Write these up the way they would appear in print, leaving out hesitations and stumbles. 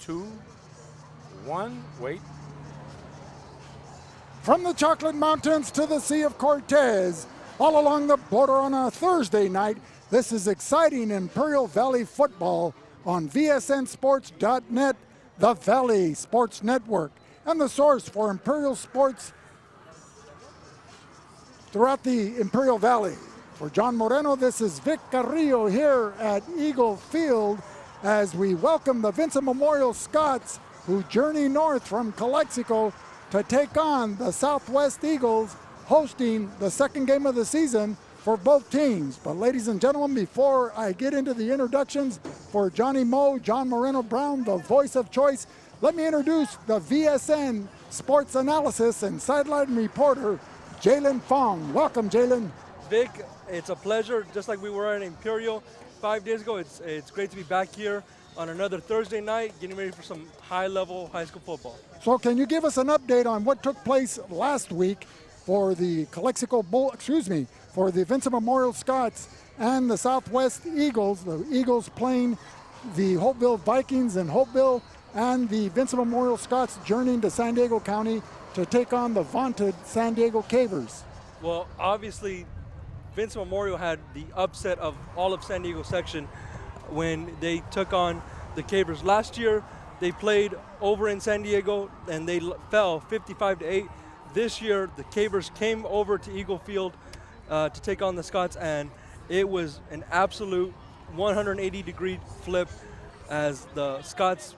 2, 1, wait. From the Chocolate Mountains to the Sea of Cortez, all along the border on a Thursday night, this is exciting Imperial Valley football on VSNSports.net, the Valley Sports Network, and the source for Imperial sports throughout the Imperial Valley. For John Moreno, this is Vic Carrillo here at Eagle Field as we welcome the Vincent Memorial Scots, who journey north from Calexico to take on the Southwest Eagles, hosting the second game of the season for both teams. But ladies and gentlemen, before I get into the introductions for Johnny Moe, John Moreno Brown, the voice of choice, let me introduce the VSN sports analysis and sideline reporter, Jalen Fong. Welcome, Jalen. Vic, it's a pleasure. Just like we were at Imperial 5 days ago, it's great to be back here on another Thursday night, getting ready for some high-level high school football. So can you give us an update on what took place last week for the for the Vincent Memorial Scots and the Southwest Eagles, the Eagles playing the Hopeville Vikings in Hopeville, and the Vincent Memorial Scots journeying to San Diego County to take on the vaunted San Diego Cavers? Well, obviously, Vincent Memorial had the upset of all of San Diego section when they took on the Cavers. Last year, they played over in San Diego and they fell 55-8. This year, the Cavers came over to Eagle Field to take on the Scots, and it was an absolute 180-degree flip as the Scots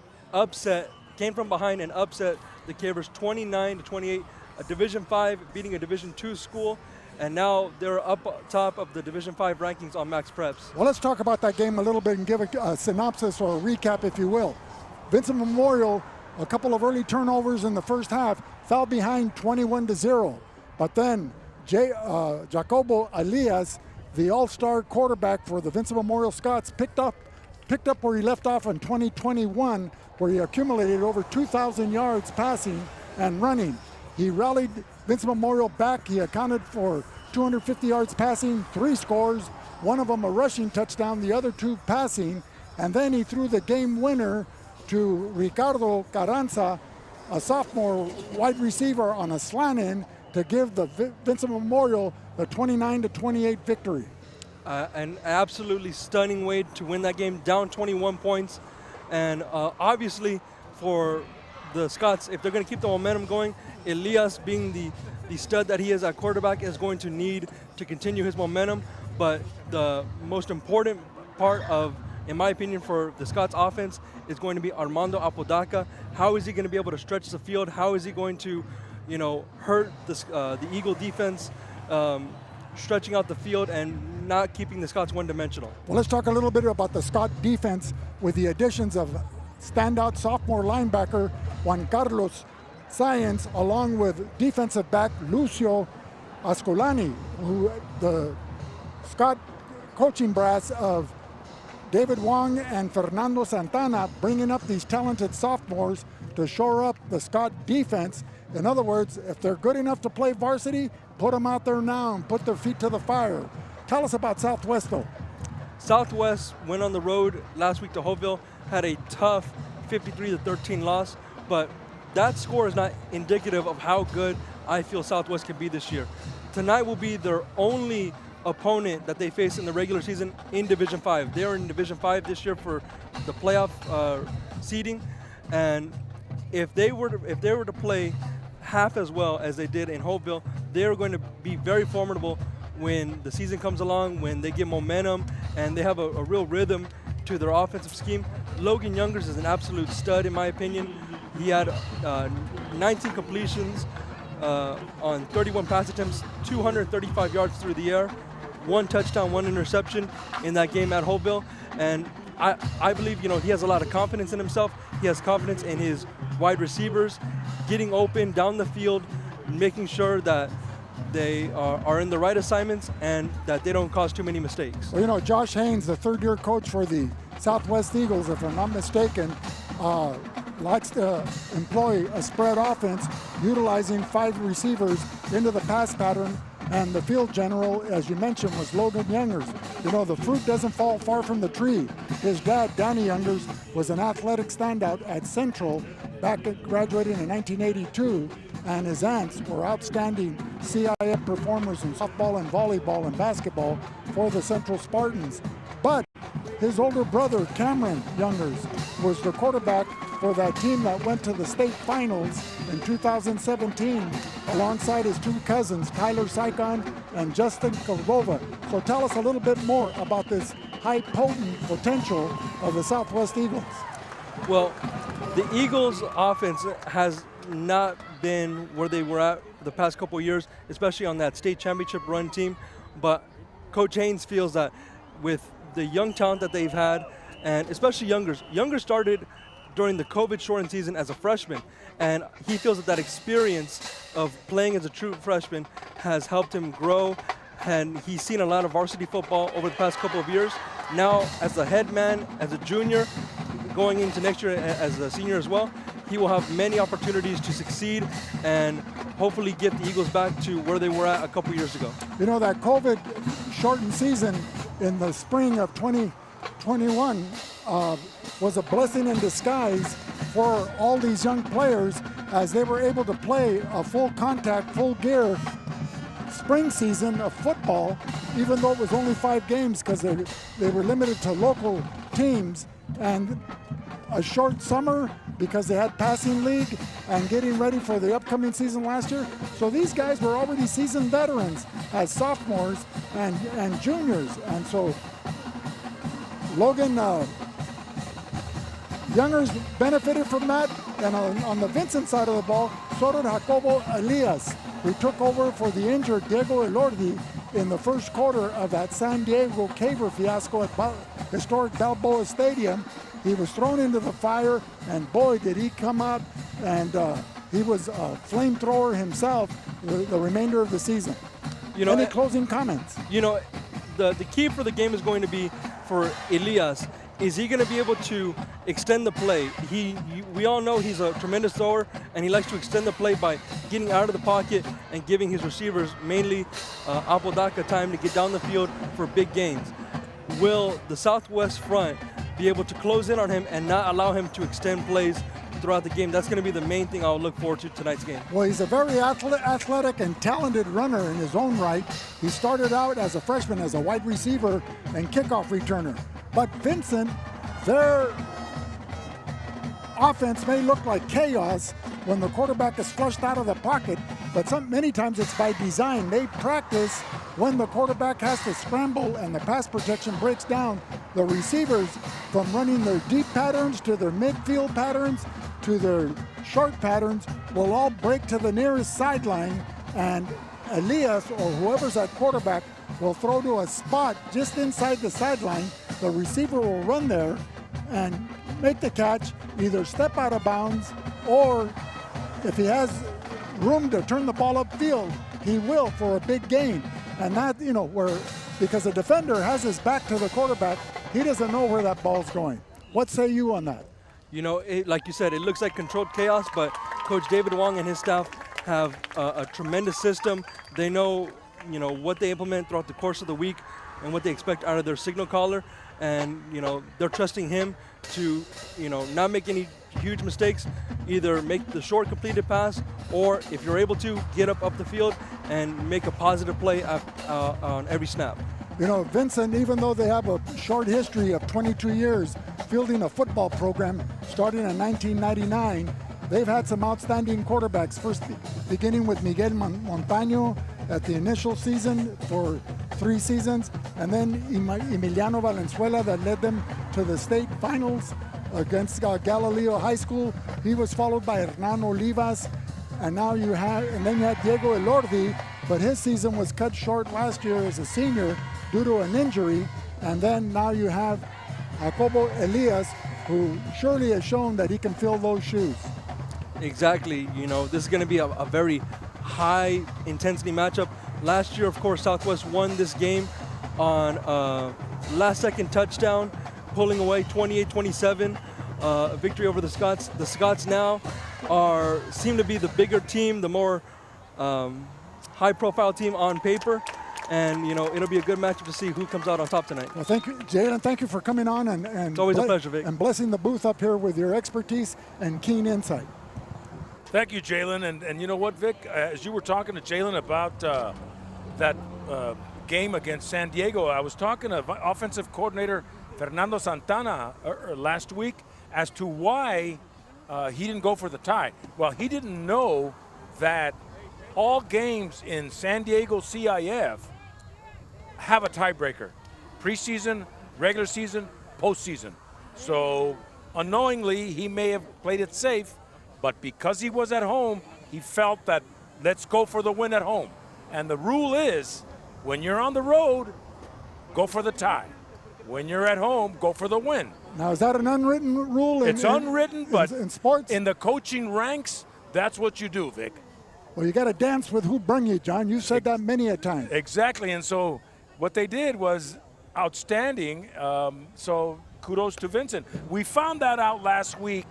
came from behind and upset the Cavers 29-28, a Division 5 beating a Division 2 school, and now they're up top of the Division 5 rankings on Max Preps. Well, let's talk about that game a little bit and give a synopsis or a recap, if you will. Vincent Memorial, a couple of early turnovers in the first half, fell behind 21-0. But then Jacobo Elias, the all-star quarterback for the Vincent Memorial Scots, picked up where he left off in 2021, where he accumulated over 2,000 yards passing and running. He rallied Vincent Memorial back. He accounted for 250 yards passing, 3 scores, one of them a rushing touchdown, the other 2 passing, and then he threw the game winner to Ricardo Carranza, a sophomore wide receiver, on a slant in to give the Vincent Memorial the 29-28 victory. An absolutely stunning way to win that game, down 21 points. And obviously for the Scots, if they're going to keep the momentum going, Elias, being the stud that he is at quarterback, is going to need to continue his momentum. But the most important part of, in my opinion, for the Scots offense is going to be Armando Apodaca. How is he going to be able to stretch the field? How is he going to, hurt the Eagle defense, stretching out the field and not keeping the Scots one-dimensional? Well, let's talk a little bit about the Scot defense with the additions of standout sophomore linebacker Juan Carlos Sáenz, along with defensive back Lucio Ascolani, who the Scot coaching brass of David Wong and Fernando Santana bringing up these talented sophomores to shore up the Scot defense. In other words, if they're good enough to play varsity, put them out there now and put their feet to the fire. Tell us about Southwest, though. Southwest went on the road last week to Hopeville, had a tough 53-13 loss, but that score is not indicative of how good I feel Southwest can be this year. Tonight will be their only opponent that they face in the regular season in Division 5. They are in Division 5 this year for the playoff seeding, and if they were to play half as well as they did in Hopeville, they are going to be very formidable when the season comes along, when they get momentum and they have a real rhythm to their offensive scheme. Logan Youngers is an absolute stud, in my opinion. He had 19 completions on 31 pass attempts, 235 yards through the air, 1 touchdown, 1 interception in that game at Hopeville. And I believe, he has a lot of confidence in himself. He has confidence in his wide receivers, getting open down the field, making sure that they are in the right assignments and that they don't cause too many mistakes. Well, Josh Haynes, the third-year coach for the Southwest Eagles, if I'm not mistaken, likes to employ a spread offense, utilizing 5 receivers into the pass pattern And the field general, as you mentioned, was Logan Youngers. You know, the fruit doesn't fall far from the tree. His dad, Danny Youngers, was an athletic standout at Centro, graduating in 1982, and his aunts were outstanding CIF performers in softball and volleyball and basketball for the Central Spartans. But his older brother, Cameron Youngers, was the quarterback for that team that went to the state finals in 2017 alongside his two cousins, Tyler Sycon and Justin Cordova. So tell us a little bit more about this high potent potential of the Southwest Eagles. Well, the Eagles offense has not been where they were at the past couple of years, especially on that state championship run team. But Coach Haynes feels that with the young talent that they've had, and especially Youngers started during the COVID-shortened season as a freshman, and he feels that experience of playing as a true freshman has helped him grow, and he's seen a lot of varsity football over the past couple of years. Now, as a head man, as a junior, going into next year as a senior as well, he will have many opportunities to succeed and hopefully get the Eagles back to where they were at a couple years ago. You know, that COVID-shortened season in the spring of 2021 was a blessing in disguise for all these young players, as they were able to play a full contact, full gear spring season of football, even though it was only 5 games because they were limited to local teams, and a short summer because they had passing league and getting ready for the upcoming season last year. So these guys were already seasoned veterans as sophomores and juniors. And so Logan Youngers benefited from that. And on the Vincent side of the ball, so did Jacobo Elias, who took over for the injured Diego Elordi in the first quarter of that San Diego Caver fiasco at historic Balboa Stadium. He was thrown into the fire, and boy, did he come out, and he was a flamethrower himself the remainder of the season. You know, any closing comments? You know, the key for the game is going to be for Elias. Is he going to be able to extend the play? We all know he's a tremendous thrower, and he likes to extend the play by getting out of the pocket and giving his receivers, mainly Apodaca, time to get down the field for big gains. Will the Southwest front be able to close in on him and not allow him to extend plays throughout the game? That's going to be the main thing I'll look forward to tonight's game. Well, he's a very athletic and talented runner in his own right. He started out as a freshman as a wide receiver and kickoff returner. But Vincent, their offense may look like chaos when the quarterback is flushed out of the pocket, but many times it's by design. They practice when the quarterback has to scramble and the pass protection breaks down. The receivers, from running their deep patterns to their midfield patterns to their short patterns, will all break to the nearest sideline, and Elias or whoever's at quarterback will throw to a spot just inside the sideline. The receiver will run there and make the catch, either step out of bounds, or if he has room to turn the ball upfield, he will for a big gain. And that, you know, because the defender has his back to the quarterback, he doesn't know where that ball's going. What say you on that? You know, like you said, it looks like controlled chaos, but Coach David Wong and his staff have a tremendous system. They know, you know, what they implement throughout the course of the week and what they expect out of their signal caller. And, you know, they're trusting him to, you know, not make any huge mistakes, either make the short completed pass, or if you're able to, get up the field and make a positive play on every snap. You know, Vincent, even though they have a short history of 22 years fielding a football program starting in 1999, they've had some outstanding quarterbacks, first beginning with Miguel Montaño at the initial season for 3 seasons, and then Emiliano Valenzuela that led them to the state finals against Galileo High School. He was followed by Hernan Olivas, and then you had Diego Elordi, but his season was cut short last year as a senior due to an injury. And then now you have Jacobo Elias, who surely has shown that he can fill those shoes. Exactly. You know, this is going to be a very high intensity matchup. Last year, of course, Southwest won this game on a last-second touchdown, pulling away 28-27, victory over the Scots. The Scots now seem to be the bigger team, the more high-profile team on paper, and it'll be a good matchup to see who comes out on top tonight. Well, thank you, Jalen. Thank you for coming on and it's always a pleasure, Vic. And blessing the booth up here with your expertise and keen insight. Thank you, Jalen. And you know what, Vic? As you were talking to Jalen about that game against San Diego, I was talking to offensive coordinator Fernando Santana last week as to why he didn't go for the tie. Well, he didn't know that all games in San Diego CIF have a tiebreaker. Preseason, regular season, postseason. So unknowingly, he may have played it safe, but because he was at home, he felt that let's go for the win at home. And the rule is, when you're on the road, go for the tie. When you're at home, go for the win. Now, is that an unwritten rule? It's unwritten, but in sports? In the coaching ranks, that's what you do, Vic. Well, you got to dance with who brung you, John. You said that many a time. Exactly, and so what they did was outstanding. So kudos to Vincent. We found that out last week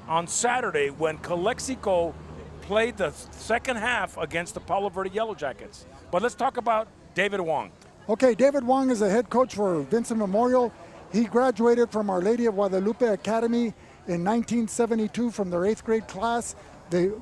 on Saturday when Calexico played the second half against the Palo Verde Yellow Jackets. But let's talk about David Wong. Okay, David Wong is the head coach for Vincent Memorial. He graduated from Our Lady of Guadalupe Academy in 1972 from their 8th grade class. It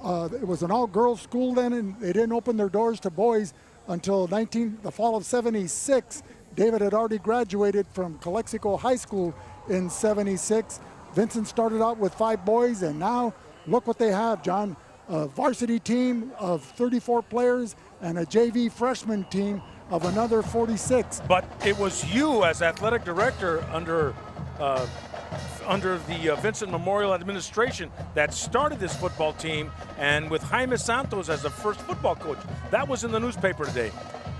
was an all-girls school then, and they didn't open their doors to boys until the fall of 76. David had already graduated from Calexico High School in 76. Vincent started out with 5 boys, and now look what they have, John. A varsity team of 34 players and a JV freshman team of another 46. But it was you as athletic director under the Vincent Memorial administration that started this football team, and with Jaime Santos as the first football coach. That was in the newspaper today.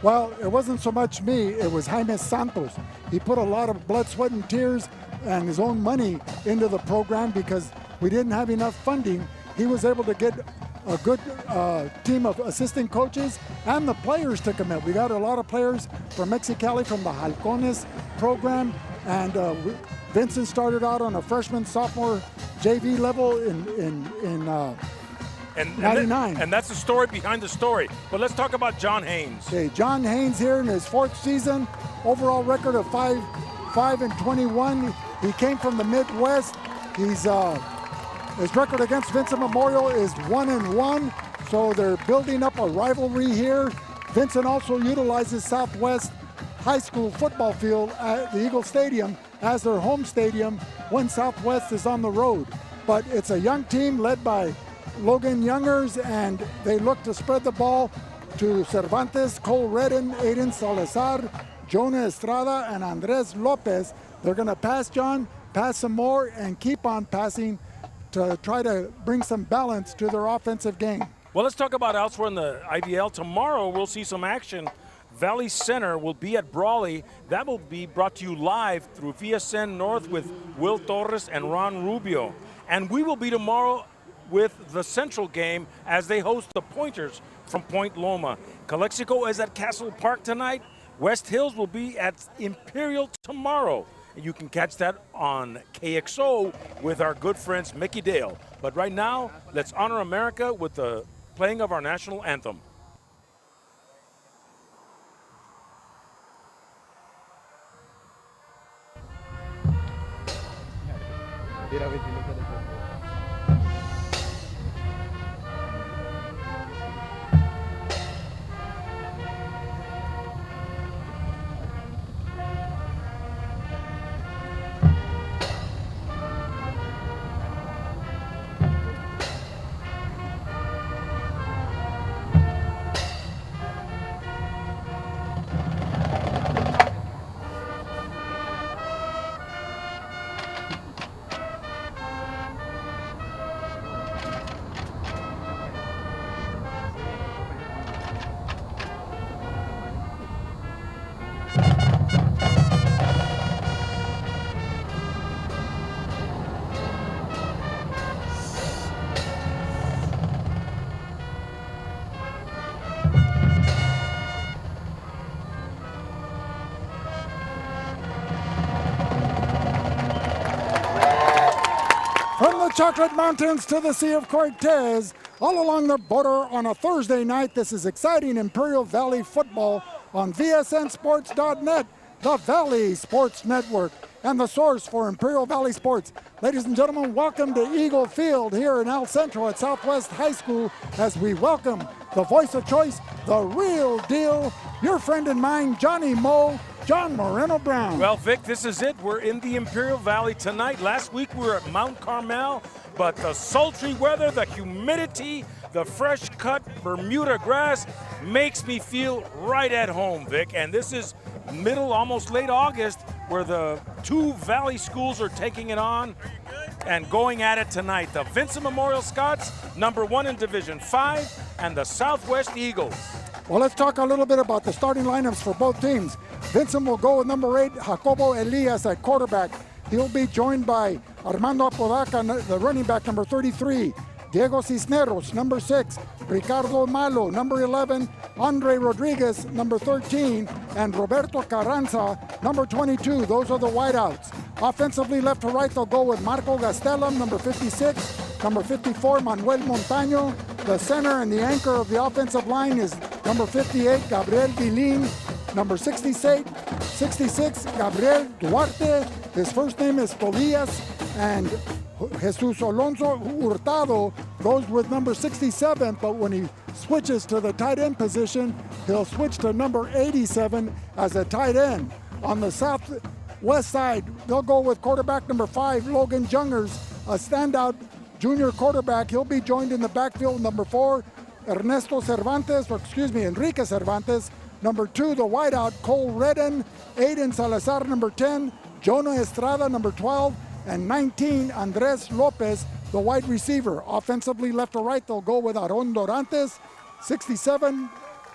Well, it wasn't so much me, it was Jaime Santos. He put a lot of blood, sweat, and tears and his own money into the program because we didn't have enough funding. He was able to get a good team of assistant coaches, and the players to commit. We got a lot of players from Mexicali from the Halcones program, and Vincent started out on a freshman, sophomore JV level in 99. And that's the story behind the story. But let's talk about John Haynes. Okay, John Haynes here in his 4th season, overall record of 5-21. He came from the Midwest. His record against Vincent Memorial is 1-1, so they're building up a rivalry here. Vincent also utilizes Southwest High School football field at the Eagle Stadium as their home stadium when Southwest is on the road. But it's a young team led by Logan Youngers, and they look to spread the ball to Cervantes, Cole Redden, Aiden Salazar, Jonah Estrada, and Andres Lopez. They're going to pass, John, pass some more, and keep on passing to try to bring some balance to their offensive game. Well, let's talk about elsewhere in the IVL. Tomorrow we'll see some action. Valley Center will be at Brawley. That will be brought to you live through VSN North with Will Torres and Ron Rubio. And we will be tomorrow with the Central game as they host the Pointers from Point Loma. Calexico is at Castle Park tonight. West Hills will be at Imperial tomorrow. You can catch that on KXO with our good friends Mickey Dale. But right now, let's honor America with the playing of our national anthem. From the Chocolate Mountains to the Sea of Cortez, all along the border on a Thursday night. This is exciting Imperial Valley football on VSNSports.net, the Valley Sports Network, and the source for Imperial Valley sports. Ladies and gentlemen, welcome to Eagle Field here in El Centro at Southwest High School as we welcome the voice of choice, the real deal, your friend and mine, Johnny Moe, John Moreno Brown. Well, Vic, this is it. We're in the Imperial Valley tonight. Last week we were at Mount Carmel, but the sultry weather, the humidity, the fresh-cut Bermuda grass makes me feel right at home, Vic. And this is middle, almost late August, where the two Valley schools are taking it on and going at it tonight. The Vincent Memorial Scots, #1 in Division 5, and the Southwest Eagles. Well, let's talk a little bit about the starting lineups for both teams. Vincent will go with #8, Jacobo Elias at quarterback. He'll be joined by Armando Apodaca, the running back, #33. Diego Cisneros, #6. Ricardo Malo, #11. Andre Rodriguez, #13. And Roberto Carranza, #22. Those are the wideouts. Offensively, left to right, they'll go with Marco Gastelum, #56. #54, Manuel Montaño. The center and the anchor of the offensive line is #58, Gabriel Vilin. #66, Gabriel Duarte. His first name is Tobias. And Jesus Alonso Hurtado goes with #67, but when he switches to the tight end position, he'll switch to #87 as a tight end. On the southwest side, they'll go with quarterback #5, Logan Jungers, a standout junior quarterback. He'll be joined in the backfield, #4, Enrique Cervantes. #2, the wideout, Cole Redden. Aiden Salazar, #10. Jonah Estrada, #12. And 19, Andres Lopez, the wide receiver. Offensively, left to right, they'll go with Aaron Dorantes. 67,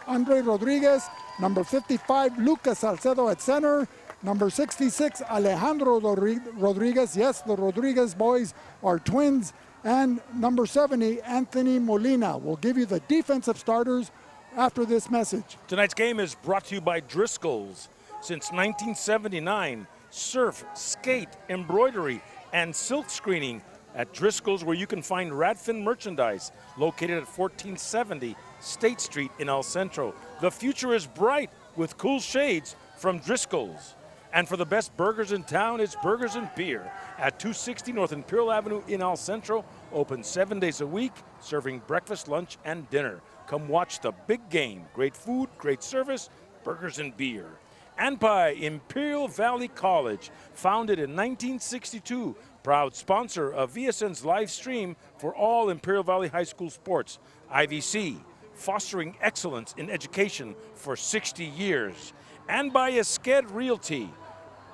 Andre Rodriguez. #55, Lucas Salcedo at center. #66, Alejandro Rodriguez. Yes, the Rodriguez boys are twins. And #70, Anthony Molina. We'll give you the defensive starters after this message. Tonight's game is brought to you by Driscoll's. Since 1979, surf, skate, embroidery, and silk screening at Driscoll's, where you can find Radfin merchandise, located at 1470 State Street in El Centro. The future is bright with cool shades from Driscoll's. And for the best burgers in town, it's Burgers and Beer at 260 North Imperial Avenue in El Centro. Open 7 days a week, serving breakfast, lunch, and dinner. Come watch the big game. Great food, great service, Burgers and Beer. And by Imperial Valley College, founded in 1962, proud sponsor of VSN's live stream for all Imperial Valley High School sports. IVC, fostering excellence in education for 60 years. And by Esquer Realty,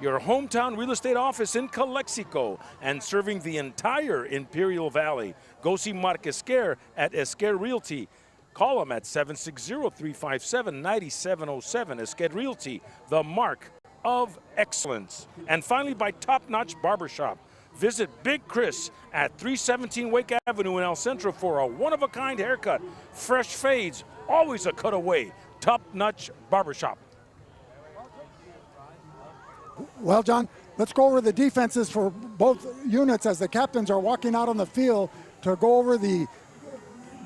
your hometown real estate office in Calexico and serving the entire Imperial Valley. Go see Mark Esquer at Esquer Realty. Call them at 760-357-9707. Esquer Realty, the mark of excellence. And finally, by Top Notch Barbershop. Visit Big Chris at 317 Wake Avenue in El Centro for a one-of-a-kind haircut. Fresh fades, always a cutaway. Top Notch Barbershop. Well, John, let's go over the defenses for both units as the captains are walking out on the field to go over the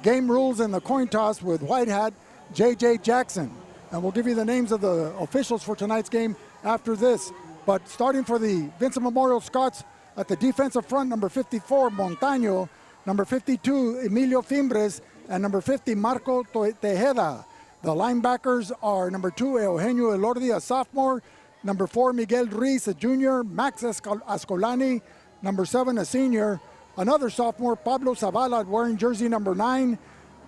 game rules and the coin toss with white hat J.J. Jackson. And we'll give you the names of the officials for tonight's game after this. But starting for the Vincent Memorial Scots at the defensive front, #54, Montaño, #52, Emilio Fimbres, and #50, Marco Tejeda. The linebackers are #2, Eugenio Elordi, a sophomore, #4, Miguel Ruiz, a junior, Max Ascolani, #7, a senior, another sophomore, Pablo Zavala, wearing jersey #9,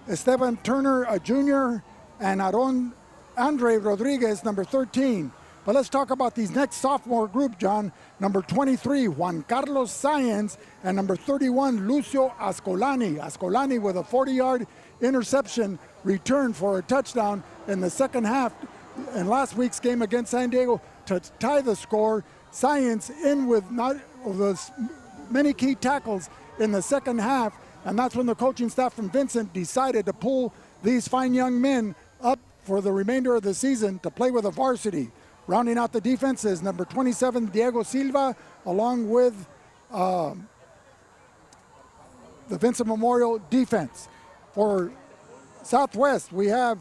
Esteban Turner, a junior, and Andre Rodriguez, #13. But let's talk about these next sophomore group, John. #23, Juan Carlos Sáenz, and #31, Lucio Ascolani. Ascolani with a 40-yard interception return for a touchdown in the second half in last week's game against San Diego to tie the score. Sáenz in with not those many key tackles in the second half, and that's when the coaching staff from Vincent decided to pull these fine young men up for the remainder of the season to play with a varsity. Rounding out the defense is #27, Diego Silva, along with the Vincent Memorial defense. For Southwest, we have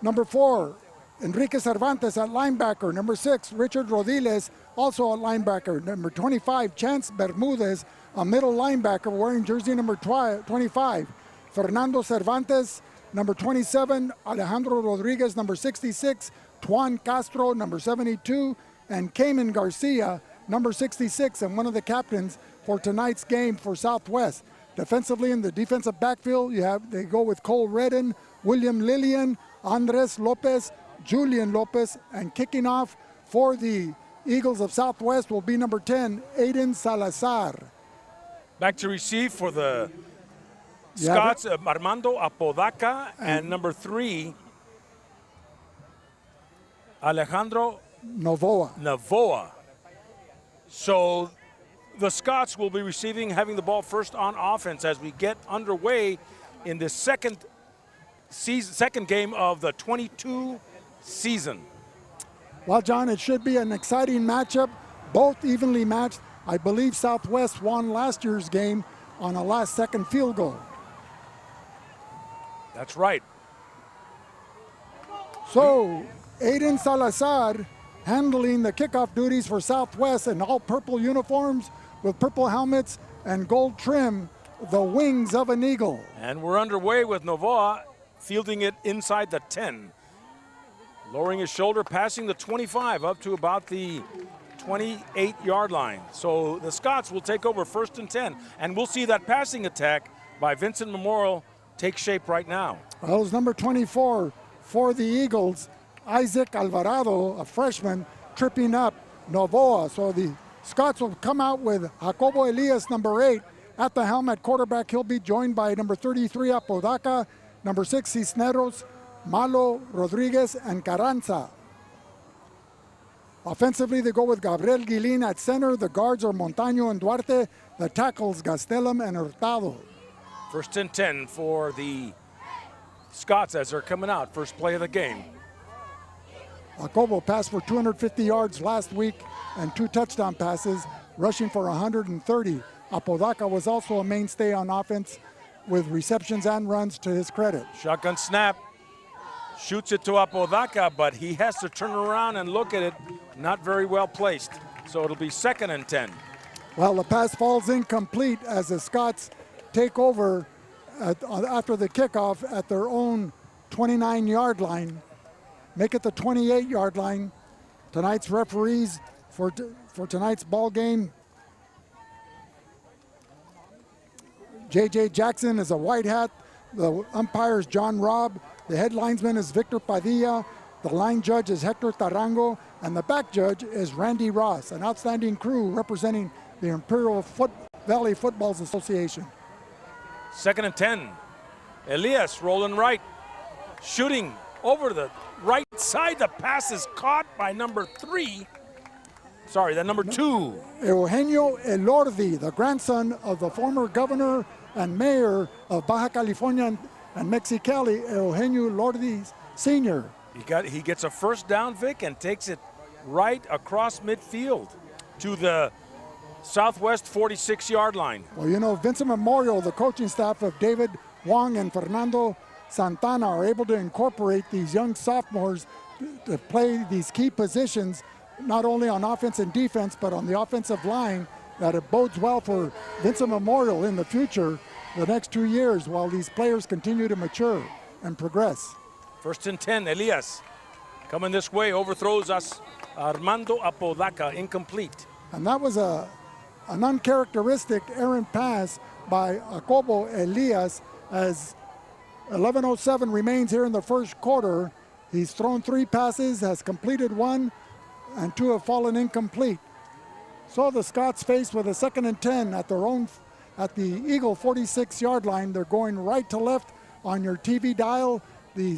number 4, Enrique Cervantes at linebacker. Number 6, Richard Rodiles, also a linebacker. Number 25, Chance Bermudez, a middle linebacker wearing jersey number 25. Fernando Cervantes, number 27, Alejandro Rodriguez, number 66, Juan Castro, number 72, and Cayman Garcia, number 66, and one of the captains for tonight's game for Southwest. Defensively, in the defensive backfield, they go with Cole Redden, William Lillian, Andres Lopez, Julian Lopez, and kicking off for the Eagles of Southwest will be number 10, Aiden Salazar. Back to receive for the Scots, Armando Apodaca, and number 3, Alejandro Novoa. So the Scots will be receiving, having the ball first on offense as we get underway in the second game of the 22 season. Well, John, it should be an exciting matchup, both evenly matched. I believe Southwest won last year's game on a last-second field goal. That's right. So, Aiden Salazar handling the kickoff duties for Southwest in all purple uniforms with purple helmets and gold trim, the wings of an eagle. And we're underway with Novoa fielding it inside the 10. Lowering his shoulder, passing the 25 up to about the 28-yard line. So the Scots will take over 1st and 10, and we'll see that passing attack by Vincent Memorial take shape right now. Well, it was number 24 for the Eagles, Isaac Alvarado, a freshman, tripping up Novoa. So the Scots will come out with Jacobo Elias, number 8, at the helm at quarterback. He'll be joined by number 33, Apodaca, number 6, Cisneros, Malo, Rodriguez, and Carranza. Offensively, they go with Gabriel Guilin at center. The guards are Montaño and Duarte. The tackles, Gastelum and Hurtado. 1st and 10 for the Scots as they're coming out. First play of the game. Jacobo passed for 250 yards last week and 2 touchdown passes, rushing for 130. Apodaca was also a mainstay on offense with receptions and runs to his credit. Shotgun snap. Shoots it to Apodaca, but he has to turn around and look at it. Not very well placed. So it'll be 2nd and 10. Well, the pass falls incomplete as the Scots take over after the kickoff at their own 29-yard line. Make it the 28-yard line. Tonight's referees for tonight's ball game. J.J. Jackson is a white hat. The umpire is John Robb. The head linesman is Victor Padilla. The line judge is Hector Tarango. And the back judge is Randy Ross, an outstanding crew representing the Imperial Valley Football Association. 2nd and 10. Elias rolling right. Shooting over the right side. The pass is caught by number 2. Eugenio Elordi, the grandson of the former governor and mayor of Baja California and Mexicali, Eugenio Elordi Sr. He gets a first down, Vic, and takes it right across midfield to the Southwest 46-yard line. Well, you know, Vincent Memorial, the coaching staff of David Wong and Fernando Santana are able to incorporate these young sophomores to play these key positions, not only on offense and defense, but on the offensive line, that it bodes well for Vincent Memorial in the future, the next 2 years, while these players continue to mature and progress. 1st and 10, Elias coming this way, overthrows us. Armando Apodaca, incomplete. And that was an uncharacteristic errant pass by Jacobo Elias as 11:07 remains here in the first quarter. He's thrown 3 passes, has completed 1, and 2 have fallen incomplete. So the Scots faced with a 2nd and 10 at the Eagle 46-yard line. They're going right to left on your TV dial. The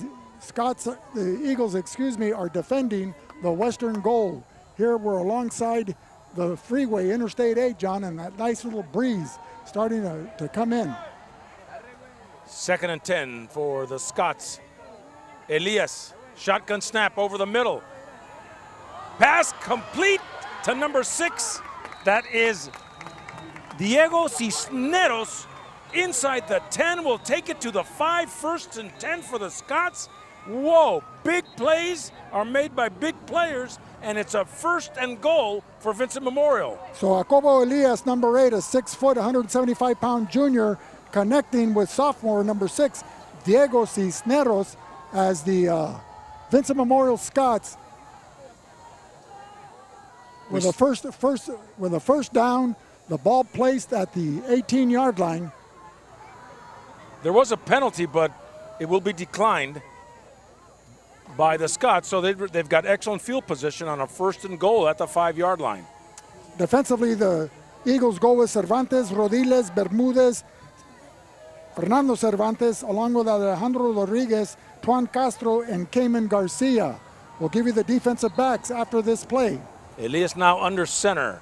Eagles, are defending the western goal. Here we're alongside the freeway, Interstate 8, John, and that nice little breeze starting to come in. 2nd and 10 for the Scots. Elias, shotgun snap over the middle. Pass complete to number 6. That is Diego Cisneros inside the 10, will take it to the 5, 1st and 10 for the Scots. Whoa, big plays are made by big players, and it's a 1st and goal for Vincent Memorial. So Jacobo Elias, number 8, a 6-foot, 175-pound junior, connecting with sophomore number 6, Diego Cisneros, as the Vincent Memorial Scots with a first down, the ball placed at the 18-yard line. There was a penalty, but it will be declined by the Scots, so they've got excellent field position on a 1st and goal at the 5-yard line. Defensively, the Eagles go with Cervantes, Rodiles, Bermudez, Fernando Cervantes, along with Alejandro Rodriguez, Tuan Castro, and Cayman Garcia. We'll give you the defensive backs after this play. Elias now under center,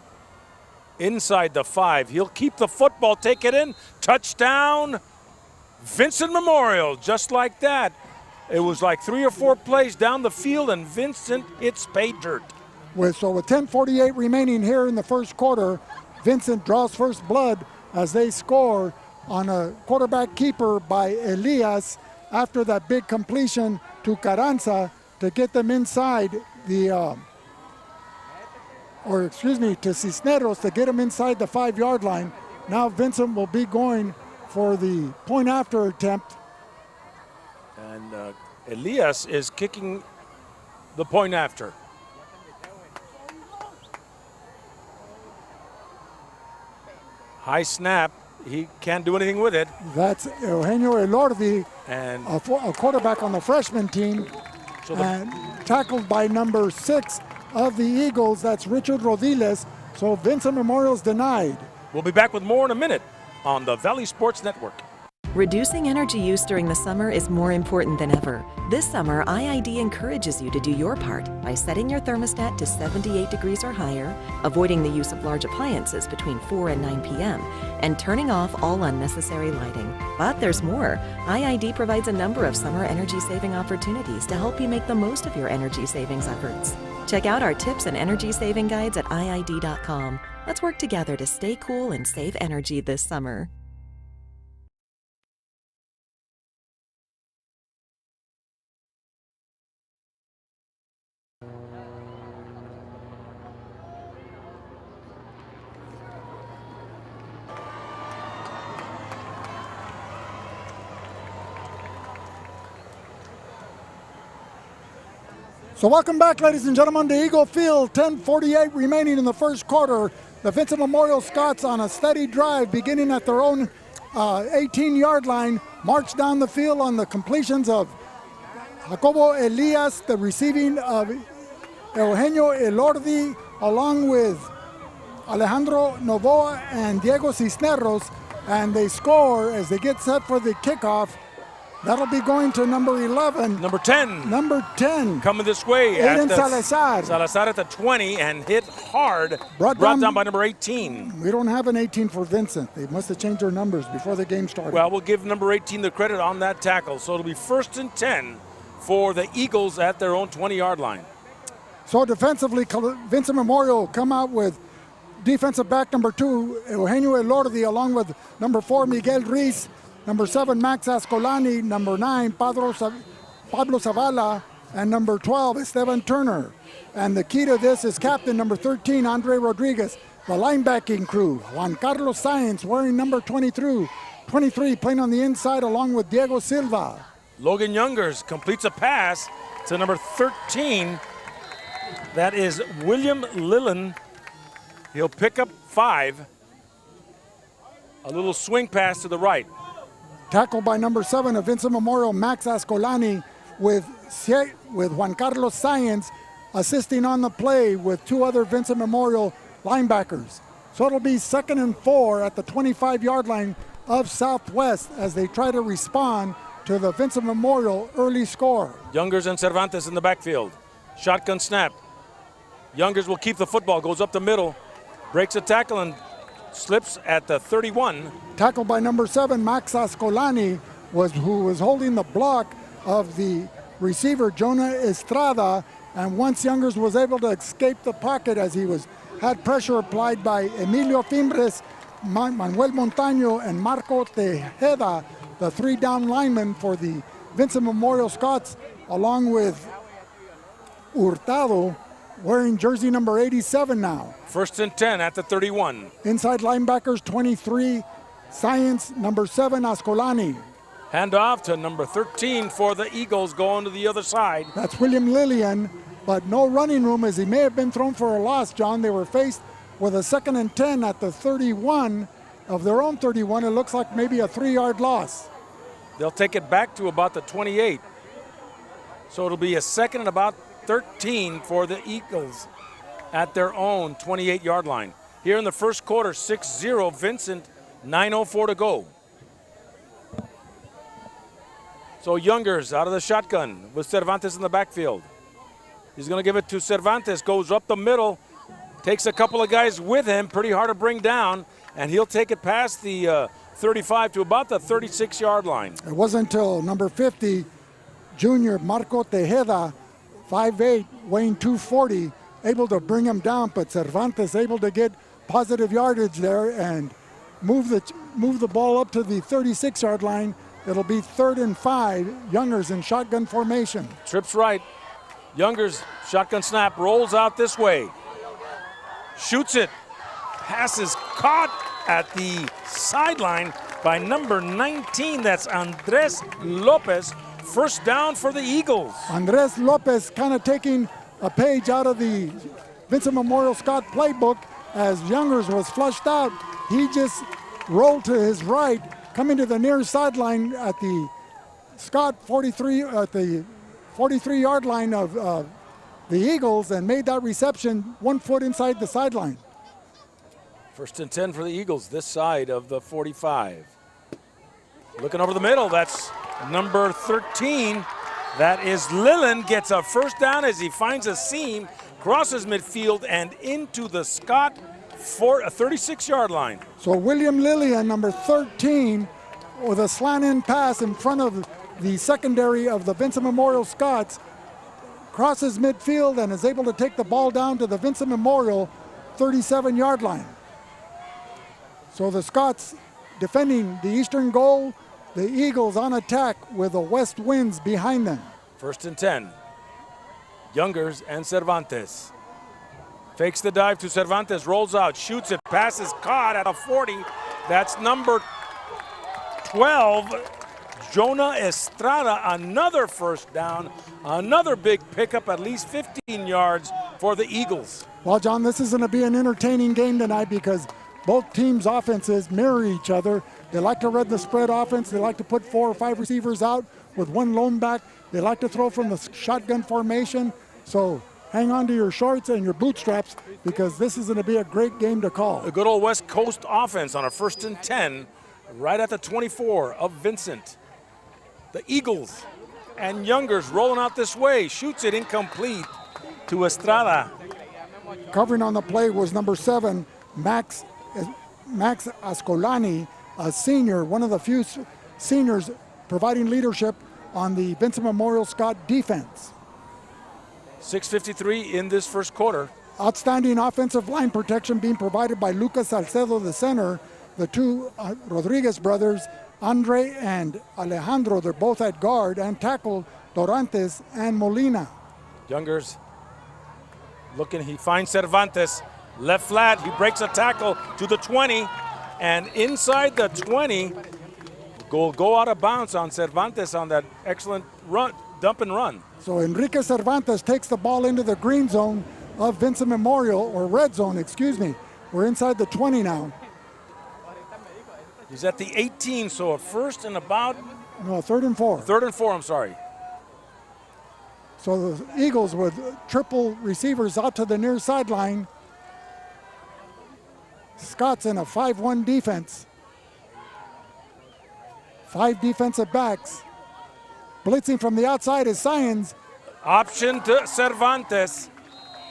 inside the 5. He'll keep the football, take it in, touchdown, Vincent Memorial, just like that. It was like 3 or 4 plays down the field, and Vincent hits pay dirt. With 10:48 remaining here in the first quarter, Vincent draws first blood as they score on a quarterback keeper by Elias after that big completion to Carranza to get them inside the, to Cisneros to get them inside the 5-yard line. Now Vincent will be going for the point after attempt. And Elias is kicking the point after. High snap. He can't do anything with it. That's Eugenio Elordi, and a quarterback on the freshman team, and tackled by number 6 of the Eagles. That's Richard Rodiles. So Vincent Memorial's denied. We'll be back with more in a minute on the Valley Sports Network. Reducing energy use during the summer is more important than ever. This summer, IID encourages you to do your part by setting your thermostat to 78 degrees or higher, avoiding the use of large appliances between 4 and 9 p.m., and turning off all unnecessary lighting. But there's more. IID provides a number of summer energy-saving opportunities to help you make the most of your energy savings efforts. Check out our tips and energy saving guides at IID.com. Let's work together to stay cool and save energy this summer. So welcome back, ladies and gentlemen, to Eagle Field. 10:48 remaining in the first quarter. The Vincent Memorial Scots on a steady drive beginning at their own 18-yard line. March down the field on the completions of Jacobo Elias, the receiving of Eugenio Elordi, along with Alejandro Novoa and Diego Cisneros. And they score as they get set for the kickoff. That'll be going to number 11. Number 10. Number 10. Coming this way. Aiden Salazar. Salazar at the 20 and hit hard. Brought down by number 18. We don't have an 18 for Vincent. They must have changed their numbers before the game started. Well, we'll give number 18 the credit on that tackle. So it'll be 1st and 10 for the Eagles at their own 20-yard line. So defensively, Vincent Memorial come out with defensive back number 2, Eugenio Elordi, along with number 4, Miguel Ruiz, number 7, Max Ascolani, number 9, Pablo Zavala, and number 12, Esteban Turner. And the key to this is captain number 13, Andre Rodriguez. The linebacking crew, Juan Carlos Sáenz, wearing number 23, playing on the inside along with Diego Silva. Logan Youngers completes a pass to number 13. That is William Lillen. He'll pick up 5. A little swing pass to the right. Tackled by number 7 of Vincent Memorial, Max Ascolani, with Juan Carlos Sáenz assisting on the play with 2 other Vincent Memorial linebackers. So it'll be 2nd and 4 at the 25-yard line of Southwest as they try to respond to the Vincent Memorial early score. Youngers and Cervantes in the backfield. Shotgun snap. Youngers will keep the football, goes up the middle, breaks a tackle and slips at the 31. Tackled by number 7, Max Ascolani, who was holding the block of the receiver, Jonah Estrada, and once Youngers was able to escape the pocket as he had pressure applied by Emilio Fimbres, Manuel Montaño and Marco Tejeda, the 3 down linemen for the Vincent Memorial Scots, along with Hurtado, wearing jersey number 87 now. 1st and 10 at the 31. Inside linebackers, 23, Science, number 7, Ascolani. Hand off to number 13 for the Eagles, going to the other side. That's William Lillian, but no running room as he may have been thrown for a loss, John. They were faced with a 2nd and 10 at the 31 of their own 31. It looks like maybe a 3-yard loss. They'll take it back to about the 28. So it'll be a 2nd and about 13 for the Eagles at their own 28-yard line. Here in the first quarter, 6-0 Vincent, 9:04 to go. So Youngers out of the shotgun with Cervantes in the backfield. He's going to give it to Cervantes, goes up the middle, takes a couple of guys with him, pretty hard to bring down, and he'll take it past the 35 to about the 36-yard line. It wasn't until number 50, junior Marco Tejeda, 5'8", weighing 240, able to bring him down, but Cervantes able to get positive yardage there and move the ball up to the 36-yard line. It'll be 3rd and 5, Youngers in shotgun formation. Trips right. Youngers, shotgun snap, rolls out this way. Shoots it. Pass is caught at the sideline by number 19. That's Andres Lopez. 1st down for the Eagles. Andres Lopez kind of taking a page out of the Vincent Memorial Scott playbook as Youngers was flushed out. He just rolled to his right, coming to the near sideline at the Scott 43 at the 43-yard line of the Eagles and made that reception 1 foot inside the sideline. 1st and 10 for the Eagles, this side of the 45. Looking over the middle, that's number 13. That is Lillen, gets a 1st down as he finds a seam, crosses midfield and into the Scott for a 36-yard line. So William Lillian, number 13, with a slant-in pass in front of the secondary of the Vincent Memorial Scots, crosses midfield and is able to take the ball down to the Vincent Memorial 37-yard line. So the Scots defending the eastern goal, the Eagles on attack with the west winds behind them. 1st and 10. Youngers and Cervantes. Fakes the dive to Cervantes, rolls out, shoots it, passes caught at a 40. That's number 12, Jonah Estrada, another 1st down, another big pickup, at least 15 yards for the Eagles. Well, John, this is going to be an entertaining game tonight because both teams' offenses mirror each other. They like to run the spread offense. They like to put 4 or 5 receivers out with 1 lone back. They like to throw from the shotgun formation. So hang on to your shorts and your bootstraps because this is going to be a great game to call. A good old West Coast offense on a 1st and 10 right at the 24 of Vincent. The Eagles and Youngers rolling out this way. Shoots it incomplete to Estrada. Covering on the play was number 7, Max Ascolani, a senior, one of the few seniors providing leadership on the Vincent Memorial Scott defense. 6:53 in this first quarter. Outstanding offensive line protection being provided by Lucas Salcedo, the center. The 2 Rodriguez brothers, Andre and Alejandro, they're both at guard, and tackle Dorantes and Molina. Youngers looking, he finds Cervantes, left flat, he breaks a tackle to the 20, and inside the 20, go out of bounds on Cervantes on that excellent run, dump and run. So Enrique Cervantes takes the ball into the green zone of Vincent Memorial, or red zone, excuse me. We're inside the 20 now. He's at the 18, so a 1st and about? No, 3rd and 4. 3rd and 4, I'm sorry. So the Eagles with triple receivers out to the near sideline. Scots in a 5-1 defense. 5 defensive backs. Blitzing from the outside is Science. Option to Cervantes,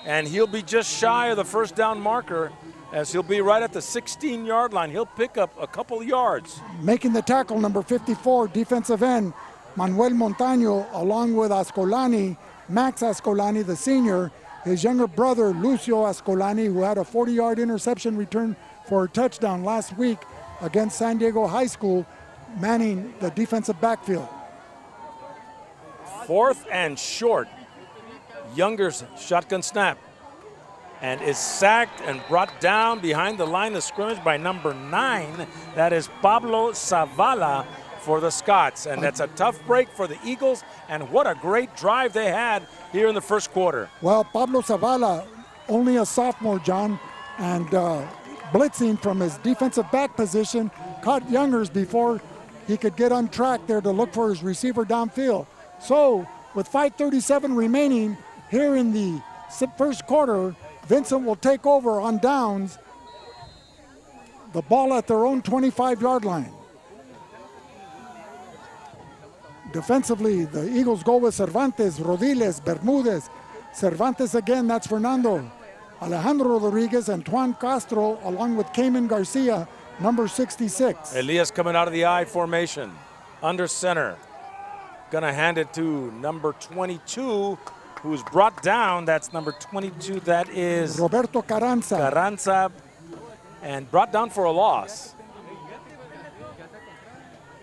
and he'll be just shy of the 1st down marker as he'll be right at the 16-yard line. He'll pick up a couple yards. Making the tackle, number 54, defensive end, Manuel Montaño, along with Ascolani, Max Ascolani, the senior, his younger brother, Lucio Ascolani, who had a 40-yard interception return for a touchdown last week against San Diego High School, manning the defensive backfield. 4th and short. Younger's shotgun snap, and is sacked and brought down behind the line of scrimmage by number 9. That is Pablo Zavala for the Scots, and that's a tough break for the Eagles, and what a great drive they had here in the first quarter. Well, Pablo Zavala, only a sophomore, John, and blitzing from his defensive back position, caught Youngers before he could get on track there to look for his receiver downfield. So, with 5:37 remaining here in the first quarter, Vincent will take over on downs, the ball at their own 25-yard line. Defensively, the Eagles go with Cervantes, Rodiles, Bermudez. Cervantes again, that's Fernando. Alejandro Rodriguez and Juan Castro, along with Cayman Garcia, number 66. Elias coming out of the I formation, under center. Gonna hand it to number 22, who's brought down. That's number 22, that is Roberto Carranza. Carranza, and brought down for a loss.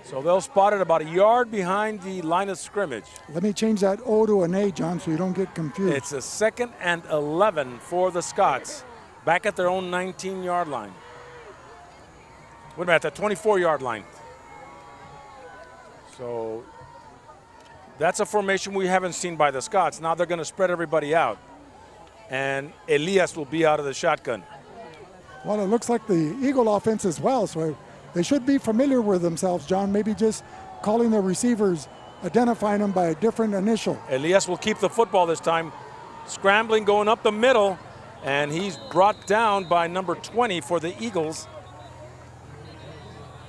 So they'll spot it about a yard behind the line of scrimmage. Let me change that O to an A, John, so you don't get confused. It's a 2nd and 11 for the Scots, back at their own 19-yard line. Wait a minute, at the 24-yard line. So that's a formation we haven't seen by the Scots. Now they're going to spread everybody out, and Elias will be out of the shotgun. Well, it looks like the Eagle offense as well, so they should be familiar with themselves, John. Maybe just calling the receivers, identifying them by a different initial. Elias will keep the football this time, scrambling, going up the middle, and he's brought down by number 20 for the Eagles.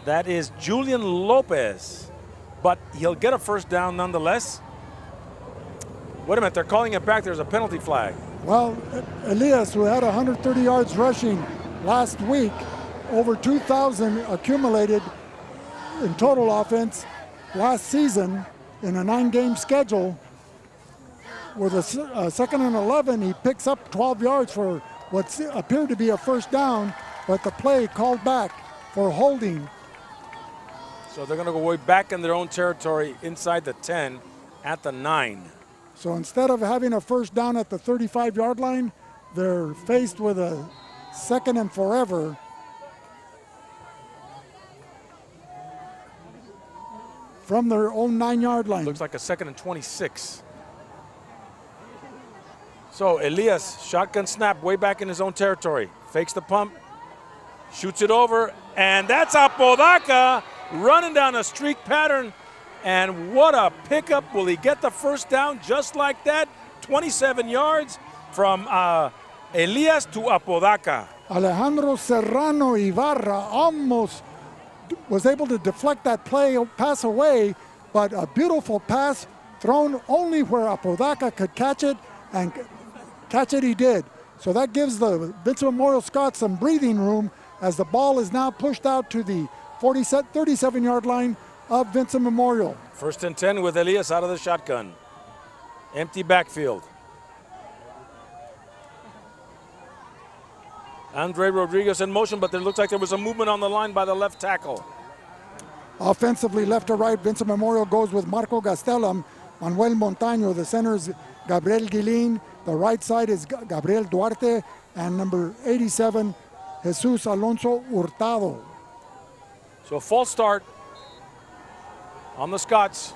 That is Julian Lopez, but he'll get a first down nonetheless. Wait a minute, they're calling it back. There's a penalty flag. Well, Elias, who had 130 yards rushing last week, over 2,000 accumulated in total offense last season in a 9-game schedule. With a 2nd and 11, he picks up 12 yards for what appeared to be a first down, but the play called back for holding. So they're going to go way back in their own territory inside the 10 at the 9. So instead of having a first down at the 35-yard line, they're faced with a 2nd and forever. From their own 9-yard line. Looks like a 2nd and 26. So Elias, shotgun snap way back in his own territory. Fakes the pump, shoots it over, and that's Apodaca running down a streak pattern. And what a pickup. Will he get the first down just like that? 27 yards from Elias to Apodaca. Alejandro Serrano Ibarra almost was able to deflect that pass away, but a beautiful pass thrown only where Apodaca could catch it, and catch it he did. So that gives the Vincent Memorial Scots some breathing room as the ball is now pushed out to the 37-yard line of Vincent Memorial. 1st and 10 with Elias out of the shotgun. Empty backfield. Andre Rodriguez in motion, but there looks like there was a movement on the line by the left tackle. Offensively, left to right, Vincent Memorial goes with Marco Gastelum, Manuel Montaño. The center is Gabriel Guilin. The right side is Gabriel Duarte, and number 87, Jesus Alonso Hurtado. So a false start on the Scots.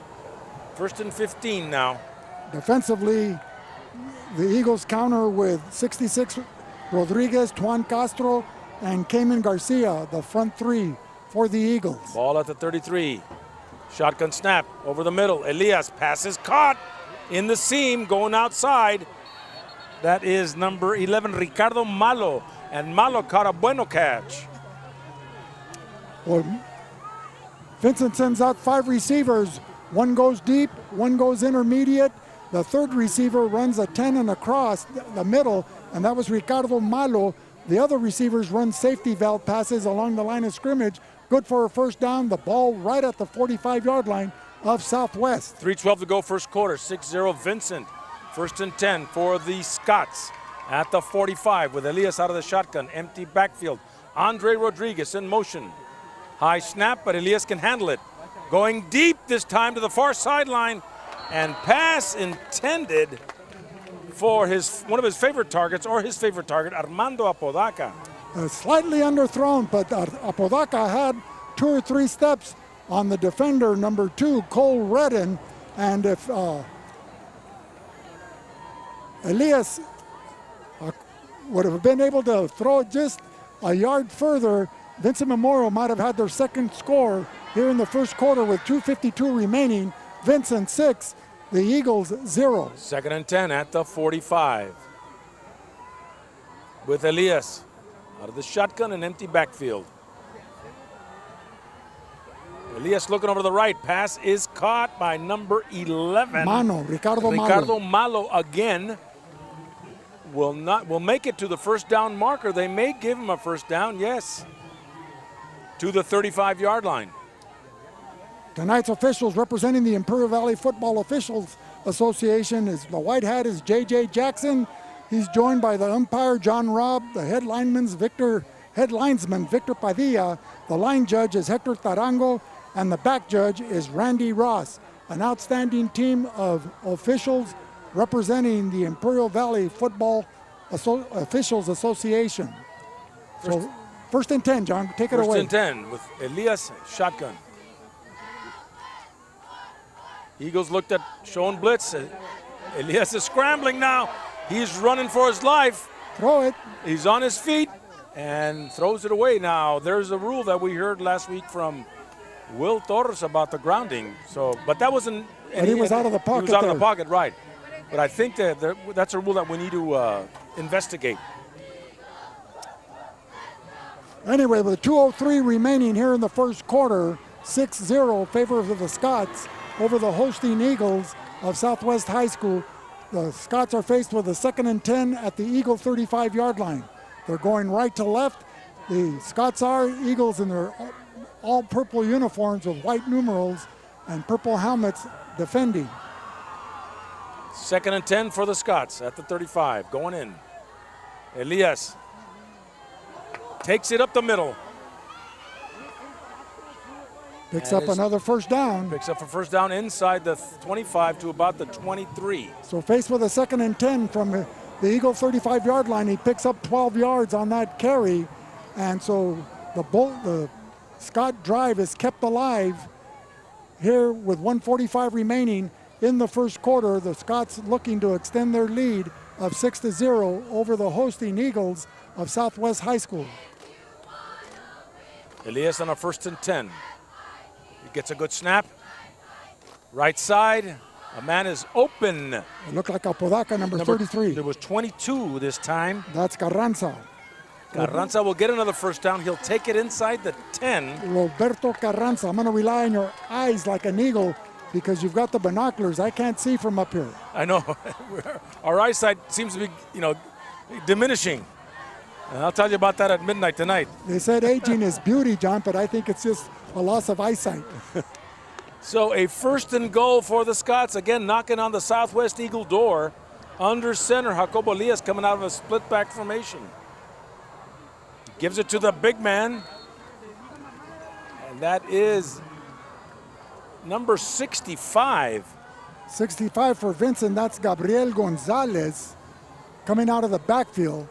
1st and 15 now. Defensively, the Eagles counter with 66 Rodriguez, Juan Castro, and Cayman Garcia, the front 3 for the Eagles. Ball at the 33. Shotgun snap over the middle. Elias, pass is caught in the seam, going outside. That is number 11, Ricardo Malo, and Malo caught a bueno catch. Well, Vincent sends out 5 receivers. 1 goes deep, 1 goes intermediate. The 3rd receiver runs a 10 and across the middle, and that was Ricardo Malo. The other receivers run safety valve passes along the line of scrimmage. Good for a first down. The ball right at the 45-yard line of Southwest. 3:12 to go first quarter. 6-0 Vincent. 1st and 10 for the Scots at the 45 with Elias out of the shotgun. Empty backfield. Andre Rodriguez in motion. High snap, but Elias can handle it. Going deep this time to the far sideline, and pass intended for one of his favorite targets, or his favorite target, Armando Apodaca. Slightly underthrown, but Apodaca had 2 or 3 steps on the defender, number 2, Cole Redden, and if Elias would have been able to throw it just a yard further, Vincent Memorial might have had their second score here in the first quarter with 2:52 remaining. Vincent 6, the Eagles 0. 2nd and 10 at the 45. With Elias out of the shotgun and empty backfield. Elias looking over to the right. Pass is caught by number 11. Ricardo Malo again. Will make it to the first down marker. They may give him a first down, yes. To the 35-yard line. Tonight's officials representing the Imperial Valley Football Officials Association is the white hat is J.J. Jackson. He's joined by the umpire John Robb, the head linesman Victor Padilla, the line judge is Hector Tarango, and the back judge is Randy Ross. An outstanding team of officials representing the Imperial Valley Football Officials Association. So, 1st and 10, John, take it away. 1st and 10 with Elias shotgun. Eagles looked at showing blitz. Elias is scrambling now. He's running for his life. Throw it. He's on his feet and throws it away. Now, there's a rule that we heard last week from Will Torres about the grounding. So, but that wasn't. But he was out of the pocket. He was out of the pocket, right? But I think that's a rule that we need to investigate. Anyway, with 2:03 remaining here in the first quarter, 6-0 favor of the Scots over the hosting Eagles of Southwest High School. The Scots are faced with a 2nd and 10 at the Eagle 35-yard line. They're going right to left. The Scots are Eagles in their all purple uniforms with white numerals and purple helmets defending. 2nd and 10 for the Scots at the 35, going in. Elias takes it up the middle. Picks up another first down. Picks up a first down inside the 25 to about the 23. So faced with a 2nd and 10 from the Eagle 35-yard line, he picks up 12 yards on that carry. And so the Scott drive is kept alive here with 1:45 remaining in the first quarter. The Scots looking to extend their lead of 6-0 over the hosting Eagles of Southwest High School. Elias on a 1st and 10. He gets a good snap. Right side, a man is open. It looked like Apodaca, number 33. There was 22 this time. That's Carranza. Carranza will get another first down. He'll take it inside the 10. Roberto Carranza. I'm going to rely on your eyes like an eagle because you've got the binoculars. I can't see from up here. I know. Our eyesight seems to be, diminishing. And I'll tell you about that at midnight tonight. They said aging is beauty, John, but I think it's just a loss of eyesight. So a 1st and goal for the Scots. Again, knocking on the Southwest Eagle door. Under center, Jacobo Elias coming out of a split back formation. Gives it to the big man. And that is number 65. 65 for Vincent, that's Gabriel Gonzalez coming out of the backfield.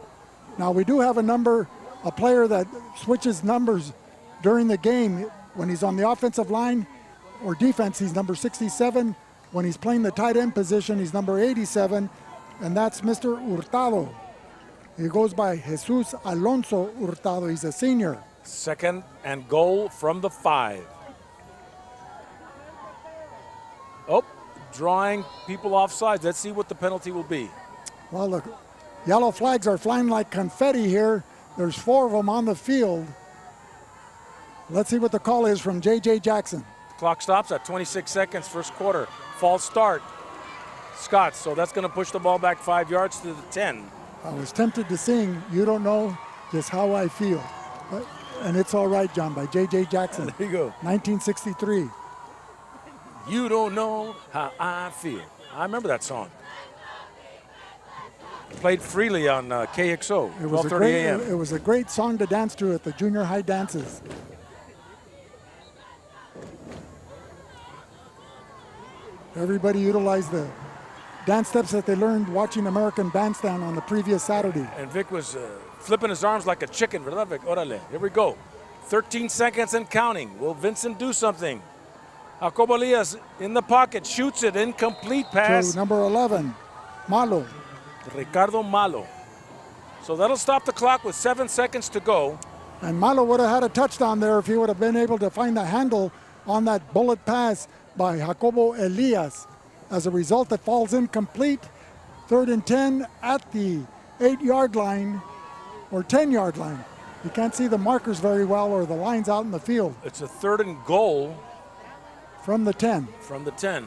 Now we do have a player that switches numbers during the game. When he's on the offensive line or defense, he's number 67. When he's playing the tight end position, he's number 87, and that's Mr. Hurtado. He goes by Jesus Alonso Hurtado. He's a senior. 2nd and goal from the 5. Oh, drawing people off sides. Let's see what the penalty will be. Well, look, yellow flags are flying like confetti here. There's 4 of them on the field. Let's see what the call is from J.J. Jackson. Clock stops at 26 seconds, first quarter. False start, Scots. So that's going to push the ball back 5 yards to the 10. I was tempted to sing "You Don't Know Just How I Feel," and it's all right, John, by J.J. Jackson. There you go. 1963. You don't know how I feel. I remember that song. played freely on KXO, 12:30 a.m. It was a great song to dance to at the junior high dances. Everybody utilized the dance steps that they learned watching American Bandstand on the previous Saturday. And Vic was flipping his arms like a chicken. ¿Verdad, Vic? Órale, here we go. 13 seconds and counting. Will Vincent do something? Jacobo Elias in the pocket, shoots it, incomplete pass. To number 11, Malo. Ricardo Malo. So that'll stop the clock with 7 seconds to go. And Malo would have had a touchdown there if he would have been able to find the handle on that bullet pass by Jacobo Elias. As a result, it falls incomplete. 3rd and 10 at the 8-yard line or 10-yard line. You can't see the markers very well or the lines out in the field. It's a 3rd and goal. From the 10. From the 10.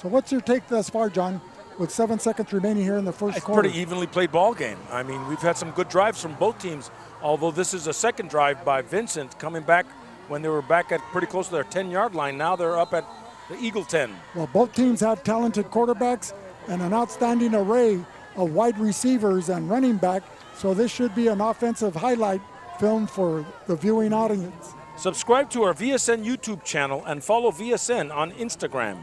So what's your take thus far, John, with 7 seconds remaining here in the first quarter? Pretty evenly played ball game. I mean, we've had some good drives from both teams, although this is a second drive by Vincent coming back when they were back at pretty close to their 10-yard line. Now they're up at the Eagle 10. Well, both teams have talented quarterbacks and an outstanding array of wide receivers and running back, so this should be an offensive highlight film for the viewing audience. Subscribe to our VSN YouTube channel and follow VSN on Instagram.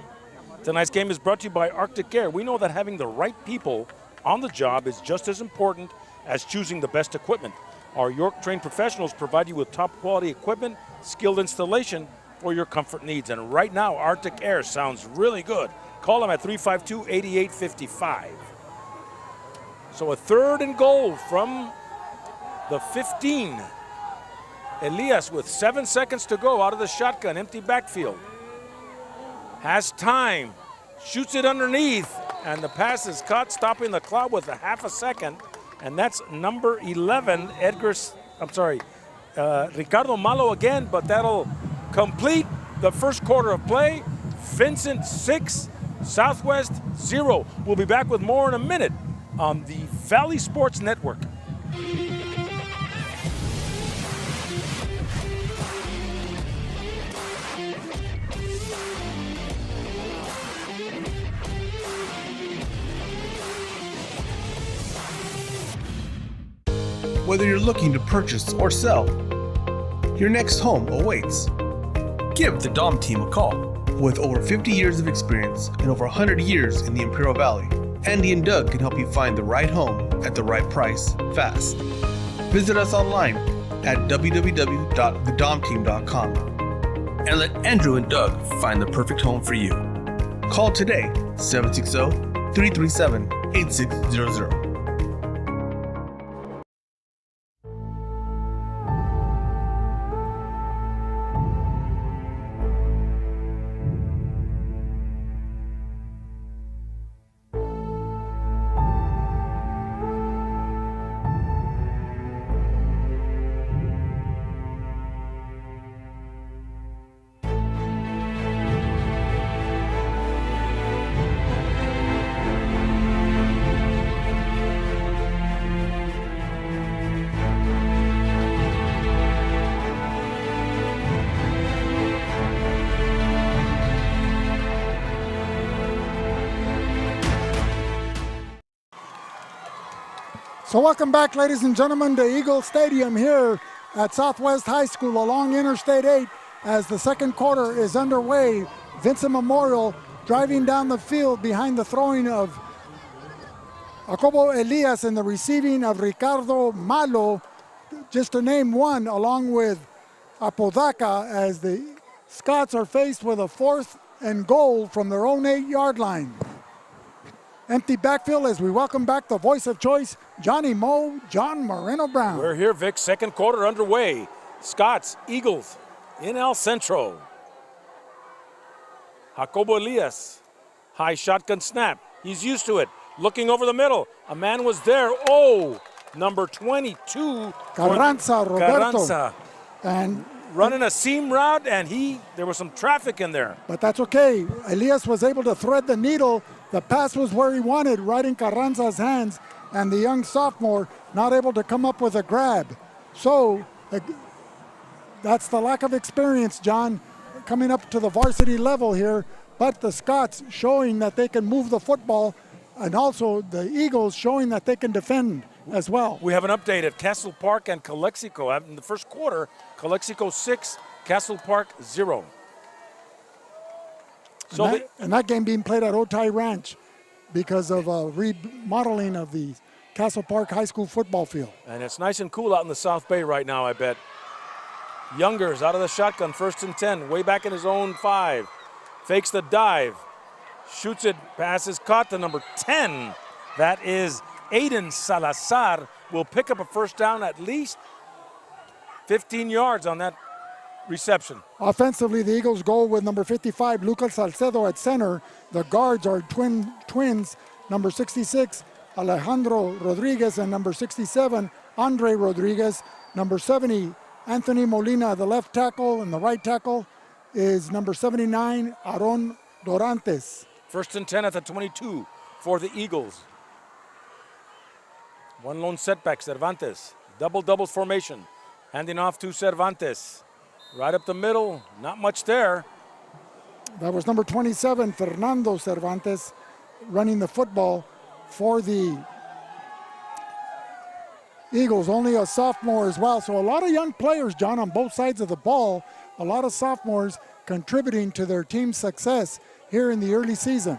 Tonight's game is brought to you by Arctic Air. We know that having the right people on the job is just as important as choosing the best equipment. Our York-trained professionals provide you with top-quality equipment, skilled installation for your comfort needs. And right now, Arctic Air sounds really good. Call them at 352-8855. So a 3rd and goal from the 15. Elias with 7 seconds to go out of the shotgun, empty backfield. Has time, shoots it underneath, and the pass is caught, stopping the clock with a half a second. And that's number 11, Ricardo Malo again, but that'll complete the first quarter of play. Vincent 6, Southwest 0. We'll be back with more in a minute on the Valley Sports Network. Whether you're looking to purchase or sell, your next home awaits. Give the Dom team a call. With over 50 years of experience and over 100 years in the Imperial Valley, Andy and Doug can help you find the right home at the right price fast. Visit us online at www.thedomteam.com and let Andrew and Doug find the perfect home for you. Call today, 760-337-8600. So welcome back, ladies and gentlemen, to Eagle Stadium here at Southwest High School along Interstate 8 as the second quarter is underway. Vincent Memorial driving down the field behind the throwing of Jacobo Elias and the receiving of Ricardo Malo, just to name one, along with Apodaca, as the Scots are faced with a 4th and goal from their own 8-yard line. Empty backfield as we welcome back the voice of choice, Johnny Moe, John Moreno Brown. We're here, Vic, second quarter underway. Scots, Eagles in El Centro. Jacobo Elias, high shotgun snap. He's used to it. Looking over the middle. A man was there. Oh, number 22. Carranza, Roberto. Carranza. And running a seam route, and there was some traffic in there. But that's okay. Elias was able to thread the needle. The pass was where he wanted, right in Carranza's hands, and the young sophomore not able to come up with a grab. So that's the lack of experience, John, coming up to the varsity level here. But the Scots showing that they can move the football And also the Eagles showing that they can defend as well. We have an update at Castle Park and Calexico. In the first quarter, Calexico 6, Castle Park 0. So and that game being played at Otay Ranch because of remodeling of the Castle Park High School football field. And it's nice and cool out in the South Bay right now, I bet. Youngers out of the shotgun, 1st and 10, way back in his own 5. Fakes the dive, shoots it, passes caught to number 10. That is Aiden Salazar. Will pick up a first down, at least 15 yards on that reception. Offensively, the Eagles go with number 55, Lucas Salcedo at center. The guards are twins, number 66, Alejandro Rodriguez, and number 67, Andre Rodriguez. Number 70, Anthony Molina, the left tackle, and the right tackle is number 79, Aaron Dorantes. 1st and 10 at the 22 for the Eagles. One lone setback, Cervantes. Double-doubles formation. Handing off to Cervantes. Right up the middle, not much there. That was number 27, Fernando Cervantes, running the football for the Eagles. Only a sophomore as well. So a lot of young players, John, on both sides of the ball. A lot of sophomores contributing to their team's success here in the early season.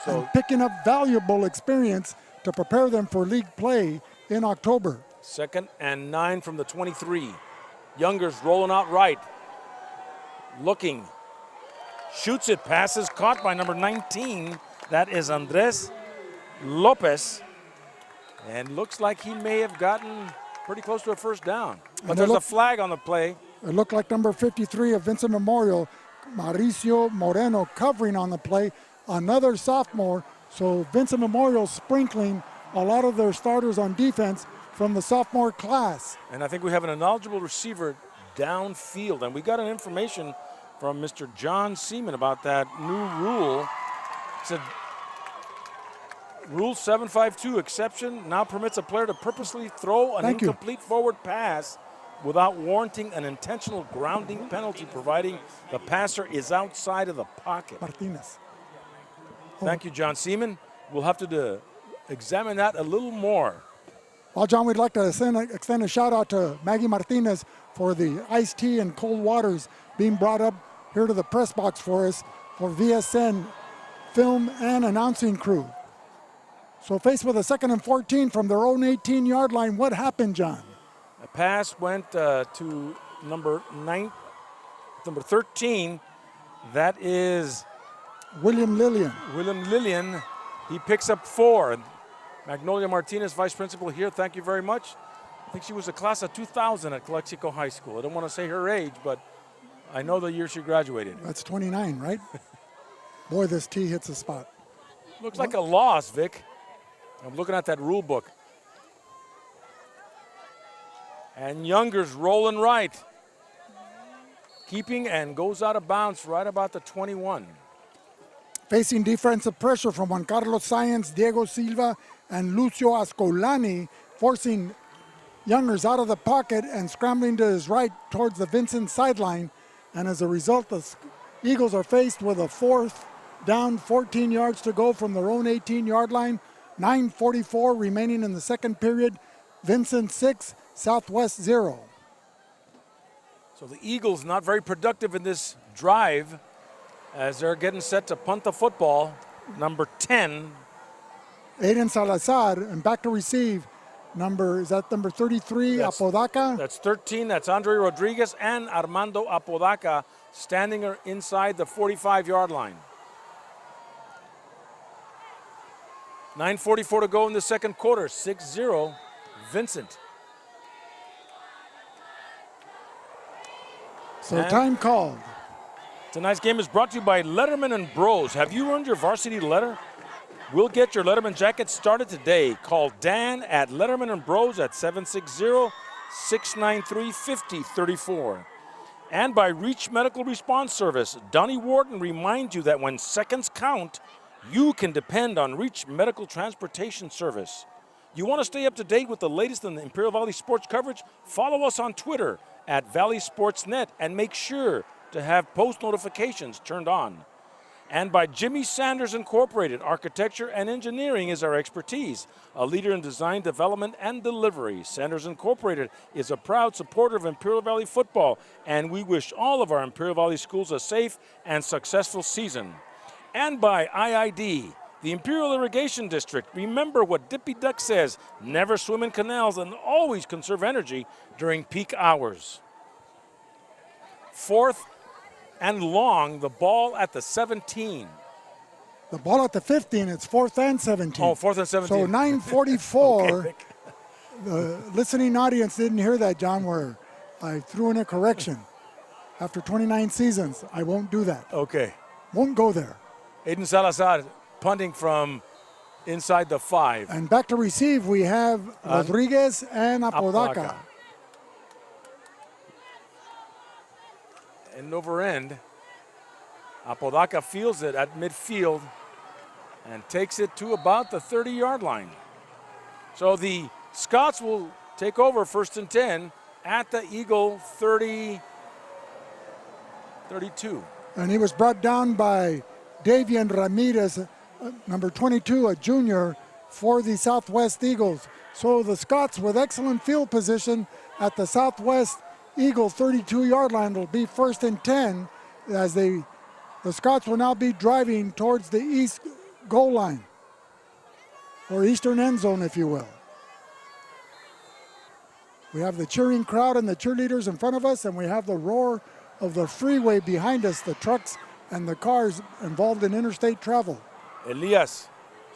So and picking up valuable experience to prepare them for league play in October. 2nd and 9 from the 23. Youngers rolling out right. Looking. Shoots it, passes, caught by number 19. That is Andres Lopez. And looks like he may have gotten pretty close to a first down. But there's a flag on the play. It looked like number 53 of Vincent Memorial, Mauricio Moreno, covering on the play. Another sophomore. So Vincent Memorial sprinkling a lot of their starters on defense from the sophomore class. And I think we have an knowledgeable receiver downfield. And we got an information from Mr. John Seaman about that new rule. It said, Rule 752 exception now permits a player to purposely throw an incomplete forward pass without warranting an intentional grounding penalty, providing the passer is outside of the pocket. Martinez. Thank you, John Seaman. We'll have to examine that a little more. Well, John, we'd like to extend a shout out to Maggie Martinez for the iced tea and cold waters being brought up here to the press box for us for VSN film and announcing crew. So faced with a 2nd and 14 from their own 18-yard line, what happened, John? A pass went to number 13. That is William Lillian. William Lillian. He picks up 4. Magnolia Martinez, vice principal here, thank you very much. I think she was a class of 2000 at Calexico High School. I don't want to say her age, but I know the year she graduated. That's 29, right? Boy, this tee hits a spot. Looks like a loss, Vic. I'm looking at that rule book. And Younger's rolling right. Keeping and goes out of bounds right about the 21. Facing defensive pressure from Juan Carlos Sáenz, Diego Silva, and Lucio Ascolani, forcing Youngers out of the pocket and scrambling to his right towards the Vincent sideline. And as a result, the Eagles are faced with a 4th down, 14 yards to go from their own 18-yard line. 9:44 remaining in the second period. Vincent 6, Southwest 0. So the Eagles not very productive in this drive as they're getting set to punt the football. Number 10. Aiden Salazar, and back to receive. Is that number 33, Apodaca? That's 13. That's Andre Rodriguez and Armando Apodaca standing inside the 45-yard line. 9:44 to go in the second quarter. 6-0, Vincent. So time called. Tonight's game is brought to you by Letterman and Bros. Have you earned your varsity letter? We'll get your Letterman jacket started today. Call Dan at Letterman and Bros at 760-693-5034. And by Reach Medical Response Service. Donnie Wharton reminds you that when seconds count, you can depend on Reach Medical Transportation Service. You want to stay up to date with the latest in the Imperial Valley sports coverage? Follow us on Twitter at Valley Sports Net and make sure to have post notifications turned on. And by Jimmy Sanders Incorporated, architecture and engineering is our expertise. A leader in design, development, and delivery. Sanders Incorporated is a proud supporter of Imperial Valley football, and we wish all of our Imperial Valley schools a safe and successful season. And by IID, the Imperial Irrigation District. Remember what Dippy Duck says, never swim in canals and always conserve energy during peak hours. 4th and long, the ball at the 17. The ball at the 15, it's 4th and 17. Oh, 4th and 17. So 9:44. Okay. The listening audience didn't hear that, John, where I threw in a correction. After 29 seasons, I won't do that. Okay. Won't go there. Aiden Salazar punting from inside the 5. And back to receive, we have Rodriguez and Apodaca. End over end. Apodaca feels it at midfield and takes it to about the 30-yard line. So the Scots will take over 1st and 10 at the Eagle 32. And he was brought down by Davian Ramirez, number 22, a junior for the Southwest Eagles. So the Scots with excellent field position at the Southwest Eagle 32-yard line will be 1st and 10 as the Scots will now be driving towards the east goal line, or eastern end zone, if you will. We have the cheering crowd and the cheerleaders in front of us, and we have the roar of the freeway behind us, the trucks and the cars involved in interstate travel. Elias,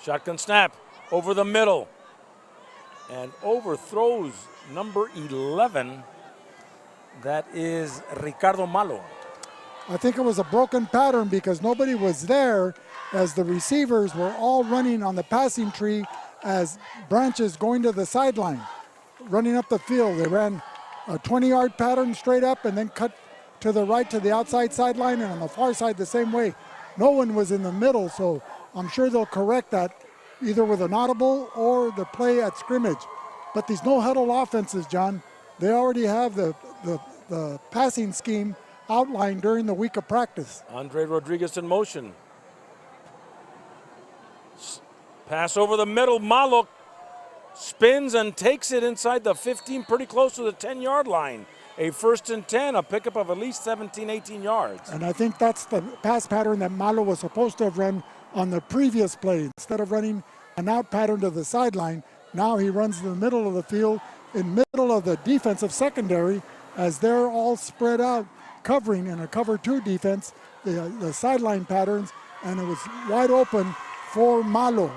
shotgun snap over the middle and overthrows number 11. That is Ricardo Malo. I think it was a broken pattern because nobody was there as the receivers were all running on the passing tree as branches going to the sideline, running up the field. They ran a 20-yard pattern straight up and then cut to the right to the outside sideline, and on the far side the same way. No one was in the middle, so I'm sure they'll correct that either with an audible or the play at scrimmage. But these no-huddle offenses, John, they already have the passing scheme outlined during the week of practice. Andre Rodriguez in motion. Pass over the middle. Malo spins and takes it inside the 15, pretty close to the 10-yard line. A 1st and 10, a pickup of at least 17, 18 yards. And I think that's the pass pattern that Malo was supposed to have run on the previous play. Instead of running an out pattern to the sideline, now he runs in the middle of the field, in middle of the defensive secondary, as they're all spread out, covering in a cover 2 defense, the sideline patterns, and it was wide open for Malo.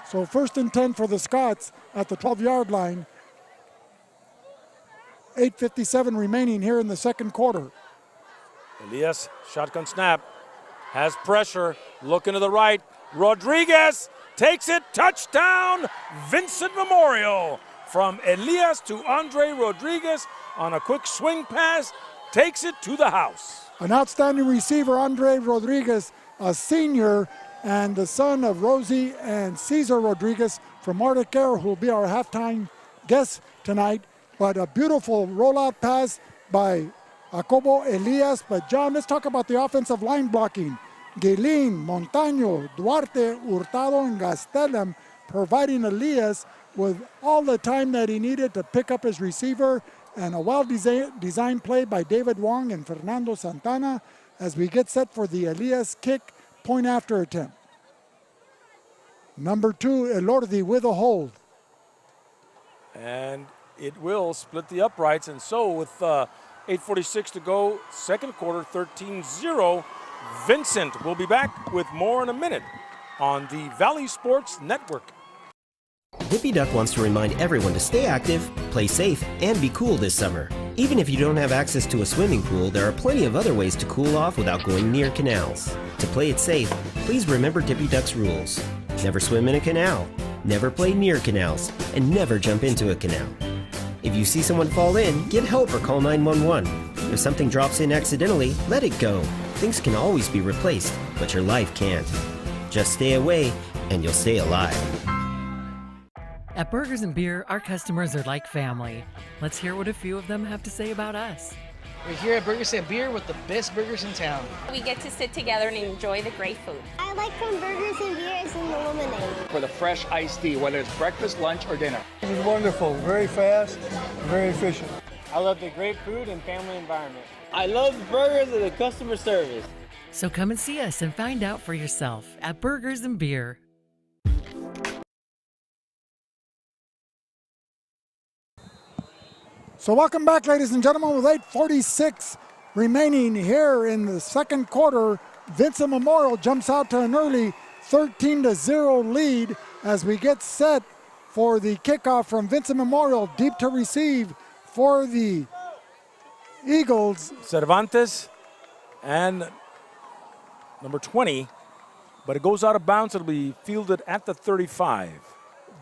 So 1st and 10 for the Scots at the 12-yard line. 8:57 remaining here in the second quarter. Elias, shotgun snap, has pressure, looking to the right. Rodriguez takes it, touchdown, Vincent Memorial. From Elias to Andre Rodriguez on a quick swing pass, takes it to the house. An outstanding receiver, Andre Rodriguez, a senior, and the son of Rosie and Cesar Rodriguez from Marticare, who will be our halftime guest tonight. But a beautiful rollout pass by Jacobo Elias. But John, let's talk about the offensive line blocking. Guilin, Montaño, Duarte, Hurtado, and Gastelum providing Elias with all the time that he needed to pick up his receiver, and a well-designed play by David Wong and Fernando Santana as we get set for the Elias kick point after attempt. Number 2, Elordi with a hold. And it will split the uprights, and so with 8:46 to go, second quarter, 13-0. Vincent will be back with more in a minute on the Valley Sports Network. Dippy Duck wants to remind everyone to stay active, play safe, and be cool this summer. Even if you don't have access to a swimming pool, there are plenty of other ways to cool off without going near canals. To play it safe, please remember Dippy Duck's rules. Never swim in a canal, never play near canals, and never jump into a canal. If you see someone fall in, get help or call 911. If something drops in accidentally, let it go. Things can always be replaced, but your life can't. Just stay away, and you'll stay alive. At Burgers and Beer, our customers are like family. Let's hear what a few of them have to say about us. We're here at Burgers and Beer with the best burgers in town. We get to sit together and enjoy the great food. I like from Burgers and Beers and the lemonade. For the fresh iced tea, whether it's breakfast, lunch, or dinner. This is wonderful, very fast, very efficient. I love the great food and family environment. I love the burgers and the customer service. So come and see us and find out for yourself at Burgers and Beer. So welcome back, ladies and gentlemen, with 8:46 remaining here in the second quarter. Vincent Memorial jumps out to an early 13-0 lead as we get set for the kickoff from Vincent Memorial. Deep to receive for the Eagles. Cervantes and number 20, but it goes out of bounds. It'll be fielded at the 35.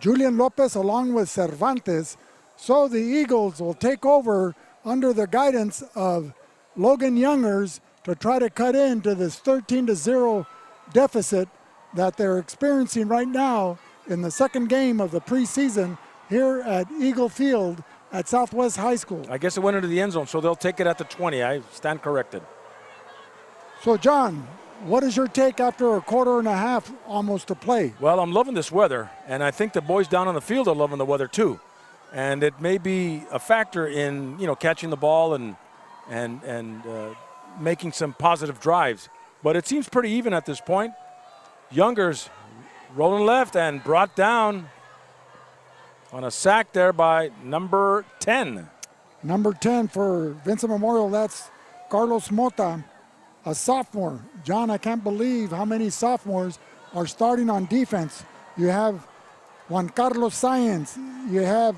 Julian Lopez along with Cervantes. So the Eagles will take over under the guidance of Logan Youngers to try to cut into this 13-0 deficit that they're experiencing right now in the second game of the preseason here at Eagle Field at Southwest High School. I guess it went into the end zone, so they'll take it at the 20. I stand corrected. So, John, what is your take after a quarter and a half almost to play? Well, I'm loving this weather, and I think the boys down on the field are loving the weather too. And it may be a factor in, catching the ball and making some positive drives. But it seems pretty even at this point. Youngers rolling left and brought down on a sack there by number 10. Number 10 for Vincent Memorial, that's Carlos Mota, a sophomore. John, I can't believe how many sophomores are starting on defense. You have Juan Carlos Sáenz, you have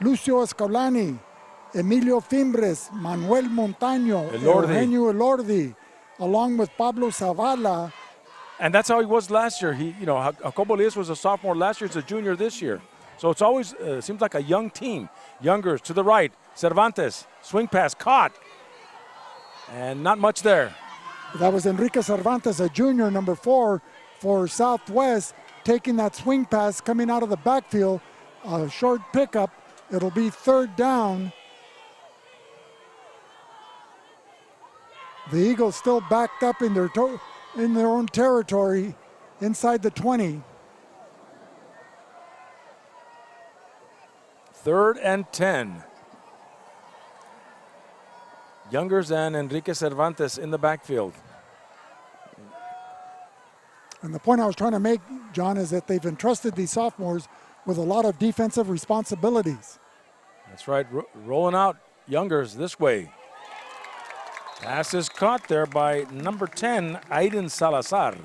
Lucio Escolani, Emilio Fimbres, Manuel Montaño, Eugenio Elordi, along with Pablo Zavala. And that's how he was last year. Jacobo Elias was a sophomore last year. He's a junior this year. So it's always seems like a young team. Youngers to the right. Cervantes, swing pass, caught. And not much there. That was Enrique Cervantes, a junior, number 4 for Southwest, taking that swing pass coming out of the backfield. A short pickup. It'll be third down. The Eagles still backed up in their own territory inside the 20. 3rd and 10. Youngers and Enrique Cervantes in the backfield. And the point I was trying to make, John, is that they've entrusted these sophomores with a lot of defensive responsibilities. That's right, rolling out Youngers this way. Pass is caught there by number 10, Aiden Salazar.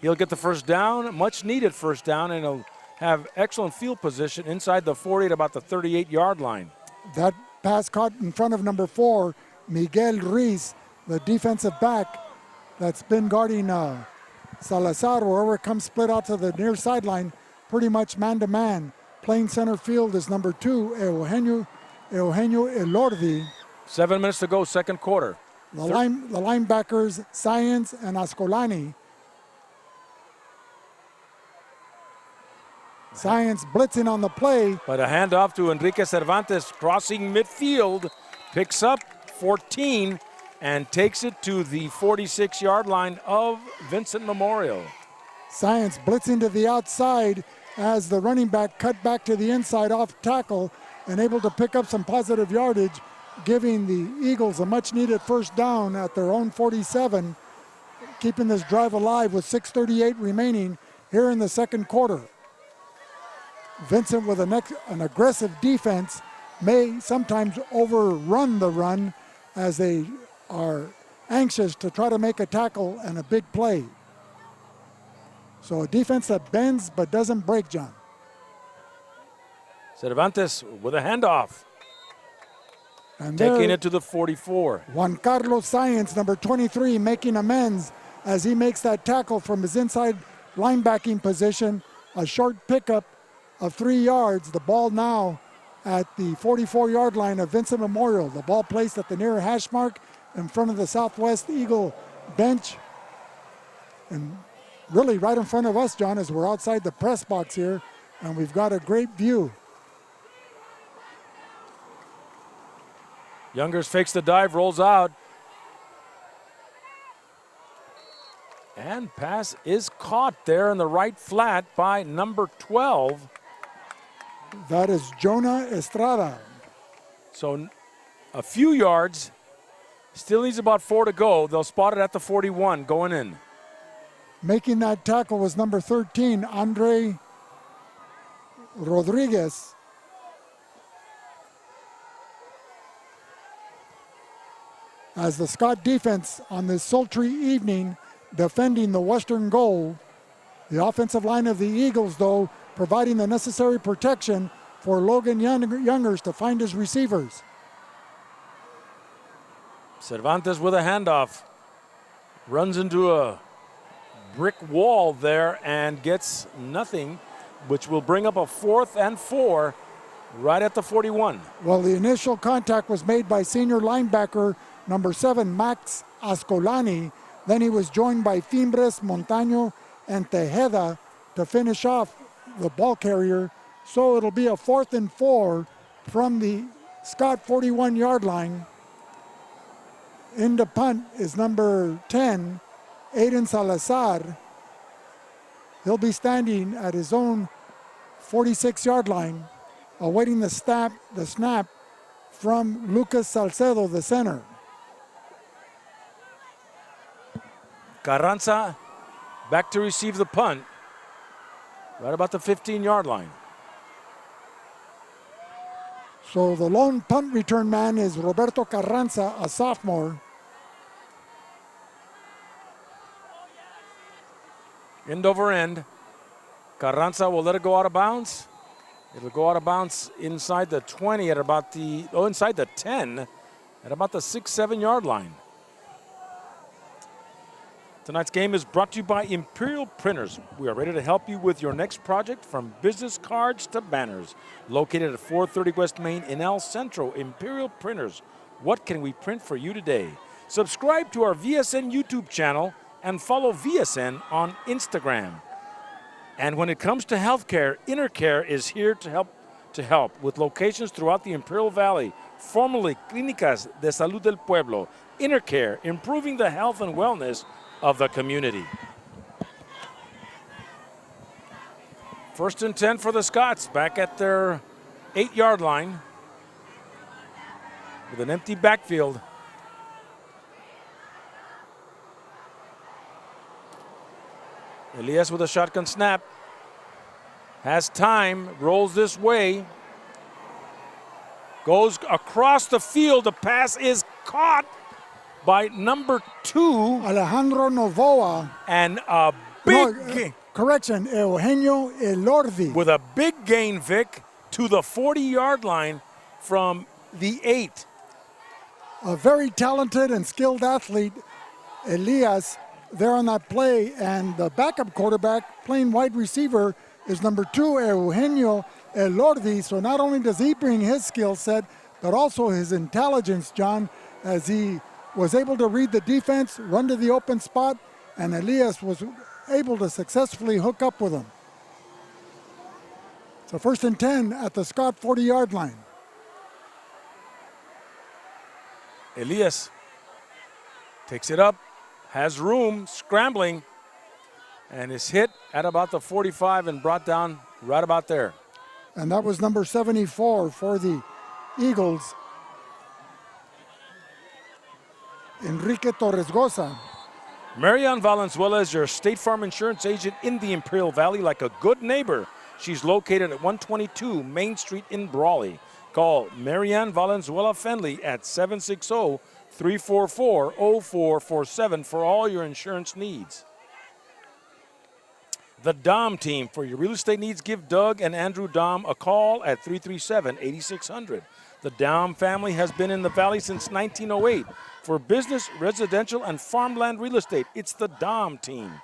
He'll get the first down, much needed first down, and he'll have excellent field position inside the 40 at about the 38-yard line. That pass caught in front of number 4, Miguel Ruiz, the defensive back that's been guarding Salazar. Wherever it comes split out to the near sideline, pretty much man-to-man. Playing center field is number 2, Eugenio Elordi. 7 minutes to go, second quarter. The linebackers, Sáenz and Ascolani. Sáenz blitzing on the play. But a handoff to Enrique Cervantes, crossing midfield, picks up 14 and takes it to the 46-yard line of Vincent Memorial. Sáenz blitzing to the outside as the running back cut back to the inside off tackle and able to pick up some positive yardage, giving the Eagles a much-needed first down at their own 47, keeping this drive alive with 6:38 remaining here in the second quarter. Vincent with an aggressive defense may sometimes overrun the run as they are anxious to try to make a tackle and a big play. So a defense that bends but doesn't break, John. Cervantes with a handoff. And taking it to the 44. Juan Carlos Sáenz, number 23, making amends as he makes that tackle from his inside linebacking position. A short pickup of 3 yards. The ball now at the 44-yard line of Vincent Memorial. The ball placed at the near hash mark in front of the Southwest Eagle bench. And really right in front of us, John, as we're outside the press box here, and we've got a great view. Youngers fakes the dive, rolls out. And pass is caught there in the right flat by number 12. That is Jonah Estrada. So a few yards. Still needs about 4 to go. They'll spot it at the 41 going in. Making that tackle was number 13, Andre Rodriguez. As the Scott defense on this sultry evening defending the western goal. The offensive line of the Eagles, though, providing the necessary protection for Logan Youngers to find his receivers. Cervantes with a handoff. Runs into a brick wall there and gets nothing, which will bring up a 4th and 4 right at the 41. Well, the initial contact was made by senior linebacker number 7, Max Ascolani. Then he was joined by Fimbres, Montaño, and Tejeda to finish off the ball carrier. So it'll be a 4th and 4 from the Scott 41-yard line. In the punt is number 10, Aiden Salazar. He'll be standing at his own 46-yard line, awaiting the snap from Lucas Salcedo, the center. Carranza back to receive the punt, right about the 15-yard line. So the lone punt return man is Roberto Carranza, a sophomore. End over end. Carranza will let it go out of bounds. It'll go out of bounds inside the 20 at about the, inside the 10 at about the 6-7 yard line. Tonight's game is brought to you by Imperial Printers. We are ready to help you with your next project, from business cards to banners. Located at 430 West Main in El Centro, Imperial Printers. What can we print for you today? Subscribe to our VSN YouTube channel and follow VSN on Instagram. And when it comes to healthcare, InnerCare is here to help with locations throughout the Imperial Valley, formerly Clínicas de Salud del Pueblo. InnerCare, improving the health and wellness of the community. 1st and 10 for the Scots, back at their 8-yard line with an empty backfield. Elias with a shotgun snap. Has time, rolls this way. Goes across the field, the pass is caught by number 2, Alejandro Novoa. And a big correction, Eugenio Elordi. With a big gain, Vic, to the 40-yard line from the 8. A very talented and skilled athlete, Elias, there on that play. And the backup quarterback, playing wide receiver, is number 2, Eugenio Elordi. So not only does he bring his skill set, but also his intelligence, John, as he was able to read the defense, run to the open spot, and Elias was able to successfully hook up with him. So 1st and 10 at the Scott 40-yard line. Elias takes it up, has room, scrambling, and is hit at about the 45 and brought down right about there. And that was number 74 for the Eagles, Enrique Torresgosa. Marianne Valenzuela is your State Farm insurance agent in the Imperial Valley. Like a good neighbor, she's located at 122 Main Street in Brawley. Call Marianne Valenzuela Fenley at 760-344-0447 for all your insurance needs. The Dom team. For your real estate needs, give Doug and Andrew Dom a call at 337-8600. The Dom family has been in the Valley since 1908. For business, residential, and farmland real estate, it's the Dom team.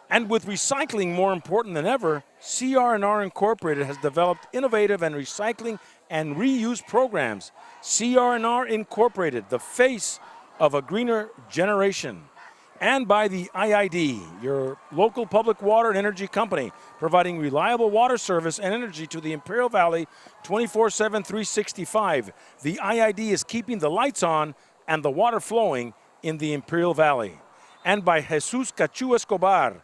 And with recycling more important than ever, CR&R Incorporated has developed innovative and recycling and reuse programs. CR&R Incorporated, the face of a greener generation. And by the IID, your local public water and energy company, providing reliable water service and energy to the Imperial Valley 24/7, 365. The IID is keeping the lights on and the water flowing in the Imperial Valley. And by Jesus Cachu Escobar,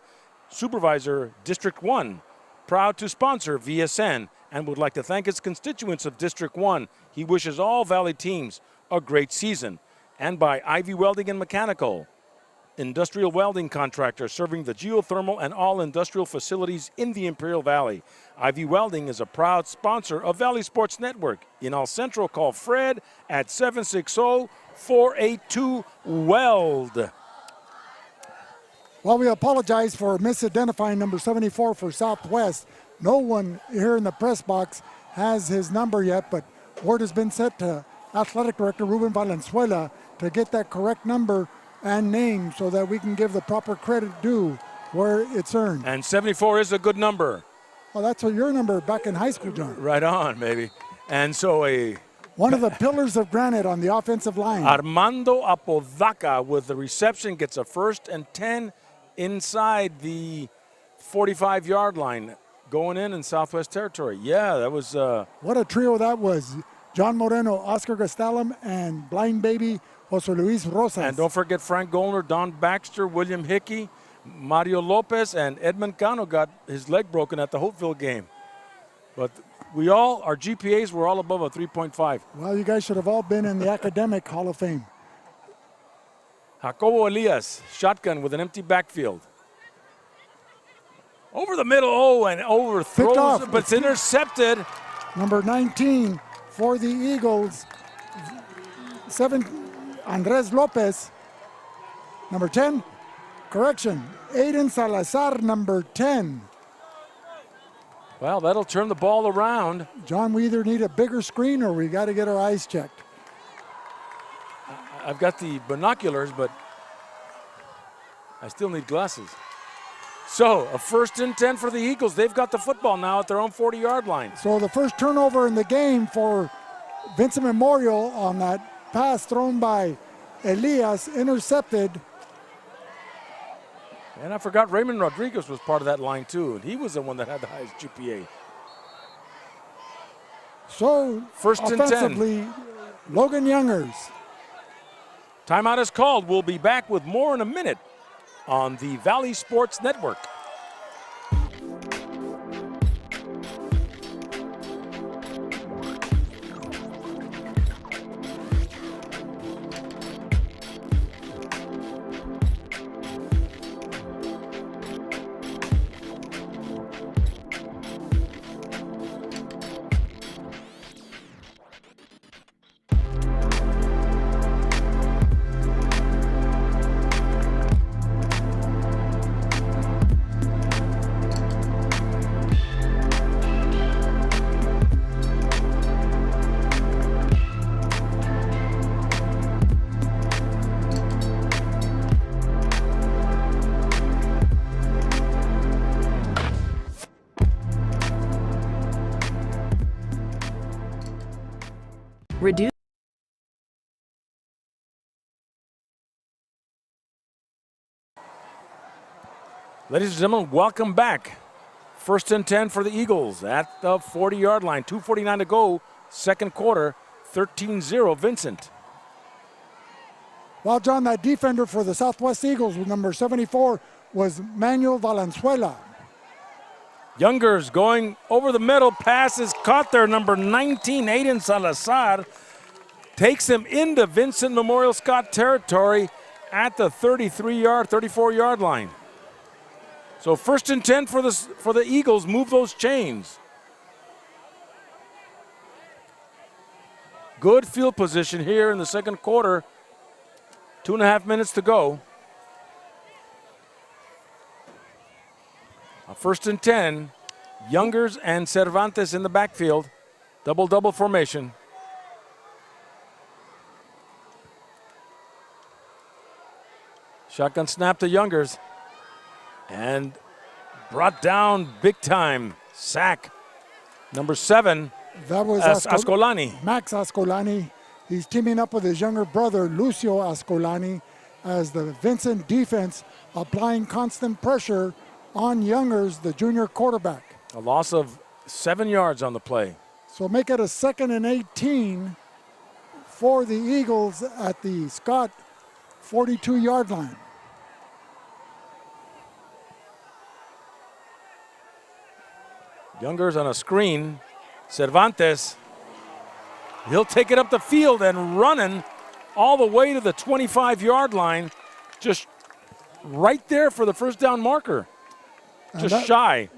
Supervisor, District 1, proud to sponsor VSN and would like to thank its constituents of District 1. He wishes all Valley teams a great season. And by Ivy Welding and Mechanical, industrial welding contractor serving the geothermal and all industrial facilities in the Imperial Valley. Ivy Welding is a proud sponsor of Valley Sports Network. In El Centro, call Fred at 760-482-WELD. Well, we apologize for misidentifying number 74 for Southwest. No one here in the press box has his number yet, but word has been sent to Athletic Director Ruben Valenzuela to get that correct number and name so that we can give the proper credit due where it's earned. And 74 is a good number. Well, that's your number back in high school, John. Right on, maybe. And so one of the pillars of granite on the offensive line. Armando Apodaca with the reception gets a 1st and 10 inside the 45-yard line going in Southwest Territory. Yeah, that was... what a trio that was. John Moreno, Oscar Gastalum, and blind baby Jose Luis Rosas. And don't forget Frank Gollner, Don Baxter, William Hickey, Mario Lopez, and Edmund Cano got his leg broken at the Hopeville game. But our GPAs were all above a 3.5. Well, you guys should have all been in the Academic Hall of Fame. Jacobo Elias, shotgun with an empty backfield. Over the middle, and overthrows, but it's intercepted. Number 19 for the Eagles, Andres Lopez. Number 10, correction, Aiden Salazar, number 10. Well, that'll turn the ball around. John, we either need a bigger screen or we got to get our eyes checked. I've got the binoculars, but I still need glasses. So, a 1st and 10 for the Eagles. They've got the football now at their own 40-yard line. So the first turnover in the game for Vincent Memorial on that pass thrown by Elias, intercepted. And I forgot Raymond Rodriguez was part of that line too, and he was the one that had the highest GPA. So, 1st and 10. Logan Youngers. Timeout is called. We'll be back with more in a minute on the Valley Sports Network. Reduce Ladies and gentlemen, welcome back. 1st and 10 for the Eagles at the 40-yard line. 2:49 to go, 2nd quarter, 13-0 Vincent. Well, John, that defender for the Southwest Eagles with number 74 was Manuel Valenzuela. Youngers going over the middle, pass is caught there. Number 19, Aiden Salazar, takes him into Vincent Memorial Scots territory at the 34-yard line. So 1st and 10 for the Eagles. Move those chains. Good field position here in the 2nd quarter. 2.5 minutes to go. A 1st and 10. Youngers and Cervantes in the backfield. Double-double formation. Shotgun snap to Youngers. And brought down big time. Sack. Number 7. That was Ascolani. Max Ascolani. He's teaming up with his younger brother, Lucio Ascolani. as the Vincent defense applying constant pressure on Youngers, the junior quarterback. A loss of 7 yards on the play. So make it a 2nd and 18 for the Eagles at the Scott 42-yard line. Youngers on a screen. Cervantes, he'll take it up the field and running all the way to the 25-yard line, just right there for the first down marker, just shy.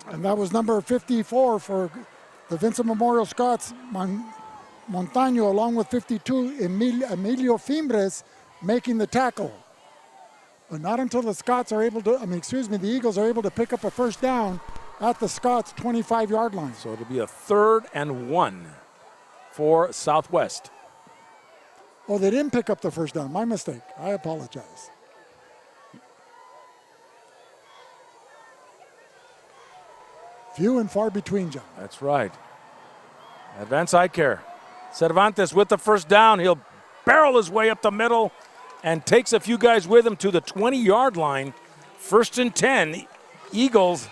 And that was number 54 for the Vincent Memorial Scots, Montaño, along with 52, Emilio Fimbres, making the tackle. But not until the Scots are able to, the Eagles are able to pick up a first down at the Scots 25-yard line. So it'll be a 3rd and 1 for Southwest. Oh, they didn't pick up the first down. My mistake. I apologize. Few and far between, John. That's right. Advance eye care. Cervantes with the first down. He'll barrel his way up the middle and takes a few guys with him to the 20-yard line. 1st and 10. Eagles.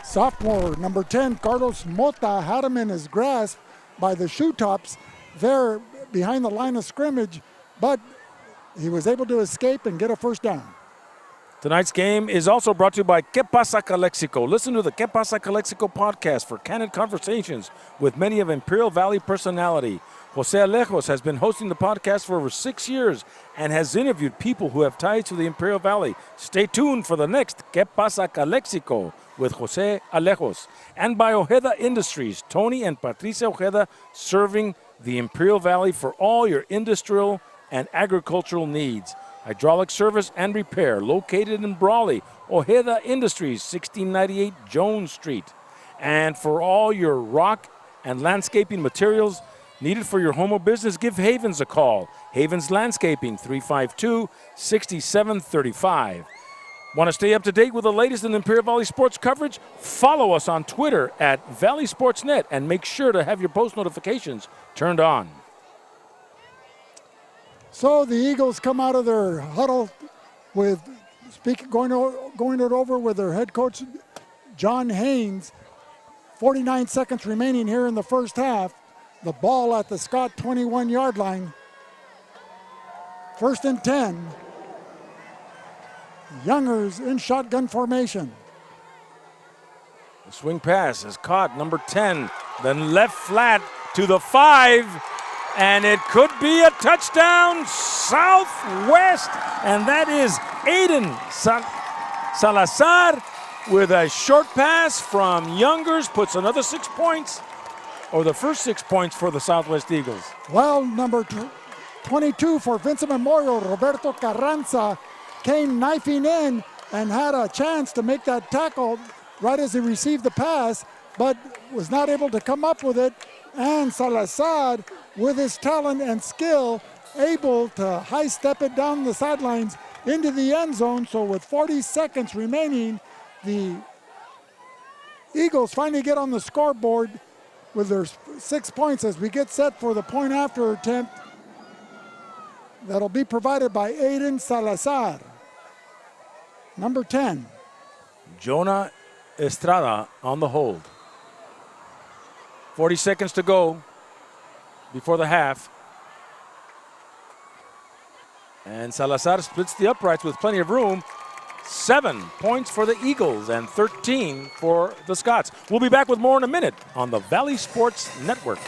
Sophomore, number 10, Carlos Mota, had him in his grasp by the shoe tops there behind the line of scrimmage, but he was able to escape and get a first down. Tonight's game is also brought to you by Que Pasa Calexico. Listen to the Que Pasa Calexico podcast for candid conversations with many of Imperial Valley personality. Jose Alejos has been hosting the podcast for over 6 years and has interviewed people who have ties to the Imperial Valley. Stay tuned for the next Que Pasa Calexico with Jose Alejos. And by Ojeda Industries, Tony and Patricia Ojeda, serving the Imperial Valley for all your industrial and agricultural needs. Hydraulic service and repair located in Brawley. Ojeda Industries, 1698 Jones Street. And for all your rock and landscaping materials needed for your home or business, give Havens a call. Havens Landscaping, 352-6735. Want to stay up to date with the latest in Imperial Valley sports coverage? Follow us on Twitter at Valley Sportsnet and make sure to have your post notifications turned on. So the Eagles come out of their huddle with going it over with their head coach, John Haynes. 49 seconds remaining here in the first half. The ball at the Scott 21-yard line. 1st and 10. Youngers in shotgun formation. The swing pass is caught, number 10, then left flat to the 5, and it could be a touchdown Southwest, and that is Aiden Salazar with a short pass from Youngers, puts another 6 points, or the first 6 points for the Southwest Eagles. Well, number 22 for Vincent Memorial, Roberto Carranza, came knifing in and had a chance to make that tackle right as he received the pass, but was not able to come up with it. And Salazar, with his talent and skill, able to high step it down the sidelines into the end zone. So with 40 seconds remaining, the Eagles finally get on the scoreboard with their 6 points as we get set for the point after attempt that'll be provided by Aiden Salazar. Number 10. Jonah Estrada on the hold. 40 seconds to go before the half. And Salazar splits the uprights with plenty of room. 7 points for the Eagles and 13 for the Scots. We'll be back with more in a minute on the Valley Sports Network.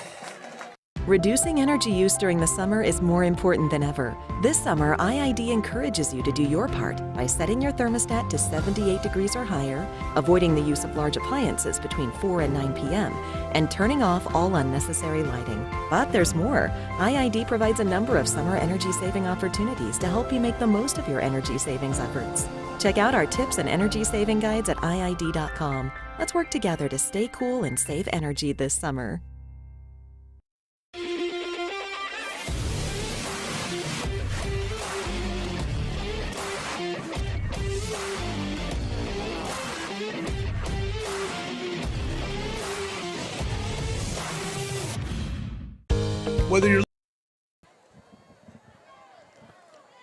Reducing energy use during the summer is more important than ever. This summer, IID encourages you to do your part by setting your thermostat to 78 degrees or higher, avoiding the use of large appliances between 4 and 9 p.m., and turning off all unnecessary lighting. But there's more. IID provides a number of summer energy-saving opportunities to help you make the most of your energy savings efforts. Check out our tips and energy-saving guides at IID.com. Let's work together to stay cool and save energy this summer. Whether you're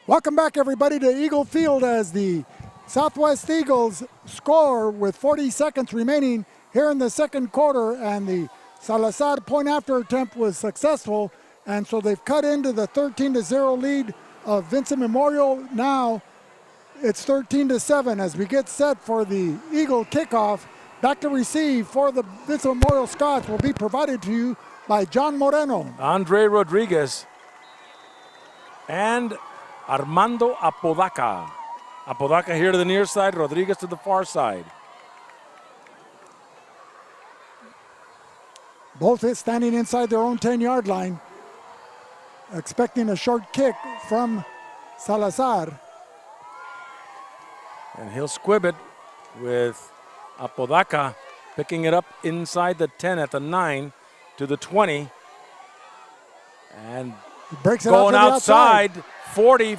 Welcome back, everybody, to Eagle Field as the Southwest Eagles score with 40 seconds remaining here in the second quarter, and the Salazar point after attempt was successful, and so they've cut into the 13-0 lead of Vincent Memorial. Now it's 13-7 as we get set for the Eagle kickoff. Back to receive for the Vincent Memorial Scots will be provided to you by John Moreno. Andre Rodriguez and Armando Apodaca. Apodaca here to the near side, Rodriguez to the far side. Both standing inside their own 10-yard line, expecting a short kick from Salazar. And he'll squib it with Apodaca picking it up inside the 10 at the 9 to the 20. And breaks it going out outside, 40,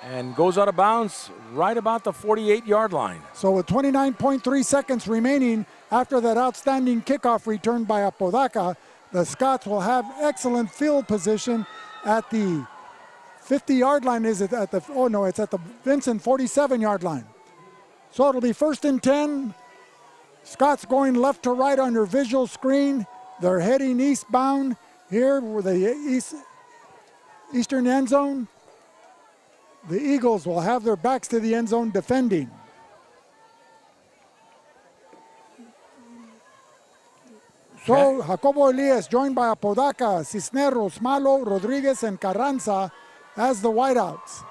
and goes out of bounds right about the 48-yard line. So with 29.3 seconds remaining after that outstanding kickoff return by Apodaca, the Scots will have excellent field position at the 50-yard line. Is it at the, oh no, it's at the Vincent 47-yard line. So it'll be 1st and 10. Scots going left to right on your visual screen. They're heading eastbound here with the eastern end zone. The Eagles will have their backs to the end zone defending. So Jacobo Elias joined by Apodaca, Cisneros, Malo, Rodriguez, and Carranza as the wideouts.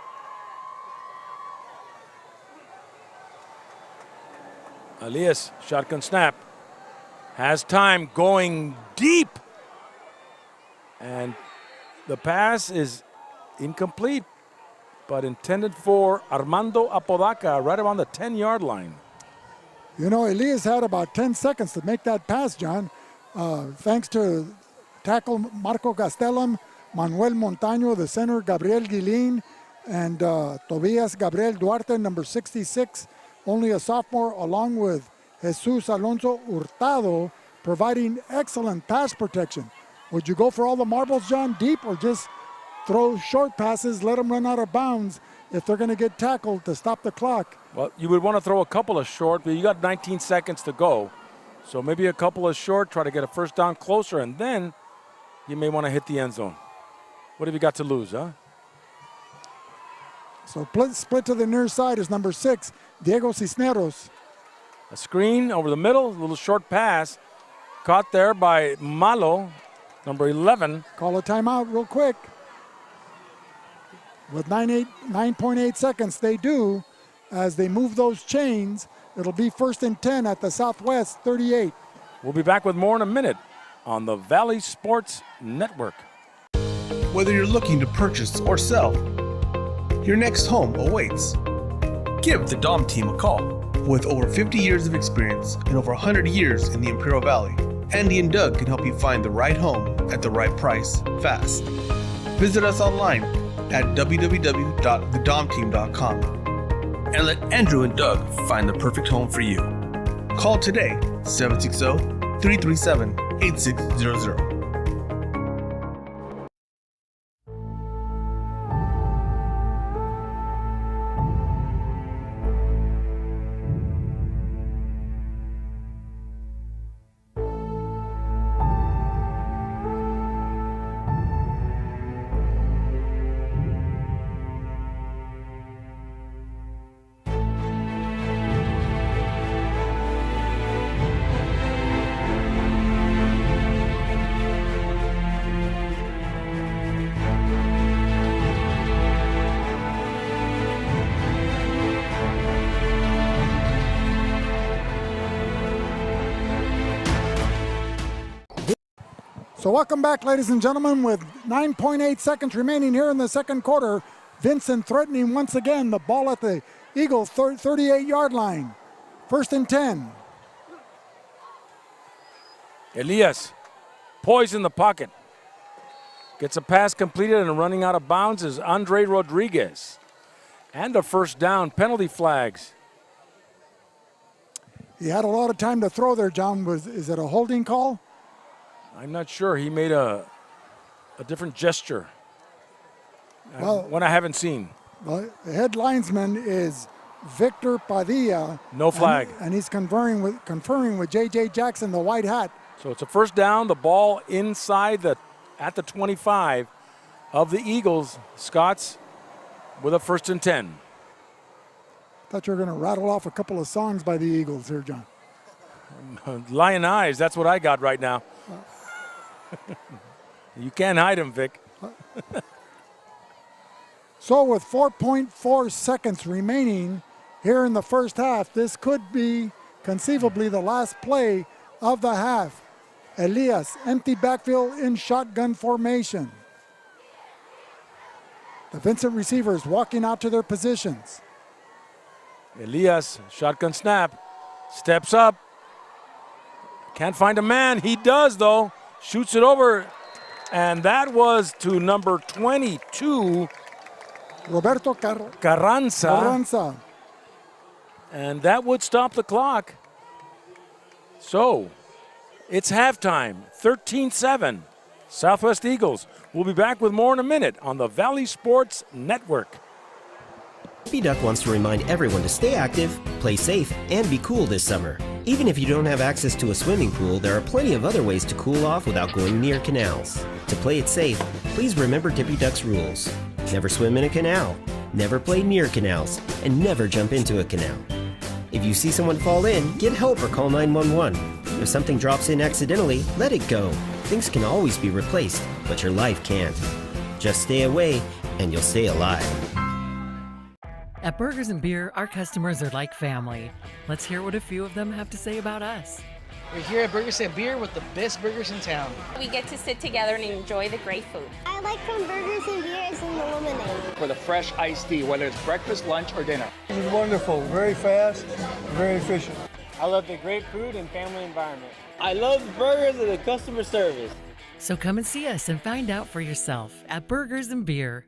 Elias, shotgun snap, has time going deep. And the pass is incomplete, but intended for Armando Apodaca right around the 10-yard line. You know, Elias had about 10 seconds to make that pass, John. Thanks to tackle Marco Castellum, Manuel Montaño, the center, Gabriel Guilin, and Tobias Gabriel Duarte, number 66, only a sophomore, along with Jesus Alonso Hurtado, providing excellent pass protection. Would you go for all the marbles, John, deep, or just throw short passes, let them run out of bounds if they're going to get tackled to stop the clock? Well, you would want to throw a couple of short, but you got 19 seconds to go. So maybe a couple of short, try to get a first down closer, and then you may want to hit the end zone. What have you got to lose, huh? So split to the near side is number 6, Diego Cisneros. A screen over the middle, a little short pass. Caught there by Malo, number 11. Call a timeout real quick. With 9.8 seconds, they do. As they move those chains, it'll be 1st and 10 at the Southwest 38. We'll be back with more in a minute on the Valley Sports Network. Whether you're looking to purchase or sell, your next home awaits. Give the Dom team a call. With over 50 years of experience and over 100 years in the Imperial Valley, Andy and Doug can help you find the right home at the right price fast. Visit us online at www.thedomteam.com and let Andrew and Doug find the perfect home for you. Call today, 760-337-8600. So welcome back, ladies and gentlemen, with 9.8 seconds remaining here in the second quarter. Vincent threatening once again, the ball at the Eagles 38-yard line. 1st and 10. Elias, poised in the pocket. Gets a pass completed and running out of bounds is Andre Rodriguez. And a first down, penalty flags. He had a lot of time to throw there, John. Is it a holding call? I'm not sure. He made a different gesture. Well, one I haven't seen. The head linesman is Victor Padilla. No flag. And he's conferring with J.J. Jackson, the white hat. So it's a first down, the ball inside at the 25 of the Eagles. Scots with a 1st and 10. Thought you were going to rattle off a couple of songs by the Eagles here, John. Lion eyes, that's what I got right now. You can't hide them, Vic. So with 4.4 seconds remaining here in the first half, this could be conceivably the last play of the half. Elias, empty backfield in shotgun formation. The Vincent receivers walking out to their positions. Elias, shotgun snap, steps up. Can't find a man. He does, though. Shoots it over. And that was to number 22, Roberto Carranza. And that would stop the clock. So it's halftime, 13-7. Southwest Eagles. We'll be back with more in a minute on the Valley Sports Network. Daffy Duck wants to remind everyone to stay active, play safe, and be cool this summer. Even if you don't have access to a swimming pool, there are plenty of other ways to cool off without going near canals. To play it safe, please remember Daffy Duck's rules. Never swim in a canal, never play near canals, and never jump into a canal. If you see someone fall in, get help or call 911. If something drops in accidentally, let it go. Things can always be replaced, but your life can't. Just stay away, and you'll stay alive. At Burgers and Beer, our customers are like family. Let's hear what a few of them have to say about us. We're here at Burgers and Beer with the best burgers in town. We get to sit together and enjoy the great food. I like from Burgers and Beer is in the lemonade. For the fresh iced tea, whether it's breakfast, lunch, or dinner. It was wonderful, very fast, very efficient. I love the great food and family environment. I love the burgers and the customer service. So come and see us and find out for yourself at Burgers and Beer.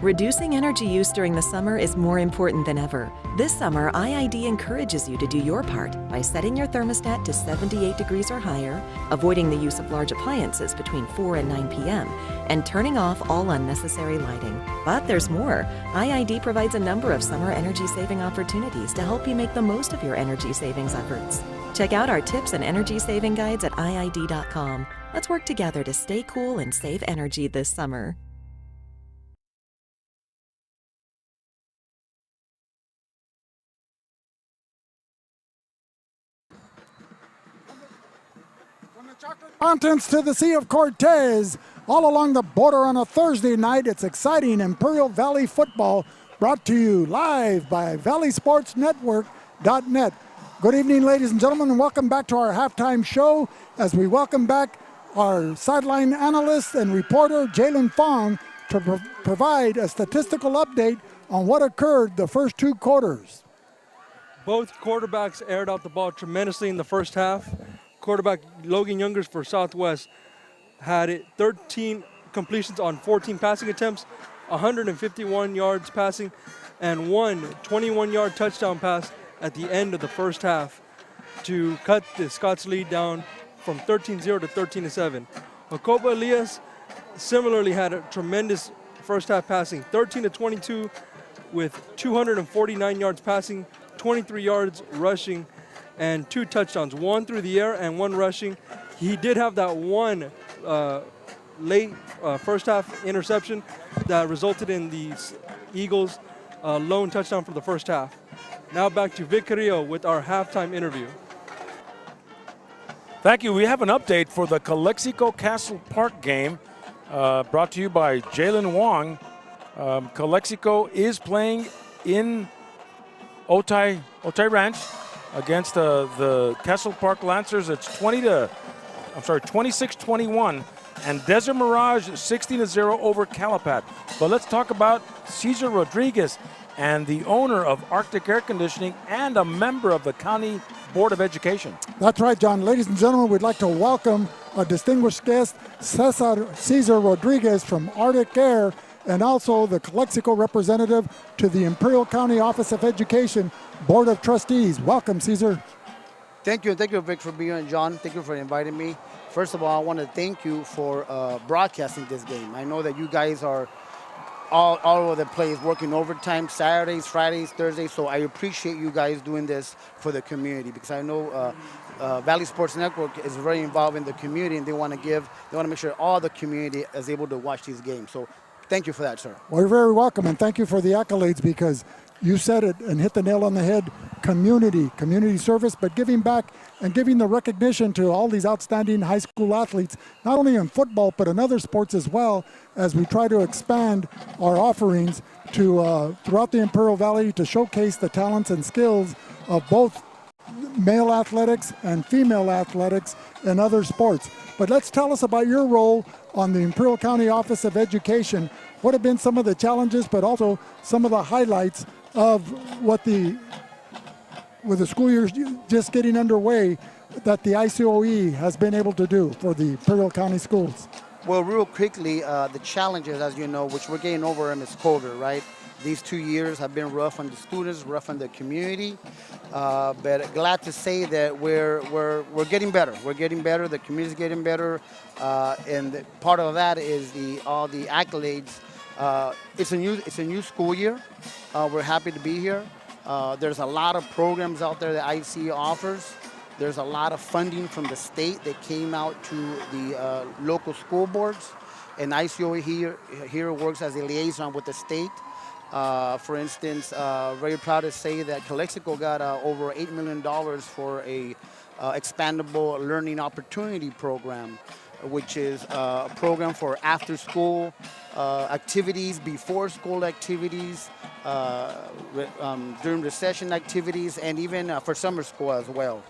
Reducing energy use during the summer is more important than ever. This summer, IID encourages you to do your part by setting your thermostat to 78 degrees or higher, avoiding the use of large appliances between 4 and 9 p.m., and turning off all unnecessary lighting. But there's more. IID provides a number of summer energy-saving opportunities to help you make the most of your energy savings efforts. Check out our tips and energy saving guides at IID.com. Let's work together to stay cool and save energy this summer. Mountains to the Sea of Cortez, all along the border on a Thursday night. It's exciting Imperial Valley football brought to you live by ValleySportsNetwork.net. Good evening, ladies and gentlemen, and welcome back to our halftime show as we welcome back our sideline analyst and reporter, Jalen Fong, to provide a statistical update on what occurred the first two quarters. Both quarterbacks aired out the ball tremendously in the first half. Quarterback Logan Youngers for Southwest had 13 completions on 14 passing attempts, 151 yards passing, and one 21-yard touchdown pass at the end of the first half to cut the Scots lead down from 13-0 to 13-7. Jacobo Elias similarly had a tremendous first half passing, 13-22 with 249 yards passing, 23 yards rushing, and 2 touchdowns, 1 through the air and 1 rushing. He did have that one late first half interception that resulted in the Eagles' lone touchdown for the first half. Now back to Vic Carrillo with our halftime interview. Thank you. We have an update for the Calexico Castle Park game brought to you by Jalen Wong. Calexico is playing in Otay Ranch against the Castle Park Lancers. It's 26-21, and Desert Mirage 16-0 over Calapat. But let's talk about Cesar Rodriguez, and the owner of Arctic Air Conditioning and a member of the County Board of Education. That's right, John. Ladies and gentlemen, we'd like to welcome a distinguished guest, Cesar Rodriguez from Arctic Air, and also the Calexico representative to the Imperial County Office of Education Board of Trustees. Welcome, Cesar. Thank you, Vic, for being here, and John, thank you for inviting me. First of all, I want to thank you for broadcasting this game. I know that you guys are all over the place, working overtime, Saturdays, Fridays, Thursdays, so I appreciate you guys doing this for the community, because I know Valley Sports Network is very involved in the community, and they want to make sure all the community is able to watch these games. So thank you for that, sir. Well, you're very welcome, and thank you for the accolades, because you said it and hit the nail on the head. Community service, but giving back and giving the recognition to all these outstanding high school athletes, not only in football, but in other sports as well, as we try to expand our offerings to throughout the Imperial Valley to showcase the talents and skills of both male athletics and female athletics and other sports. But let's tell us about your role on the Imperial County Office of Education. What have been some of the challenges, but also some of the highlights of with the school year just getting underway that the ICOE has been able to do for the Imperial County schools? Well, real quickly, the challenges, as you know, which we're getting over them, is COVID, right? These 2 years have been rough on the students, rough on the community, but glad to say that we're getting better. We're getting better. The community's getting better, and part of that is all the accolades. It's a new school year. We're happy to be here. There's a lot of programs out there that IC offers. There's a lot of funding from the state that came out to the local school boards, and ICOE here works as a liaison with the state. For instance, very proud to say that Calexico got over $8 million for a expandable learning opportunity program, which is a program for after-school activities, before-school activities, during recession activities, and even for summer school as well.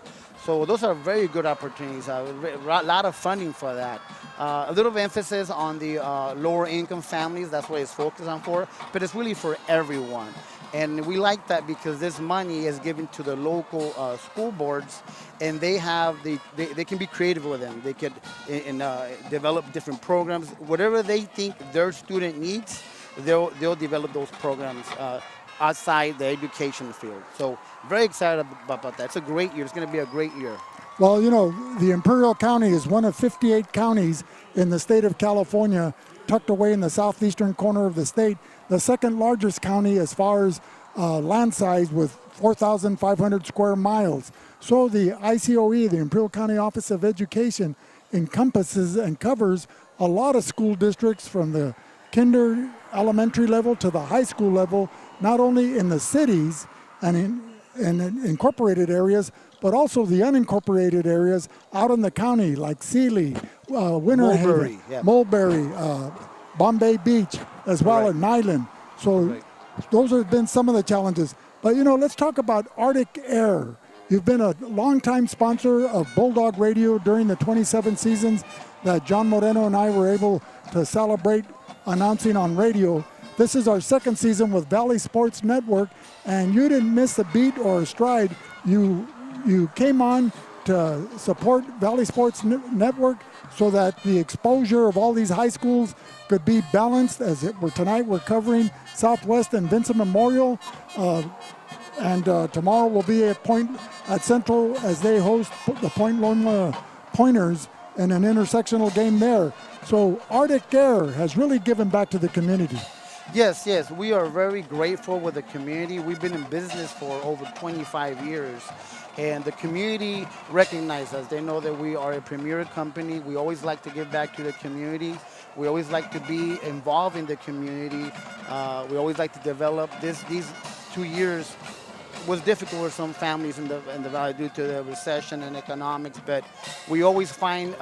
So those are very good opportunities. A lot of funding for that. A little emphasis on the lower income families. That's what it's focused on for. But it's really for everyone. And we like that because this money is given to the local school boards, and they can be creative with them. They could develop different programs. Whatever they think their student needs, they'll develop those programs outside the education field. So very excited about that. It's a great year. It's going to be a great year. Well, you know, the Imperial County is one of 58 counties in the state of California, tucked away in the southeastern corner of the state, the second largest county as far as land size, with 4,500 square miles. So the ICOE, the Imperial County Office of Education, encompasses and covers a lot of school districts from the elementary level to the high school level, not only in the cities and in incorporated areas, but also the unincorporated areas out in the county, like Sealy, Winter Haven, Mulberry, Bombay Beach, as well as Nyland. So those have been some of the challenges. But, you know, let's talk about Arctic Air. You've been a longtime sponsor of Bulldog Radio during the 27 seasons that John Moreno and I were able to celebrate announcing on radio. This is our second season with Valley Sports Network, and you didn't miss a beat or a stride. You came on to support Valley Sports Network so that the exposure of all these high schools could be balanced. Tonight we're covering Southwest and Vincent Memorial, and tomorrow will be at Centro as they host the Point Loma Pointers in an intersectional game there. So Arctic Air has really given back to the community. Yes, we are very grateful with the community. We've been in business for over 25 years, and the community recognizes us. They know that we are a premier company. We always like to give back to the community. We always like to be involved in the community. We always like to develop these 2 years. was difficult for some families in the valley due to the recession and economics, but we always find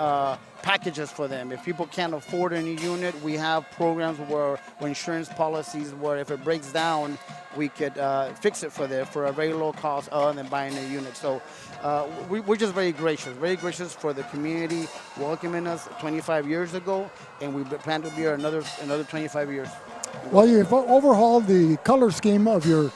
packages for them. If people can't afford any unit, we have programs where insurance policies where if it breaks down, we could fix it for them for a very low cost other than buying a unit. So we're just very gracious for the community welcoming us 25 years ago, and we plan to be here another 25 years. Well, you've overhauled the color scheme of your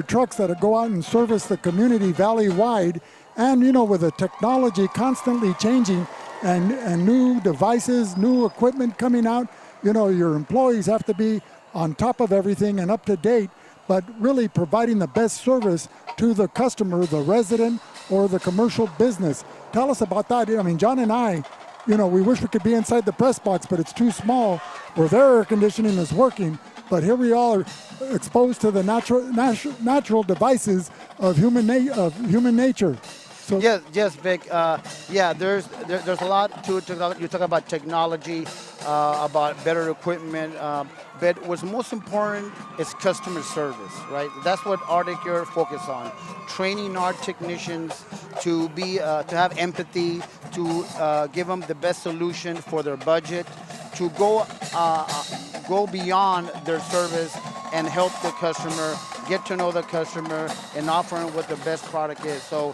trucks that go out and service the community valley-wide, and with the technology constantly changing and new devices, new equipment coming out, your employees have to be on top of everything and up to date, but really providing the best service to the customer, the resident, or the commercial business. Tell us about that. I mean, John and I, we wish we could be inside the press box, but it's too small where their air conditioning is working. But here we are exposed to the natural devices of human nature. So yes, Vic. There's a lot to you talk about technology, about better equipment. But what's most important is customer service, right? That's what Arctic Air focus on. Training our technicians to have empathy, to give them the best solution for their budget, to go beyond their service and help the customer, get to know the customer, and offer them what the best product is. So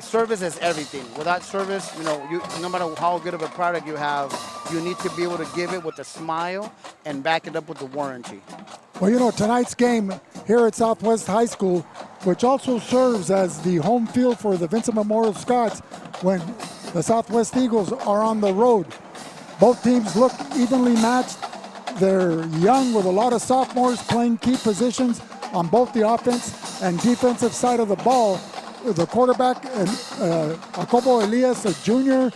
service is everything. Without service, no matter how good of a product you have, you need to be able to give it with a smile and back it up with a warranty. Well, tonight's game here at Southwest High School, which also serves as the home field for the Vincent Memorial Scots when the Southwest Eagles are on the road. Both teams look evenly matched. They're young with a lot of sophomores playing key positions on both the offense and defensive side of the ball. The quarterback, Jacobo Elias, a junior.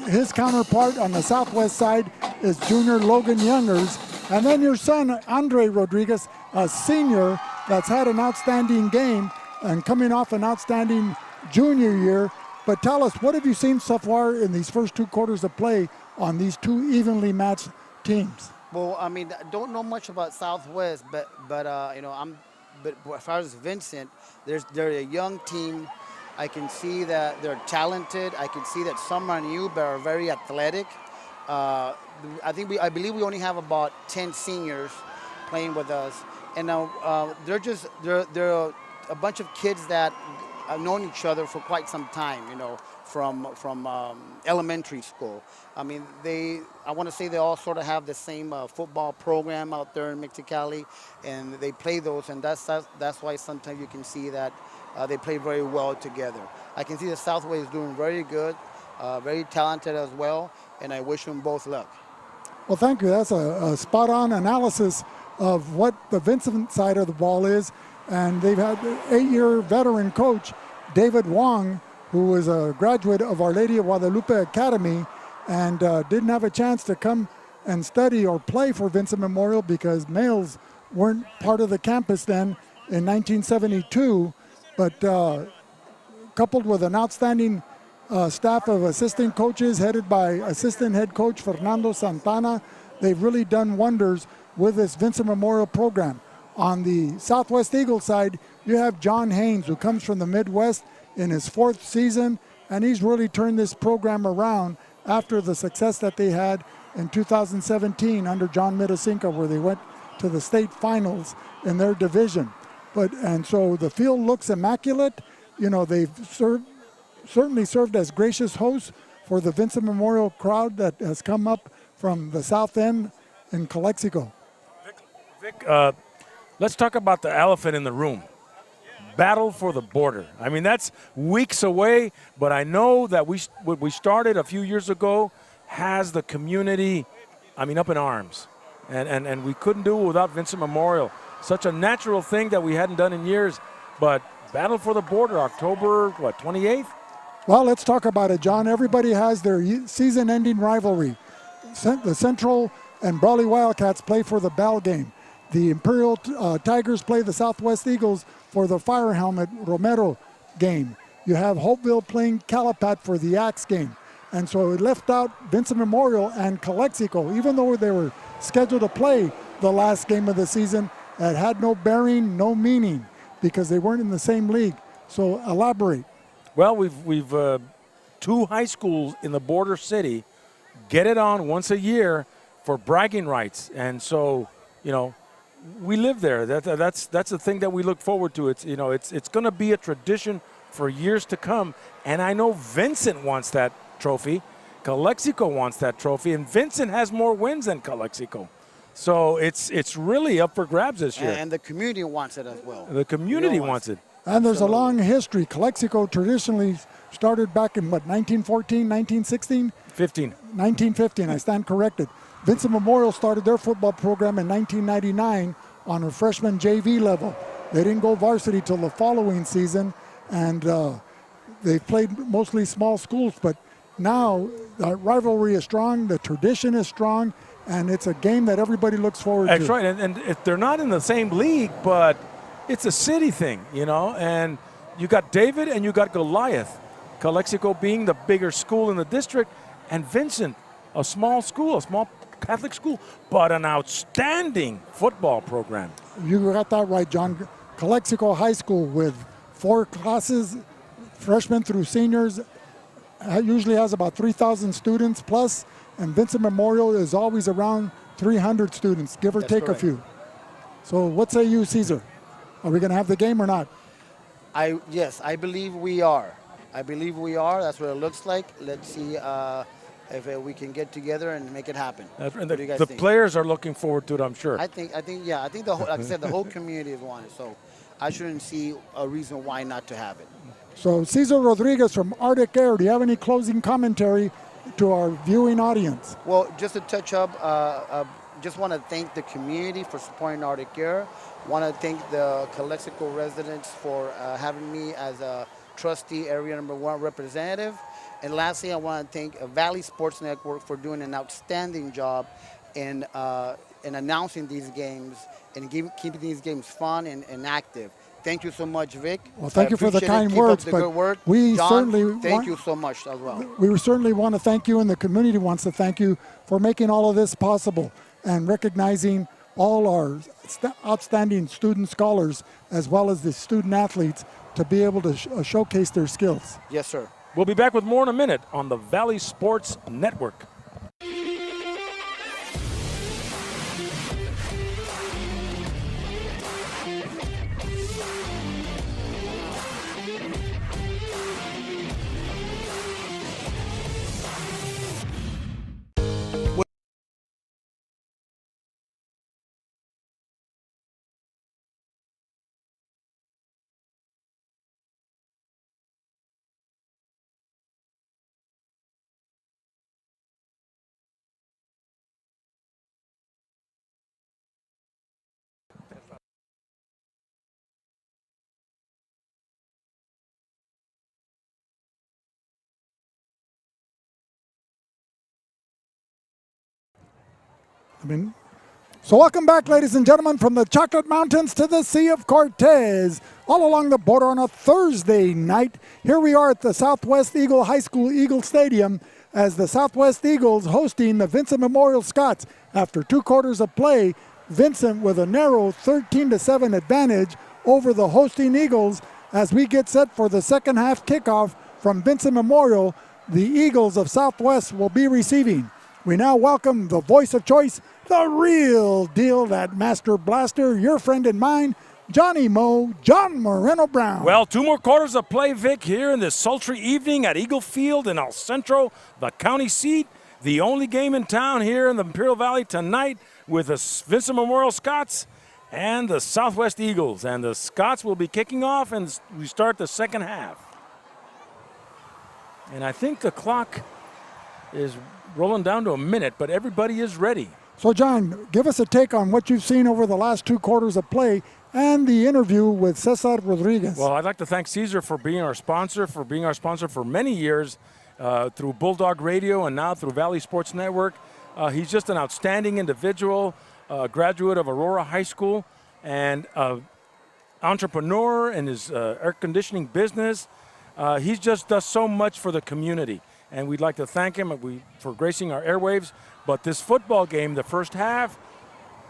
His counterpart on the Southwest side is junior Logan Youngers. And then your son, Andre Rodriguez, a senior that's had an outstanding game and coming off an outstanding junior year. But tell us, what have you seen so far in these first two quarters of play on these two evenly matched teams? Well, I mean, I don't know much about Southwest, but But as far as Vincent, they're a young team. I can see that they're talented. I can see that some are new but are very athletic. I believe we only have about 10 seniors playing with us, and now they're a bunch of kids that have known each other for quite some time. From elementary school. I mean, I want to say they all sort of have the same football program out there in Mexicali, and they play those, and that's why sometimes you can see that they play very well together. I can see the Southwest is doing very good, very talented as well, and I wish them both luck. Well, thank you. That's a spot-on analysis of what the Vincent side of the ball is, and they've had 8-year veteran coach David Wong, who was a graduate of Our Lady of Guadalupe Academy and didn't have a chance to come and study or play for Vincent Memorial because males weren't part of the campus then in 1972. But coupled with an outstanding staff of assistant coaches headed by assistant head coach Fernando Santana, they've really done wonders with this Vincent Memorial program. On the Southwest Eagles side, you have John Haynes, who comes from the Midwest, in his 4th season, and he's really turned this program around after the success that they had in 2017 under John Mitasinka, where they went to the state finals in their division. And so the field looks immaculate. They've certainly served as gracious hosts for the Vincent Memorial crowd that has come up from the south end in Calexico. Vic, let's talk about the elephant in the room. Battle for the border. I mean, that's weeks away, but I know that what we started a few years ago has the community, up in arms. And we couldn't do it without Vincent Memorial. Such a natural thing that we hadn't done in years, but Battle for the Border, October, 28th? Well, let's talk about it, John. Everybody has their season-ending rivalry. The Centro and Brawley Wildcats play for the Bell game. The Imperial Tigers play the Southwest Eagles for the Fire Helmet Romero game. You have Hopeville playing Calapat for the Axe game. And so it left out Vincent Memorial and Calexico, even though they were scheduled to play the last game of the season. It had no bearing, no meaning. because they weren't in the same league. So elaborate. Well, we've 2 high schools in the border city get it on once a year for bragging rights, and so we live there. That's the thing that we look forward to. It's it's going to be a tradition for years to come, and I know Vincent wants that trophy. Calexico wants that trophy, and Vincent has more wins than Calexico. So it's really up for grabs this year. And the community wants it as well. The community wants it. And there's a long history. Calexico traditionally started back in, 1914, 1916? 15. 1915, I stand corrected. Vincent Memorial started their football program in 1999 on a freshman JV level. They didn't go varsity till the following season, and they played mostly small schools, but now the rivalry is strong, the tradition is strong, and it's a game that everybody looks forward to. That's right, and if they're not in the same league, but it's a city thing, and you got David and you got Goliath. Calexico being the bigger school in the district, and Vincent, a small school, a small Catholic school, but an outstanding football program. You got that right, John. Calexico High School with 4 classes, freshmen through seniors, usually has about 3,000 students plus, and Vincent Memorial is always around 300 students, give or take a few. So what say you, Cesar? Are we going to have the game or not? Yes, I believe we are. That's what it looks like. Let's see if we can get together and make it happen. And the players are looking forward to it, I'm sure. I think the whole, like I said, the whole community is wanting it. So I shouldn't see a reason why not to have it. So Cesar Rodriguez from Arctic Air, do you have any closing commentary to our viewing audience? Well, just to touch up, just want to thank the community for supporting Arctic Air. Want to thank the Calexico residents for having me as a trustee area number 1 representative. And lastly, I want to thank Valley Sports Network for doing an outstanding job in announcing these games and keeping these games fun and active. Thank you so much, Vic. Well, thank you for the kind words, but we certainly thank you so much as well. We certainly want to thank you, and the community wants to thank you for making all of this possible and recognizing all our outstanding student scholars as well as the student athletes to be able to showcase their skills. Yes, sir. We'll be back with more in a minute on the Valley Sports Network. So welcome back, ladies and gentlemen, from the Chocolate Mountains to the Sea of Cortez, all along the border on a Thursday night. Here we are at the Southwest Eagle High School Eagle Stadium as the Southwest Eagles hosting the Vincent Memorial Scots. After 2 quarters of play, Vincent with a narrow 13-7 advantage over the hosting Eagles as we get set for the second half kickoff from Vincent Memorial. The Eagles of Southwest will be receiving. We now welcome the voice of choice, the real deal, that master blaster, your friend and mine, Johnny Mo, John Moreno Brown. Well, 2 more quarters of play, Vic, here in this sultry evening at Eagle Field in El Centro, the county seat. The only game in town here in the Imperial Valley tonight with the Vincent Memorial Scots and the Southwest Eagles. And the Scots will be kicking off, and we start the second half. And I think the clock is rolling down to a minute, but everybody is ready. So, John, give us a take on what you've seen over the last 2 quarters of play and the interview with Cesar Rodriguez. Well, I'd like to thank Cesar for being our sponsor for many years through Bulldog Radio and now through Valley Sports Network. He's just an outstanding individual, graduate of Aurora High School, and entrepreneur in his air conditioning business. He just does so much for the community, and we'd like to thank him for gracing our airwaves. But this football game, the first half,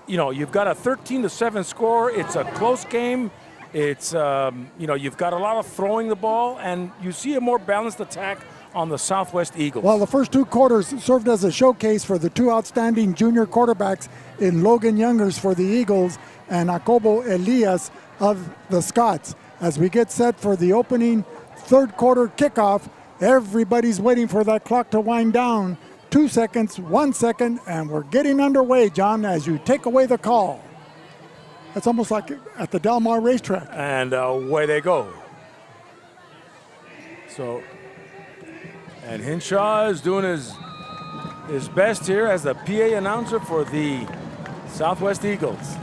you've got a 13-7 score. It's a close game. It's, you've got a lot of throwing the ball, and you see a more balanced attack on the Southwest Eagles. Well, the first 2 quarters served as a showcase for the 2 outstanding junior quarterbacks in Logan Youngers for the Eagles and Jacobo Elias of the Scots. As we get set for the opening 3rd quarter kickoff, everybody's waiting for that clock to wind down. 2 seconds, 1 second, and we're getting underway, John, as you take away the call. It's almost like at the Del Mar racetrack. And away they go. So, and Hinshaw is doing his best here as the PA announcer for the Southwest Eagles.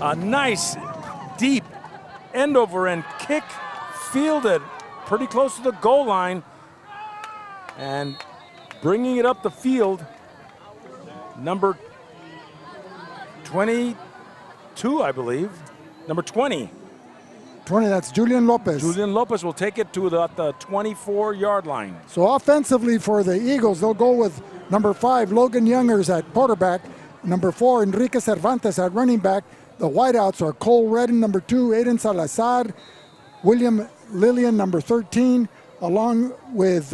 A nice, deep, end-over-end kick, fielded pretty close to the goal line, and bringing it up the field, number 22, I believe. Number 20. 20, that's Julian Lopez. Julian Lopez will take it to the 24-yard line. So offensively for the Eagles, they'll go with number 5, Logan Youngers at quarterback. Number 4, Enrique Cervantes at running back. The wideouts are Cole Redden, number 2, Aiden Salazar, William Lillian, number 13, along with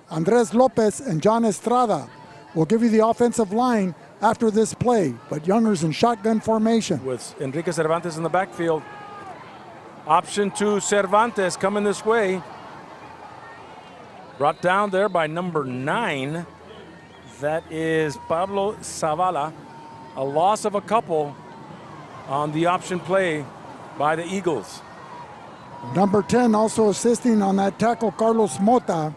Andres Lopez and John Estrada. We'll give you the offensive line after this play, but Youngers in shotgun formation. With Enrique Cervantes in the backfield. Option 2, Cervantes coming this way. Brought down there by number 9. That is Pablo Zavala. A loss of a couple on the option play by the Eagles. Number 10 also assisting on that tackle, Carlos Mota.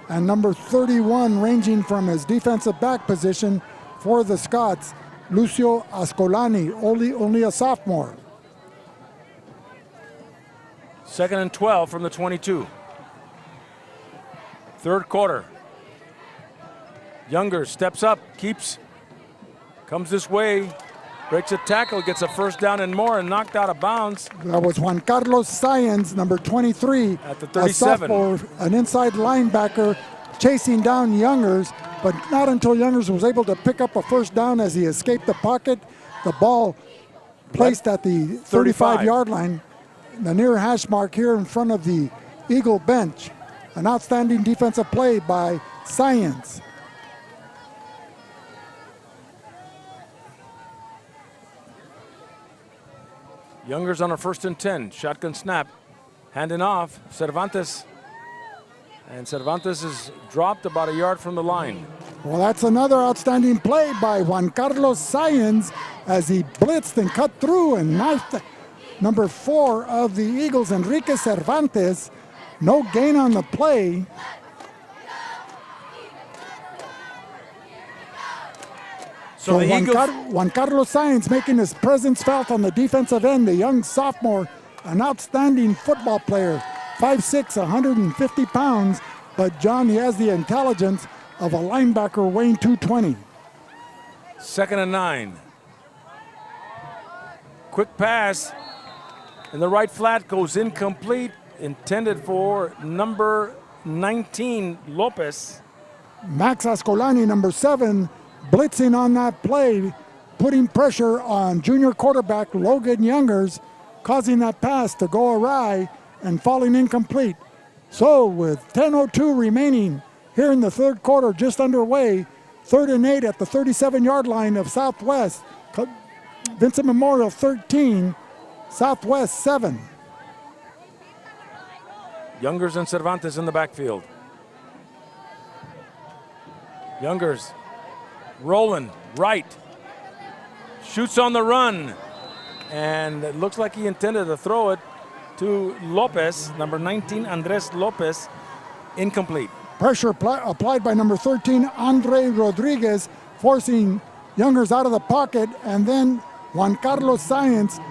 And number 31 ranging from his defensive back position for the Scots, Lucio Ascolani, only a sophomore. 2nd and 12 from the 22. 3rd quarter. Younger steps up, comes this way, breaks a tackle, gets a first down and more, and knocked out of bounds. That was Juan Carlos Sáenz, number 23. At the 37. A sophomore, an inside linebacker chasing down Youngers, but not until Youngers was able to pick up a first down as he escaped the pocket. The ball placed at the 35-yard line, the near hash mark here in front of the Eagle bench. An outstanding defensive play by Sáenz. Youngers on a 1st and 10. Shotgun snap. Handing off. Cervantes. And Cervantes is dropped about a yard from the line. Well, that's another outstanding play by Juan Carlos Sáenz as he blitzed and cut through and knifed number 4 of the Eagles, Enrique Cervantes. No gain on the play. So Juan Carlos Sáenz making his presence felt on the defensive end, the young sophomore, an outstanding football player, 5'6", 150 pounds, but John, he has the intelligence of a linebacker weighing 220. 2nd and 9. Quick pass, and the right flat goes incomplete, intended for number 19, Lopez. Max Ascolani, number 7, blitzing on that play, putting pressure on junior quarterback Logan Youngers, causing that pass to go awry and falling incomplete. So with 10:02 remaining here in the 3rd quarter, just underway, 3rd and 8 at the 37-yard line of Southwest. Vincent Memorial 13, Southwest 7. Youngers and Cervantes in the backfield. Youngers rolling right, shoots on the run, and it looks like he intended to throw it to Lopez, number 19, Andres Lopez, incomplete. Pressure applied by number 13, Andre Rodriguez, forcing Youngers out of the pocket, and then Juan Carlos Sáenz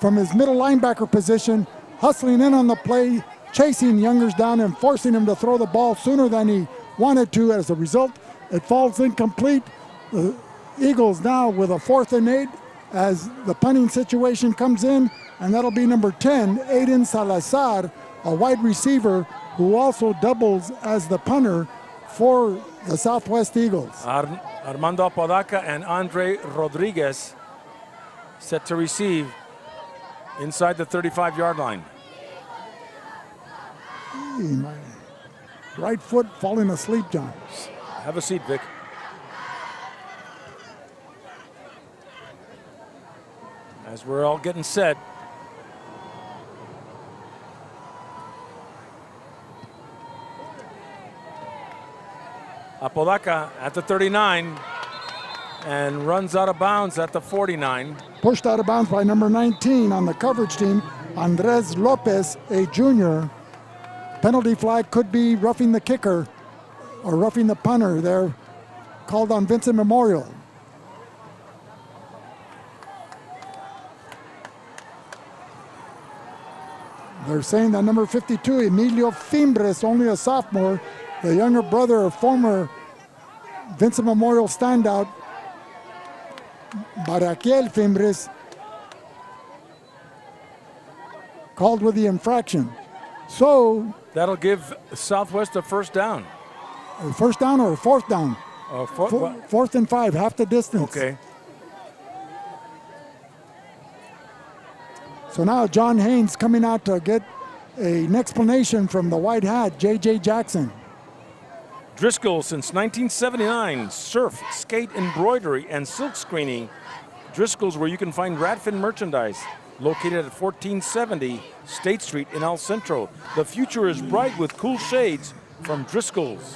from his middle linebacker position, hustling in on the play, chasing Youngers down and forcing him to throw the ball sooner than he wanted to. As a result, it falls incomplete. The Eagles now with a 4th and 8 as the punting situation comes in, and that'll be number 10, Aiden Salazar, a wide receiver who also doubles as the punter for the Southwest Eagles. Armando Apodaca and Andre Rodriguez set to receive inside the 35-yard line. My right foot falling asleep, John. Have a seat, Vic. As we're all getting set. Apodaca at the 39 and runs out of bounds at the 49. Pushed out of bounds by number 19 on the coverage team, Andres Lopez, a junior. Penalty flag could be roughing the kicker or roughing the punter there, called on Vincent Memorial. They're saying that number 52, Emilio Fimbres, only a sophomore, the younger brother of former Vincent Memorial standout, Baraquiel Fimbres, called with the infraction. So that'll give Southwest a first down. A first down or a fourth down? Fourth and 5, half the distance. Okay. So now John Haynes coming out to get an explanation from the white hat, J.J. Jackson. Driscoll since 1979, surf, skate, embroidery, and silk screening. Driscoll's where you can find Radfin merchandise, located at 1470 State Street in El Centro. The future is bright with cool shades from Driscoll's.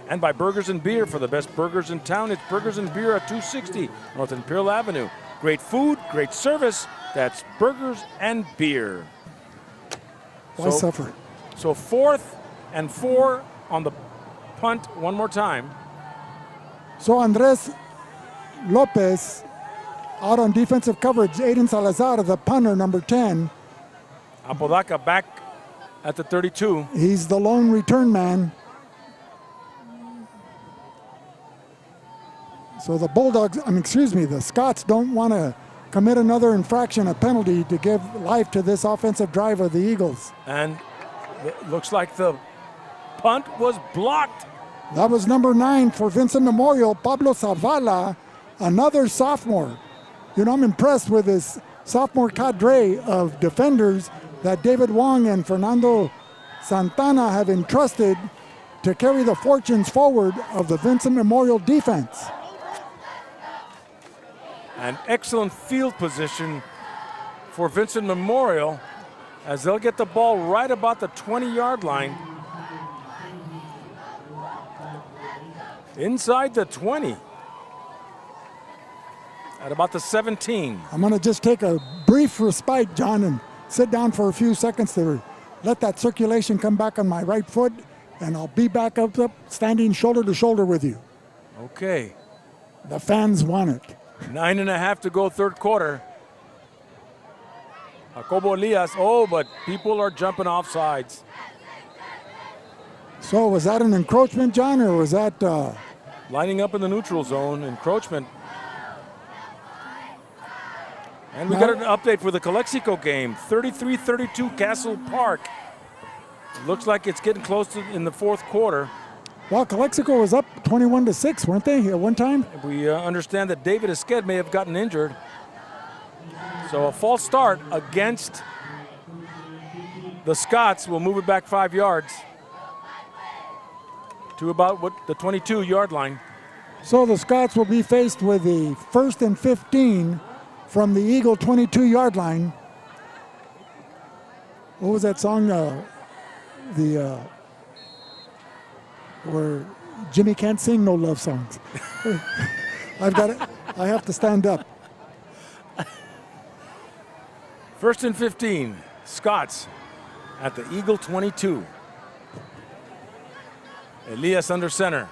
And by Burgers and Beer, for the best burgers in town, it's Burgers and Beer at 260 North Imperial Avenue. Great food, great service, that's Burgers and Beer. Why suffer? So 4th and 4 on the punt one more time. So Andres Lopez out on defensive coverage. Aiden Salazar, the punter, number 10. Apodaca back at the 32. He's the lone return man. So the Bulldogs, the Scots don't want to commit another infraction, a penalty, to give life to this offensive drive of the Eagles. And it looks like the punt was blocked. That was number 9 for Vincent Memorial, Pablo Zavala, another sophomore. You know, I'm impressed with this sophomore cadre of defenders that David Wong and Fernando Santana have entrusted to carry the fortunes forward of the Vincent Memorial defense. An excellent field position for Vincent Memorial as they'll get the ball right about the 20-yard line. Inside the 20. At about the 17. I'm going to just take a brief respite, John, and sit down for a few seconds to let that circulation come back on my right foot, and I'll be back up standing shoulder to shoulder with you. Okay. The fans want it. 9.5 to go, third quarter. Jacobo Elias, but people are jumping off sides. So was that an encroachment, John, or was that... Lining up in the neutral zone, encroachment. And we got an update for the Calexico game. 33-32 Castle Park. Looks like it's getting close to in the fourth quarter. Well, Calexico was up 21-6, weren't they, at one time? We understand that David Esqued may have gotten injured. So a false start against the Scots will move it back 5 yards to about the 22-yard line. So the Scots will be faced with the 1st and 15 from the Eagle 22-yard line. What was that song? Where Jimmy can't sing no love songs. I have to stand up. 1st and 15, Scots at the Eagle 22. Elias under center.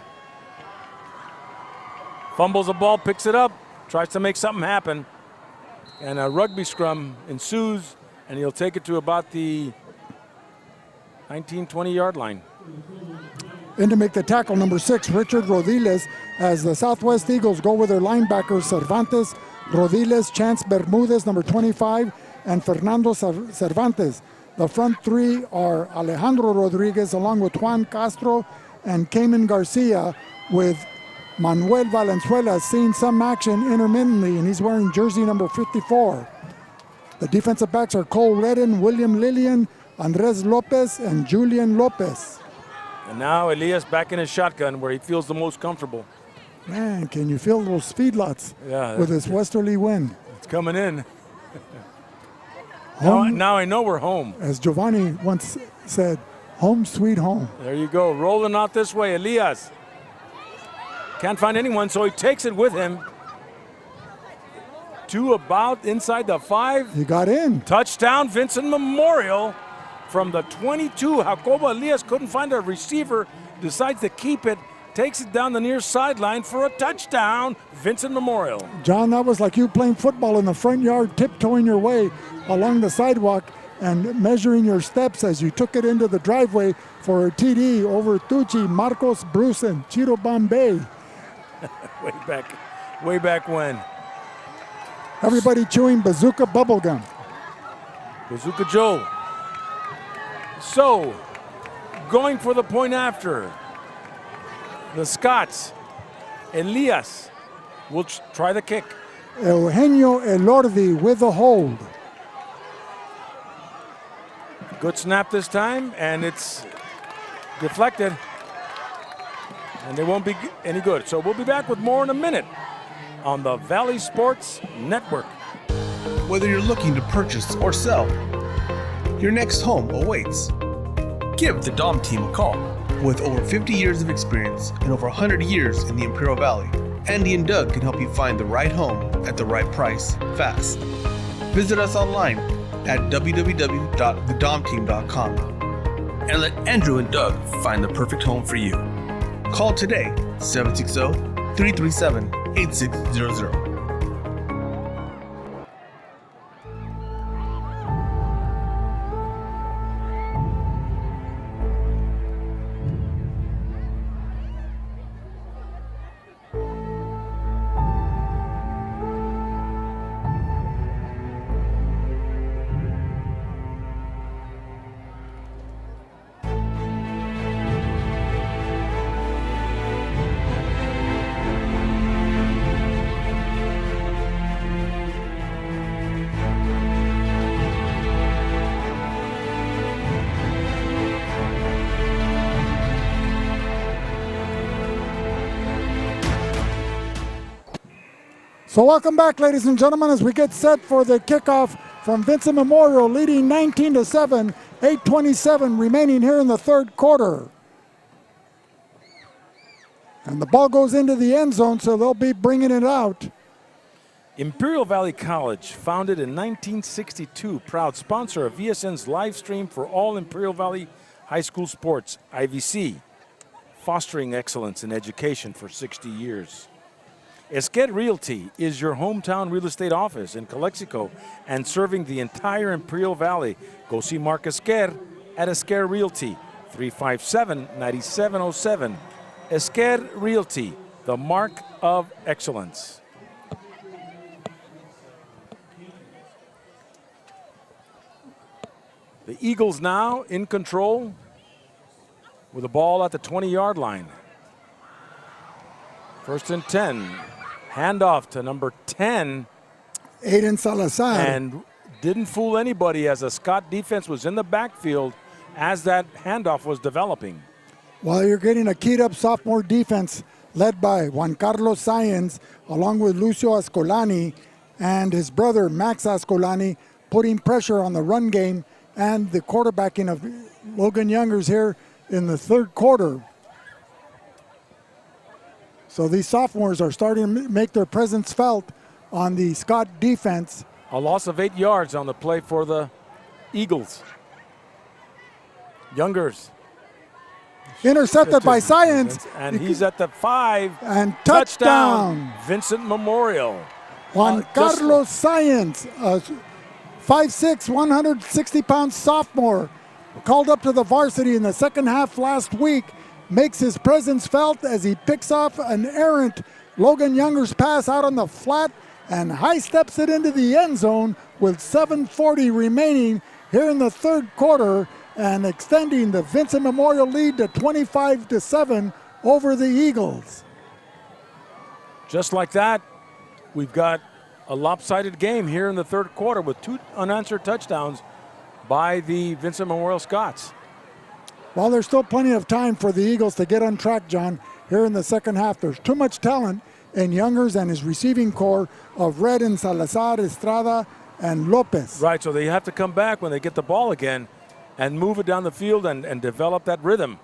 Fumbles the ball, picks it up, tries to make something happen. And a rugby scrum ensues, and he'll take it to about the 19, 20-yard line. In to make the tackle, number 6, Richard Rodiles, as the Southwest Eagles go with their linebackers, Cervantes, Rodiles, Chance Bermudez, number 25, and Fernando Cervantes. The front three are Alejandro Rodriguez, along with Juan Castro and Cayman Garcia, with Manuel Valenzuela has seen some action intermittently, and he's wearing jersey number 54. The defensive backs are Cole Redden, William Lillian, Andres Lopez, and Julian Lopez. And now Elias back in his shotgun where he feels the most comfortable. Man, can you feel those feedlots with this westerly wind? It's coming in. Now I know we're home. As Giovanni once said, home sweet home. There you go, rolling out this way, Elias. Can't find anyone, so he takes it with him to about inside the 5. He got in. Touchdown, Vincent Memorial from the 22. Jacobo Elias couldn't find a receiver, decides to keep it, takes it down the near sideline for a touchdown, Vincent Memorial. John, that was like you playing football in the front yard, tiptoeing your way along the sidewalk and measuring your steps as you took it into the driveway for a TD over Tucci, Marcos, Bruce, and Chiro Bombay. way back when. Everybody chewing Bazooka bubblegum. Bazooka Joe. So, going for the point after. The Scots. Elias will try the kick. Eugenio Elordi with the hold. Good snap this time, and it's deflected. And they won't be any good. So we'll be back with more in a minute on the Valley Sports Network. Whether you're looking to purchase or sell, your next home awaits. Give the Dom team a call. With over 50 years of experience and over 100 years in the Imperial Valley, Andy and Doug can help you find the right home at the right price fast. Visit us online at www.thedomteam.com and let Andrew and Doug find the perfect home for you. Call today, 760-337-8600. So welcome back, ladies and gentlemen, as we get set for the kickoff from Vincent Memorial, leading 19-7, 8:27 remaining here in the third quarter. And the ball goes into the end zone, so they'll be bringing it out. Imperial Valley College, founded in 1962, proud sponsor of VSN's live stream for all Imperial Valley high school sports, IVC, fostering excellence in education for 60 years. Esquer Realty is your hometown real estate office in Calexico and serving the entire Imperial Valley. Go see Mark Esquer at Esquer Realty, 357-9707. Esquer Realty, the mark of excellence. The Eagles now in control with the ball at the 20-yard line. 1st and 10. Handoff to number 10. Aiden Salazar. And didn't fool anybody as the Scott defense was in the backfield as that handoff was developing. While you're getting a keyed-up sophomore defense led by Juan Carlos Sáenz, along with Lucio Ascolani and his brother Max Ascolani, putting pressure on the run game and the quarterbacking of Logan Youngers here in the third quarter. So these sophomores are starting to make their presence felt on the Scott defense. A loss of 8 yards on the play for the Eagles. Youngers. Intercepted by Sáenz. And he's at the 5. And touchdown. Vincent Memorial. Juan Carlos Sáenz, a 5'6", 160-pound sophomore, called up to the varsity in the second half last week, makes his presence felt as he picks off an errant Logan Youngers pass out on the flat and high steps it into the end zone with 7:40 remaining here in the third quarter and extending the Vincent Memorial lead to 25-7 over the Eagles. just like that, we've got a lopsided game here in the third quarter with 2 unanswered touchdowns by the Vincent Memorial Scots. Well, there's still plenty of time for the Eagles to get on track, John, here in the second half. There's too much talent in Youngers and his receiving core of Redden, Salazar, Estrada, and Lopez. Right, so they have to come back when they get the ball again and move it down the field and develop that rhythm.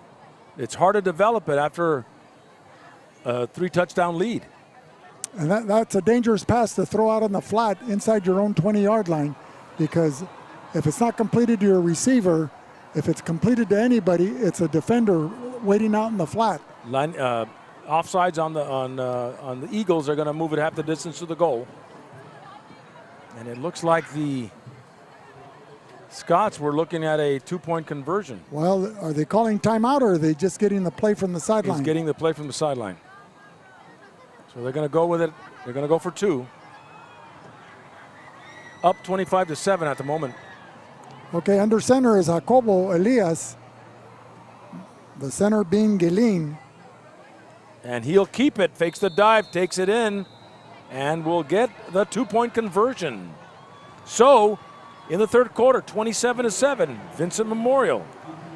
It's hard to develop it after a 3-touchdown lead. And that's a dangerous pass to throw out on the flat inside your own 20-yard line, because if it's not completed to your receiver, if it's completed to anybody, it's a defender waiting out in the flat. Offsides on the Eagles. They're going to move it half the distance to the goal. And it looks like the Scots were looking at a 2-point conversion. Well, are they calling timeout, or are they just getting the play from the sideline? He's getting the play from the sideline. So they're going to go with it. They're going to go for 2. Up 25-7 at the moment. Okay, under center is Jacobo Elias. The center being Guilin. And he'll keep it, fakes the dive, takes it in, and will get the 2-point conversion. So, in the third quarter, 27-7, Vincent Memorial.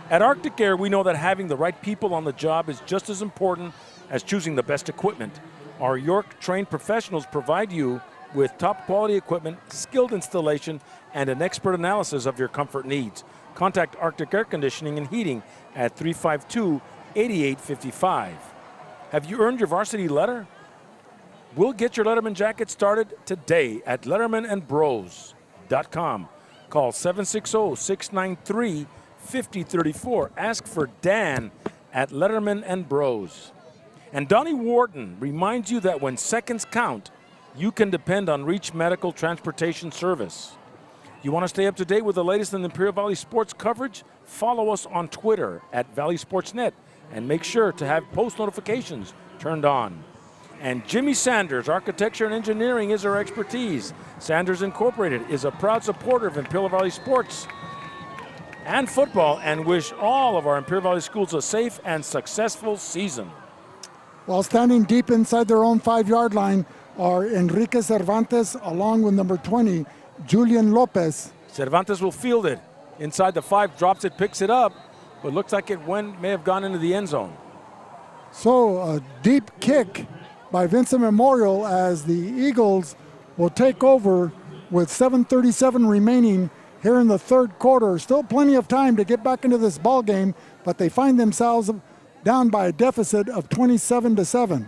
At Arctic Air, we know that having the right people on the job is just as important as choosing the best equipment. Our York-trained professionals provide you with top-quality equipment, skilled installation, and an expert analysis of your comfort needs. Contact Arctic Air Conditioning and Heating at 352-8855. Have you earned your varsity letter? We'll get your Letterman jacket started today at LettermanandBros.com. Call 760-693-5034. Ask for Dan at Letterman and Bros. And Donnie Wharton reminds you that when seconds count, you can depend on Reach Medical Transportation Service. You want to stay up to date with the latest in the Imperial Valley sports coverage? Follow us on Twitter at Valley Sportsnet and make sure to have post notifications turned on. And Jimmy Sanders, architecture and engineering is our expertise. Sanders Incorporated is a proud supporter of Imperial Valley sports and football, and wish all of our Imperial Valley schools a safe and successful season. While standing deep inside their own 5-yard line are Enrique Cervantes along with number 20, Julian Lopez. Cervantes will field it. Inside the 5, drops it, picks it up, but looks like it may have gone into the end zone. So a deep kick by Vincent Memorial as the Eagles will take over with 7:37 remaining here in the third quarter. Still plenty of time to get back into this ball game, but they find themselves down by a deficit of 27-7.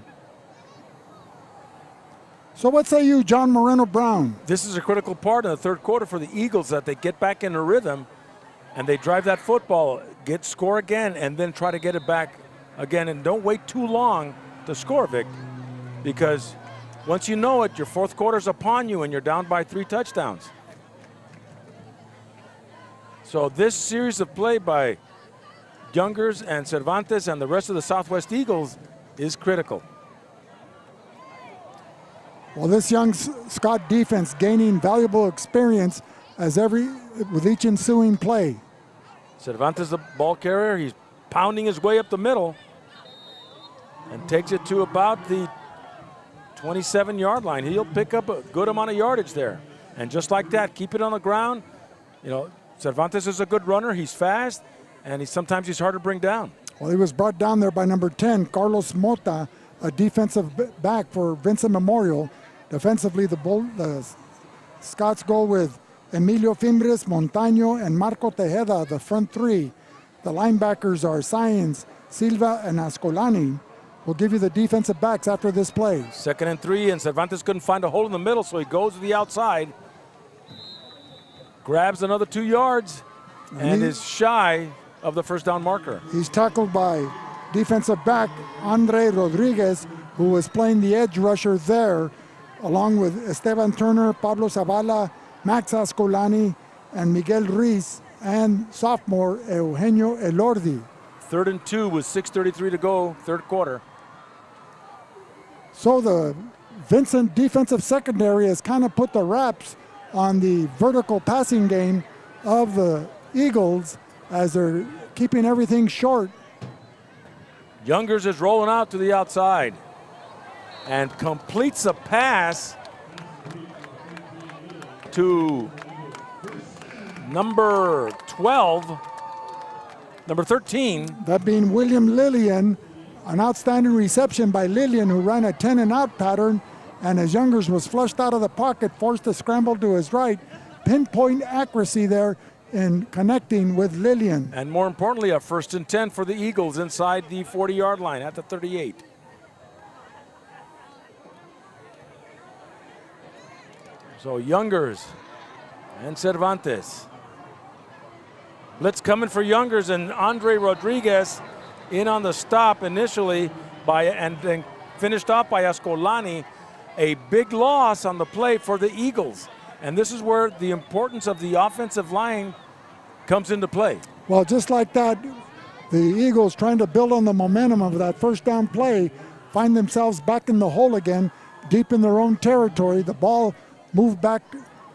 So what say you, John Moreno Brown? This is a critical part in the third quarter for the Eagles, that they get back in a rhythm and they drive that football, score again, and then try to get it back again. And don't wait too long to score, Vic, because once you know it, your fourth quarter's upon you and you're down by 3 touchdowns. So this series of play by Youngers and Cervantes and the rest of the Southwest Eagles is critical. Well, this young Scott defense gaining valuable experience with each ensuing play. Cervantes, the ball carrier, he's pounding his way up the middle and takes it to about the 27-yard line. He'll pick up a good amount of yardage there. And just like that, keep it on the ground. You know, Cervantes is a good runner. He's fast, and sometimes he's hard to bring down. Well, he was brought down there by number 10, Carlos Mota, a defensive back for Vincent Memorial. Defensively, the Scots go with Emilio Fimbres, Montaño, and Marco Tejeda, the front 3. The linebackers are Sáenz, Silva, and Ascolani. We'll give you the defensive backs after this play. 2nd and 3, and Cervantes couldn't find a hole in the middle, so he goes to the outside, grabs another 2 yards, and is shy of the first down marker. He's tackled by defensive back Andre Rodriguez, who was playing the edge rusher there, along with Esteban Turner, Pablo Zavala, Max Ascolani, and Miguel Ruiz, and sophomore Eugenio Elordi. 3rd and 2 with 6:33 to go, third quarter. So the Vincent defensive secondary has kind of put the wraps on the vertical passing game of the Eagles as they're keeping everything short. Youngers is rolling out to the outside. and completes a pass to number 13. That being William Lillian. An outstanding reception by Lillian, who ran a 10 and out pattern, and as Youngers was flushed out of the pocket, forced to scramble to his right. Pinpoint accuracy there in connecting with Lillian. And more importantly, a 1st and 10 for the Eagles inside the 40-yard line at the 38. So Youngers and Cervantes. Blitz coming for Youngers, and Andre Rodriguez in on the stop initially and then finished off by Ascolani. A big loss on the play for the Eagles. And this is where the importance of the offensive line comes into play. Well, just like that, the Eagles, trying to build on the momentum of that first down play, find themselves back in the hole again, deep in their own territory. The ball moved back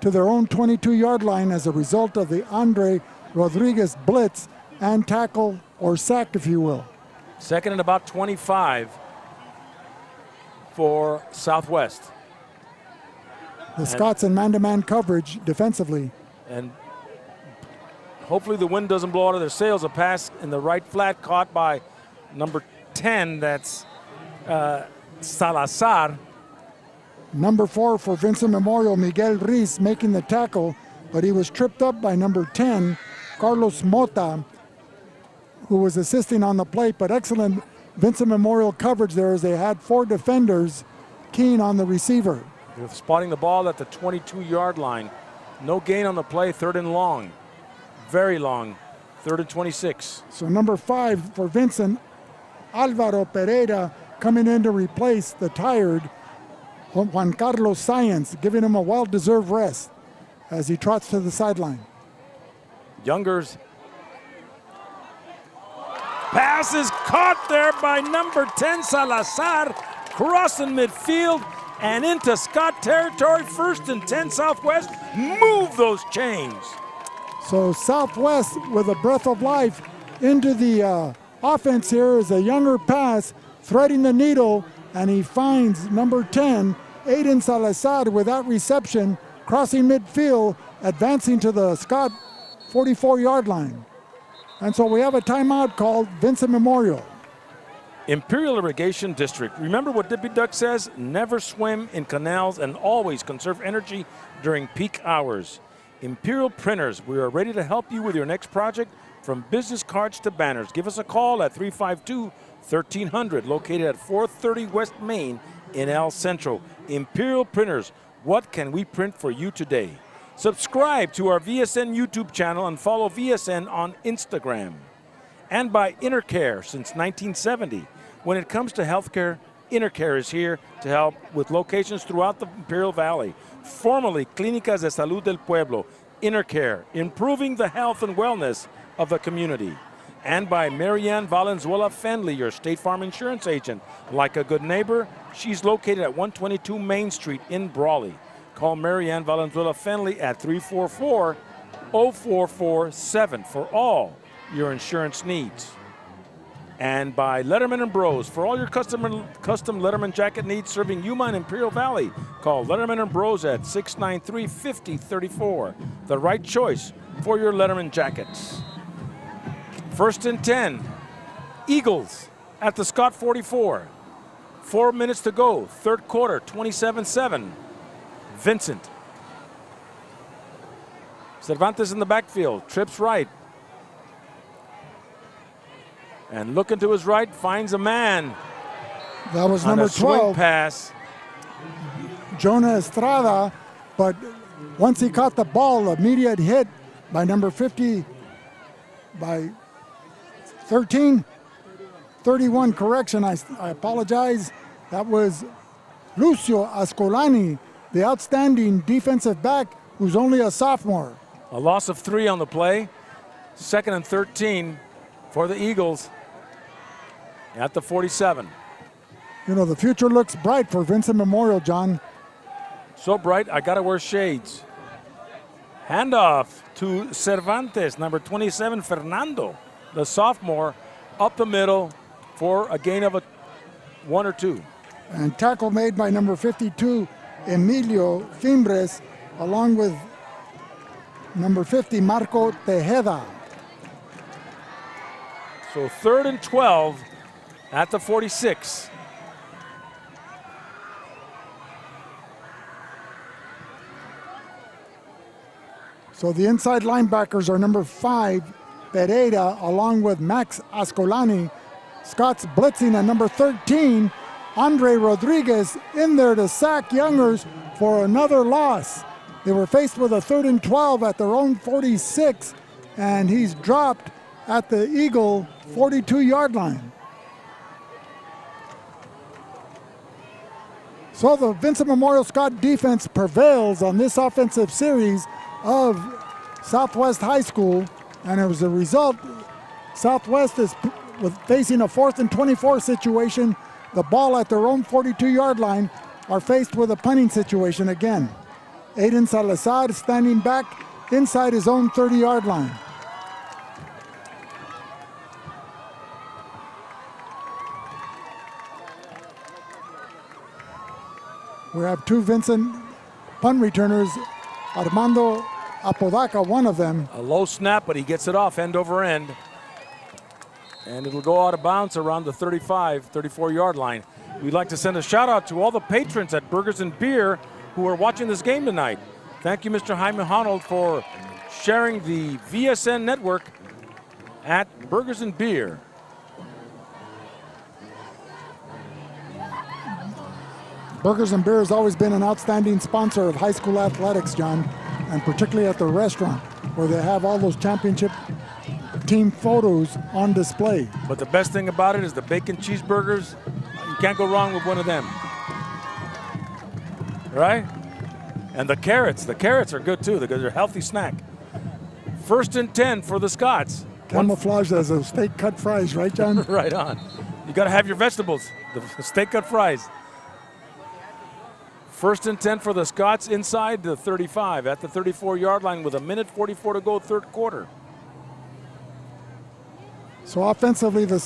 to their own 22-yard line as a result of the Andre Rodriguez blitz and tackle, or sack, if you will. 2nd and about 25 for Southwest. The Scots in man-to-man coverage defensively. And hopefully the wind doesn't blow out of their sails. A pass in the right flat caught by number 10, that's Salazar. Number 4 for Vincent Memorial, Miguel Riz, making the tackle, but he was tripped up by number 10, Carlos Mota, who was assisting on the plate. But excellent Vincent Memorial coverage there, as they had 4 defenders keen on the receiver. They're spotting the ball at the 22-yard line. No gain on the play, 3rd and long. Very long, 3rd and 26. So number 5 for Vincent, Alvaro Pereira, coming in to replace the tired Juan Carlos Sáenz, giving him a well-deserved rest as he trots to the sideline. Youngers. Pass is caught there by number 10, Salazar, crossing midfield and into Scott territory. 1st and 10 Southwest. Move those chains. So Southwest with a breath of life into the offense here is a Younger pass, threading the needle, and he finds number 10, Aiden Salazar, with that reception, crossing midfield, advancing to the Scott 44-yard line. And so we have a timeout called Vincent Memorial. Imperial Irrigation District. Remember what Dippy Duck says? Never swim in canals and always conserve energy during peak hours. Imperial Printers, we are ready to help you with your next project, from business cards to banners. Give us a call at 352-1300, located at 430 West Main in El Centro. Imperial Printers, what can we print for you today? Subscribe to our VSN YouTube channel and follow VSN on Instagram. And by InnerCare since 1970. When it comes to healthcare, InnerCare is here to help with locations throughout the Imperial Valley. Formerly Clínicas de Salud del Pueblo, InnerCare, improving the health and wellness of the community. And by Marianne Valenzuela Fenley, your State Farm insurance agent. Like a good neighbor, she's located at 122 Main Street in Brawley. Call Marianne Valenzuela Fenley at 344-0447 for all your insurance needs. And by Letterman & Bros, for all your custom Letterman jacket needs, serving Yuma and Imperial Valley. Call Letterman & Bros at 693-5034. The right choice for your Letterman jackets. 1st and 10. Eagles at the Scott 44. 4 minutes to go, 3rd quarter, 27-7. Vincent. Cervantes in the backfield, trips right. And looking to his right, finds a man. That was number 12. Swing pass. Jonah Estrada, but once he caught the ball, immediate hit by number 50, by 13, 31, correction, I apologize. That was Lucio Ascolani, the outstanding defensive back, who's only a sophomore. A loss of 3 on the play. 2nd and 13 for the Eagles at the 47. You know, the future looks bright for Vincent Memorial, John. So bright, I gotta wear shades. Handoff to Cervantes, number 27, Fernando, the sophomore, up the middle for a gain of 1 or 2. And tackle made by number 52, Emilio Fimbres, along with number 50, Marco Tejeda. So 3rd and 12 at the 46. So the inside linebackers are number 5, Pereira, along with Max Ascolani. Scots blitzing at number 13, Andre Rodriguez, in there to sack Youngers for another loss. They were faced with a 3rd and 12 at their own 46, and he's dropped at the Eagle 42-yard line. So the Vincent Memorial Scott defense prevails on this offensive series of Southwest High School, and as a result, Southwest is facing a 4th and 24 situation. The ball at their own 42-yard line, are faced with a punting situation again. Aiden Salazar standing back inside his own 30-yard line. We have 2 Vincent punt returners, Armando Apodaca, one of them. A low snap, but he gets it off end over end. And it'll go out of bounds around the 35, 34-yard line. We'd like to send a shout out to all the patrons at Burgers and Beer who are watching this game tonight. Thank you, Mr. Jaime Honnold, for sharing the VSN network at Burgers and Beer. Burgers and Beer has always been an outstanding sponsor of high school athletics, John, and particularly at the restaurant where they have all those championship team photos on display. But the best thing about it is the bacon cheeseburgers. You can't go wrong with one of them. Right? And the carrots are good too because they're a healthy snack. 1st and 10 for the Scots. Camouflaged as a steak cut fries, right, John? Right on. You got to have your vegetables, the steak cut fries. 1st and 10 for the Scots inside the 35 at the 34-yard line with 1:44 to go, 3rd quarter. So offensively, the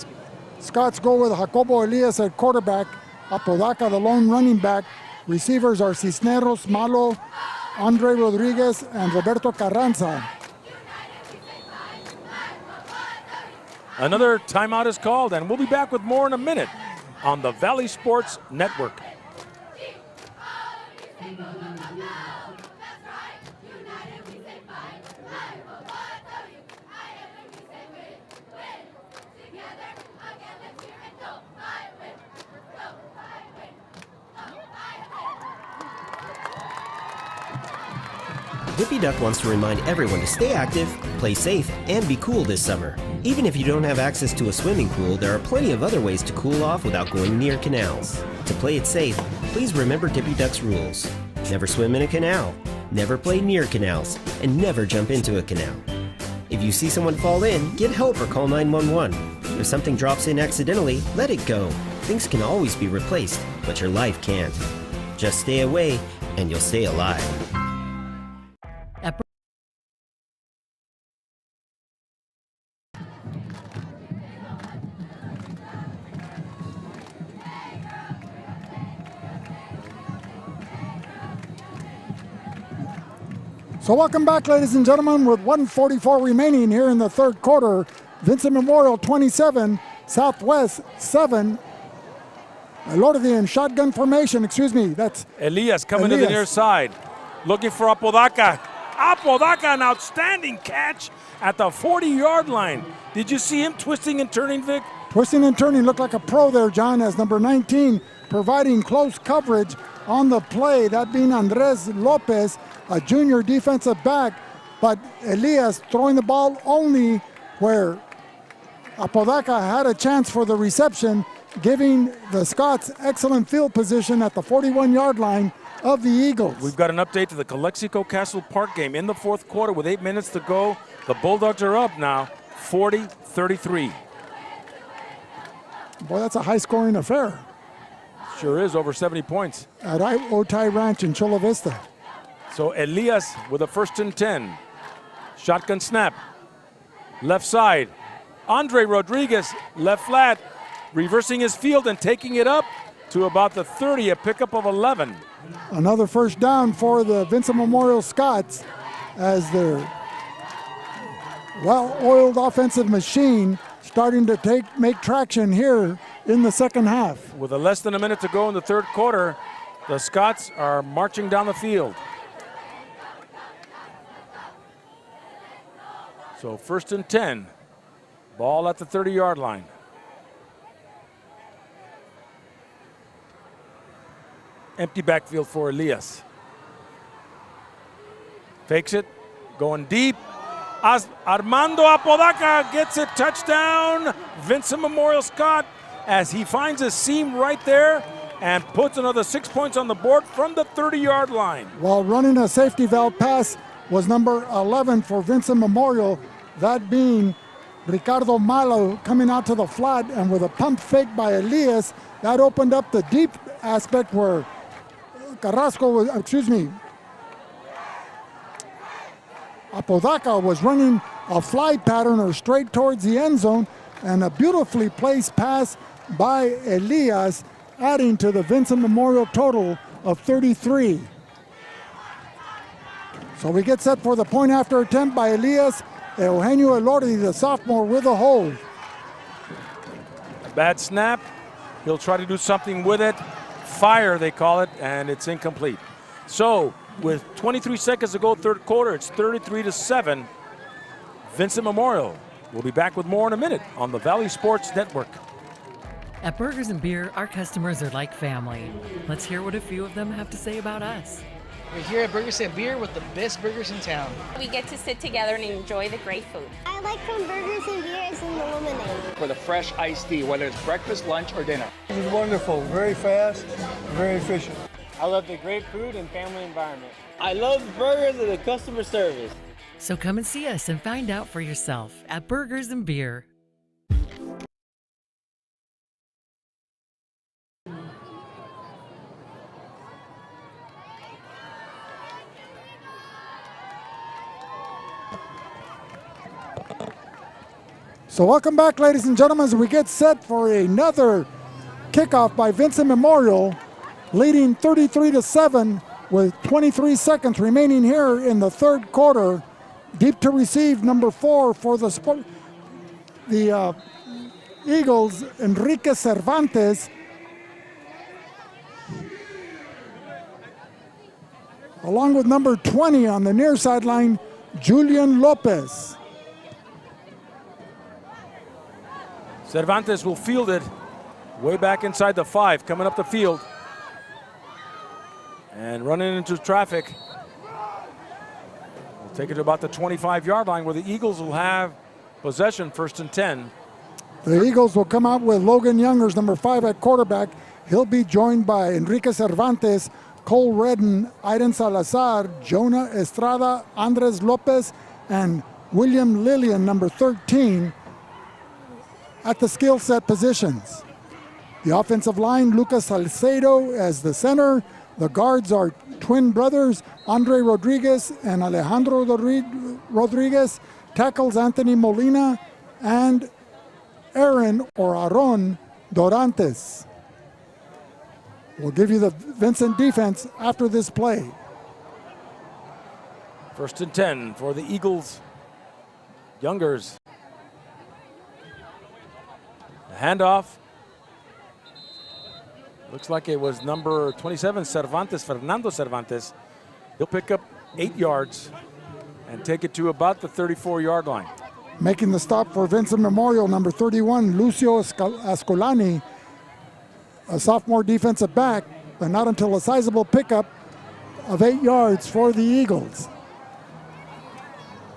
Scots go with Jacobo Elias at quarterback, Apodaca the lone running back. Receivers are Cisneros, Malo, Andre Rodriguez, and Roberto Carranza. Another timeout is called, and we'll be back with more in a minute on the Valley Sports Network. Hippie Duck wants to remind everyone to stay active, play safe, and be cool this summer. Even if you don't have access to a swimming pool, there are plenty of other ways to cool off without going near canals. To play it safe, please remember Hippie Duck's rules. Never swim in a canal, never play near canals, and never jump into a canal. If you see someone fall in, get help or call 911. If something drops in accidentally, let it go. Things can always be replaced, but your life can't. Just stay away, and you'll stay alive. So welcome back, ladies and gentlemen, with 1:44 remaining here in the 3rd quarter. Vincent Memorial 27, Southwest 7. Loaded in shotgun formation, that's Elias coming to the near side, looking for Apodaca. Apodaca, an outstanding catch at the 40-yard line. Did you see him twisting and turning, Vic? Twisting and turning, looked like a pro there, John, as number 19 providing close coverage on the play, that being Andres Lopez, a junior defensive back, but Elias throwing the ball only where Apodaca had a chance for the reception, giving the Scots excellent field position at the 41-yard line of the Eagles. We've got an update to the Calexico Castle Park game in the 4th quarter with 8 minutes to go. The Bulldogs are up now, 40-33. Boy, that's a high-scoring affair. Sure is, over 70 points. At Otay Ranch in Chula Vista. So Elias with a 1st and 10. Shotgun snap. Left side. Andre Rodriguez, left flat, reversing his field and taking it up to about the 30, a pickup of 11. Another first down for the Vincent Memorial Scots as their well-oiled offensive machine starting to make traction here in the second half. With less than a minute to go in the third quarter, the Scots are marching down the field. So 1st and 10, ball at the 30-yard line. Empty backfield for Elias. Fakes it, going deep. Armando Apodaca gets it, touchdown. Vincent Memorial Scott as he finds a seam right there and puts another 6 points on the board from the 30-yard line. While running a safety valve pass was number 11 for Vincent Memorial, that being Ricardo Malo coming out to the flat, and with a pump fake by Elias, that opened up the deep aspect where Apodaca was running a fly pattern or straight towards the end zone, and a beautifully placed pass by Elias, adding to the Vincent Memorial total of 33. So we get set for the point after attempt by Elias. Eugenio Elordi, the sophomore, with a hold. Bad snap. He'll try to do something with it. Fire, they call it, and it's incomplete. So with 23 seconds to go, third quarter, it's 33-7. Vincent Memorial will be back with more in a minute on the Valley Sports Network. At Burgers and Beer, our customers are like family. Let's hear what a few of them have to say about us. We're here at Burgers and Beer with the best burgers in town. We get to sit together and enjoy the great food. I like from Burgers and Beer is in the lemonade. For the fresh iced tea, whether it's breakfast, lunch, or dinner. It was wonderful, very fast, very efficient. I love the great food and family environment. I love the burgers and the customer service. So come and see us and find out for yourself at Burgers and Beer. So welcome back, ladies and gentlemen, as we get set for another kickoff by Vincent Memorial, leading 33-7 with 23 seconds remaining here in the third quarter. Deep to receive, number 4 for the Eagles, Enrique Cervantes. Along with number 20 on the near sideline, Julian Lopez. Cervantes will field it way back inside the 5, coming up the field. And running into traffic. We'll take it to about the 25-yard line where the Eagles will have possession, 1st and 10. The Eagles will come out with Logan Youngers, number 5 at quarterback. He'll be joined by Enrique Cervantes, Cole Redden, Aiden Salazar, Jonah Estrada, Andres Lopez, and William Lillian, number 13, at the skill set positions. The offensive line, Lucas Salcedo as the center. The guards are twin brothers, Andre Rodriguez and Alejandro Rodriguez. Tackles, Anthony Molina and Aaron Dorantes. We'll give you the Vincent defense after this play. 1st and 10 for the Eagles. Youngers. The handoff. Looks like it was number 27, Fernando Cervantes. He'll pick up 8 yards and take it to about the 34-yard line. Making the stop for Vincent Memorial, number 31, Lucio Ascolani, a sophomore defensive back, but not until a sizable pickup of 8 yards for the Eagles.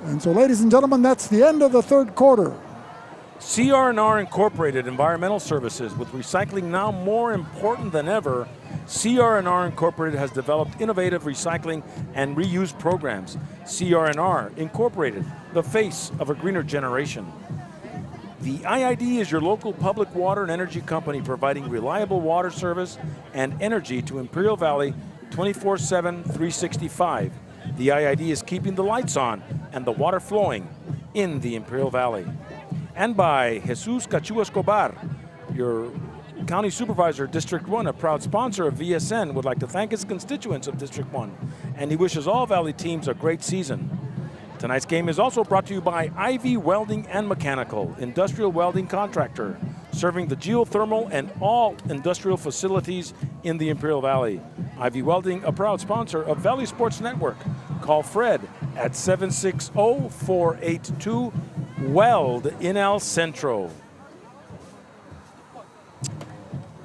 And so, ladies and gentlemen, that's the end of the third quarter. CR&R Incorporated Environmental Services. With recycling now more important than ever, CR&R Incorporated has developed innovative recycling and reuse programs. CR&R Incorporated, the face of a greener generation. The IID is your local public water and energy company providing reliable water service and energy to Imperial Valley 24/7, 365. The IID is keeping the lights on and the water flowing in the Imperial Valley. And by Jesus Cachu Escobar, your County Supervisor, District 1, a proud sponsor of VSN, would like to thank his constituents of District 1, and he wishes all Valley teams a great season. Tonight's game is also brought to you by Ivy Welding and Mechanical, industrial welding contractor, serving the geothermal and all industrial facilities in the Imperial Valley. Ivy Welding, a proud sponsor of Valley Sports Network. Call Fred at 760-482-WELD in El Centro.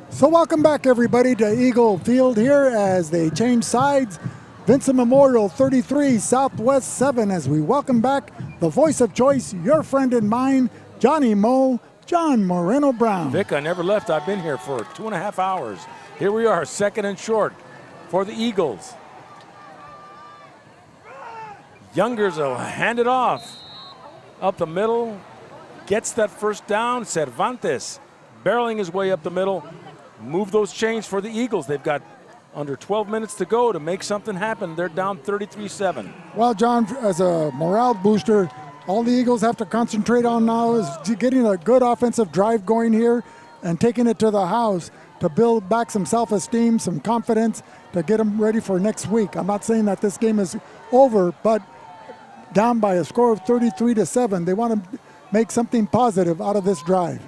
So welcome back, everybody, to Eagle Field here as they change sides. Vincent Memorial 33, Southwest 7, as we welcome back the voice of choice, your friend and mine, Johnny Moe, John Moreno Brown. Vic, I never left. I've been here for 2.5 hours. Here we are, second and short for the Eagles. Youngers will hand it off. Up the middle, gets that first down. Cervantes barreling his way up the middle. Move those chains for the Eagles. They've got under 12 minutes to go to make something happen. They're down 33-7. Well, John, as a morale booster, all the Eagles have to concentrate on now is getting a good offensive drive going here and taking it to the house to build back some self-esteem, some confidence to get them ready for next week. I'm not saying that this game is over, but down by a score of 33-7, they want to make something positive out of this drive.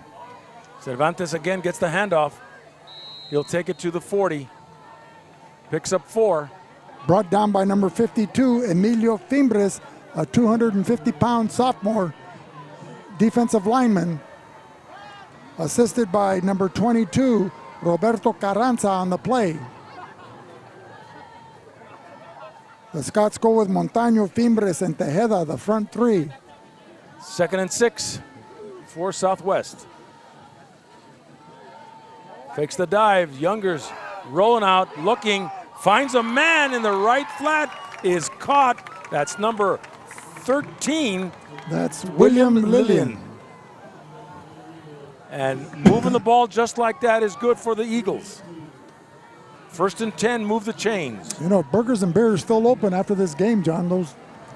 Cervantes again gets the handoff. He'll take it to the 40. Picks up 4. Brought down by number 52, Emilio Fimbres, a 250-pound sophomore defensive lineman, assisted by number 22, Roberto Carranza on the play. The Scots go with Montaño, Fimbres, and Tejeda, the front three. 2nd and 6 for Southwest. Fakes the dive. Youngers rolling out, looking, finds a man in the right flat, is caught. That's number 13. That's William Lillian. And moving the ball just like that is good for the Eagles. 1st and 10, move the chains. You know, Burgers and Beer is still open after this game, John. Those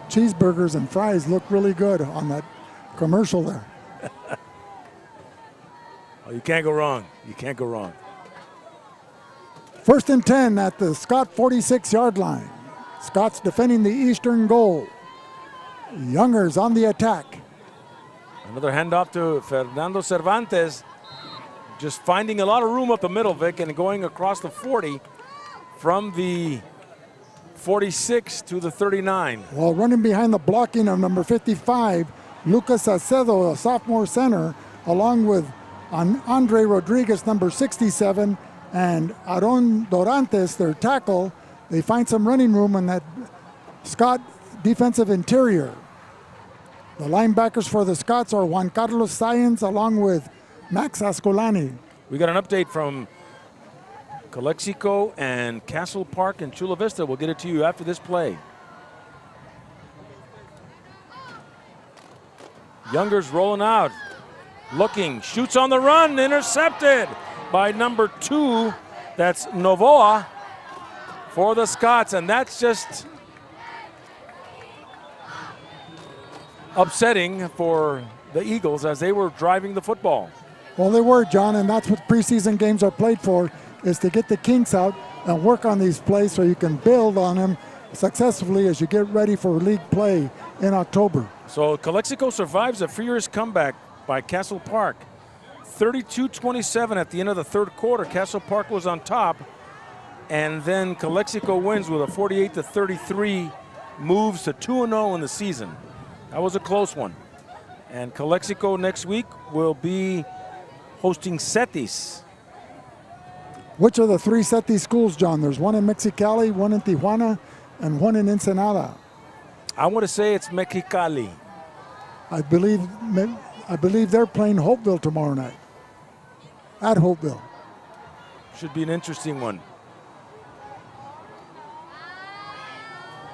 cheeseburgers and fries look really good on that commercial there. Oh, you can't go wrong. You can't go wrong. 1st and 10 at the Scott 46-yard line. Scots defending the eastern goal. Youngers on the attack. Another handoff to Fernando Cervantes. Just finding a lot of room up the middle, Vic, and going across the 40 from the 46 to the 39. Well, running behind the blocking of number 55, Lucas Acedo, a sophomore center, along with Andre Rodriguez, number 67, and Aaron Dorantes, their tackle. They find some running room in that Scott defensive interior. The linebackers for the Scots are Juan Carlos Sáenz along with Max Ascolani. We got an update from Calexico and Castle Park in Chula Vista. We'll get it to you after this play. Youngers rolling out, looking, shoots on the run, intercepted by number 2. That's Novoa for the Scots, and that's just upsetting for the Eagles as they were driving the football. Well, they were, John, and that's what preseason games are played for, is to get the kinks out and work on these plays so you can build on them successfully as you get ready for league play in October. So Calexico survives a furious comeback by Castle Park. 32-27 at the end of the 3rd quarter. Castle Park was on top, and then Calexico wins with a 48-33, moves to 2-0 in the season. That was a close one. And Calexico next week will be hosting Cetis. Which are the 3 Cetis schools, John? There's one in Mexicali, one in Tijuana, and one in Ensenada. I want to say it's Mexicali. I believe they're playing Hopeville tomorrow night. At Hopeville. Should be an interesting one.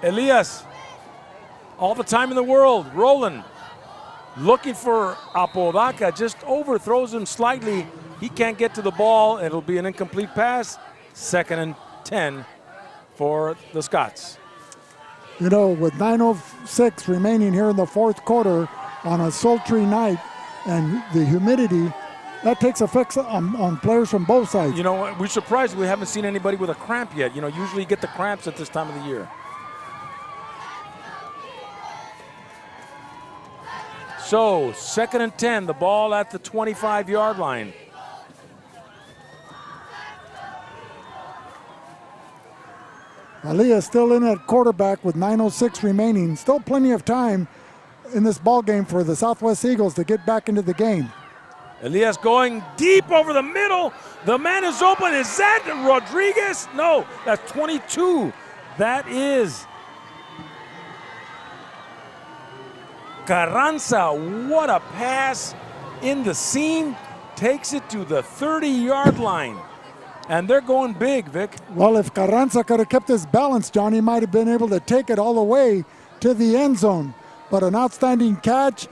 Elias, all the time in the world, rolling. Looking for Apodaca, just overthrows him slightly. He can't get to the ball. It'll be an incomplete pass. 2nd and 10 for the Scots. You know, with 9:06 remaining here in the 4th quarter on a sultry night and the humidity, that takes effects on players from both sides. You know, we're surprised we haven't seen anybody with a cramp yet. You know, usually you get the cramps at this time of the year. So, 2nd and 10, the ball at the 25-yard line. Elias still in at quarterback with 9:06 remaining. Still plenty of time in this ball game for the Southwest Eagles to get back into the game. Elias going deep over the middle. The man is open. Is that Rodriguez? No, that's 22. That is Carranza. What a pass in the seam. Takes it to the 30-yard line. And they're going big, Vic. Well, if Carranza could have kept his balance, John, he might have been able to take it all the way to the end zone. But an outstanding catch,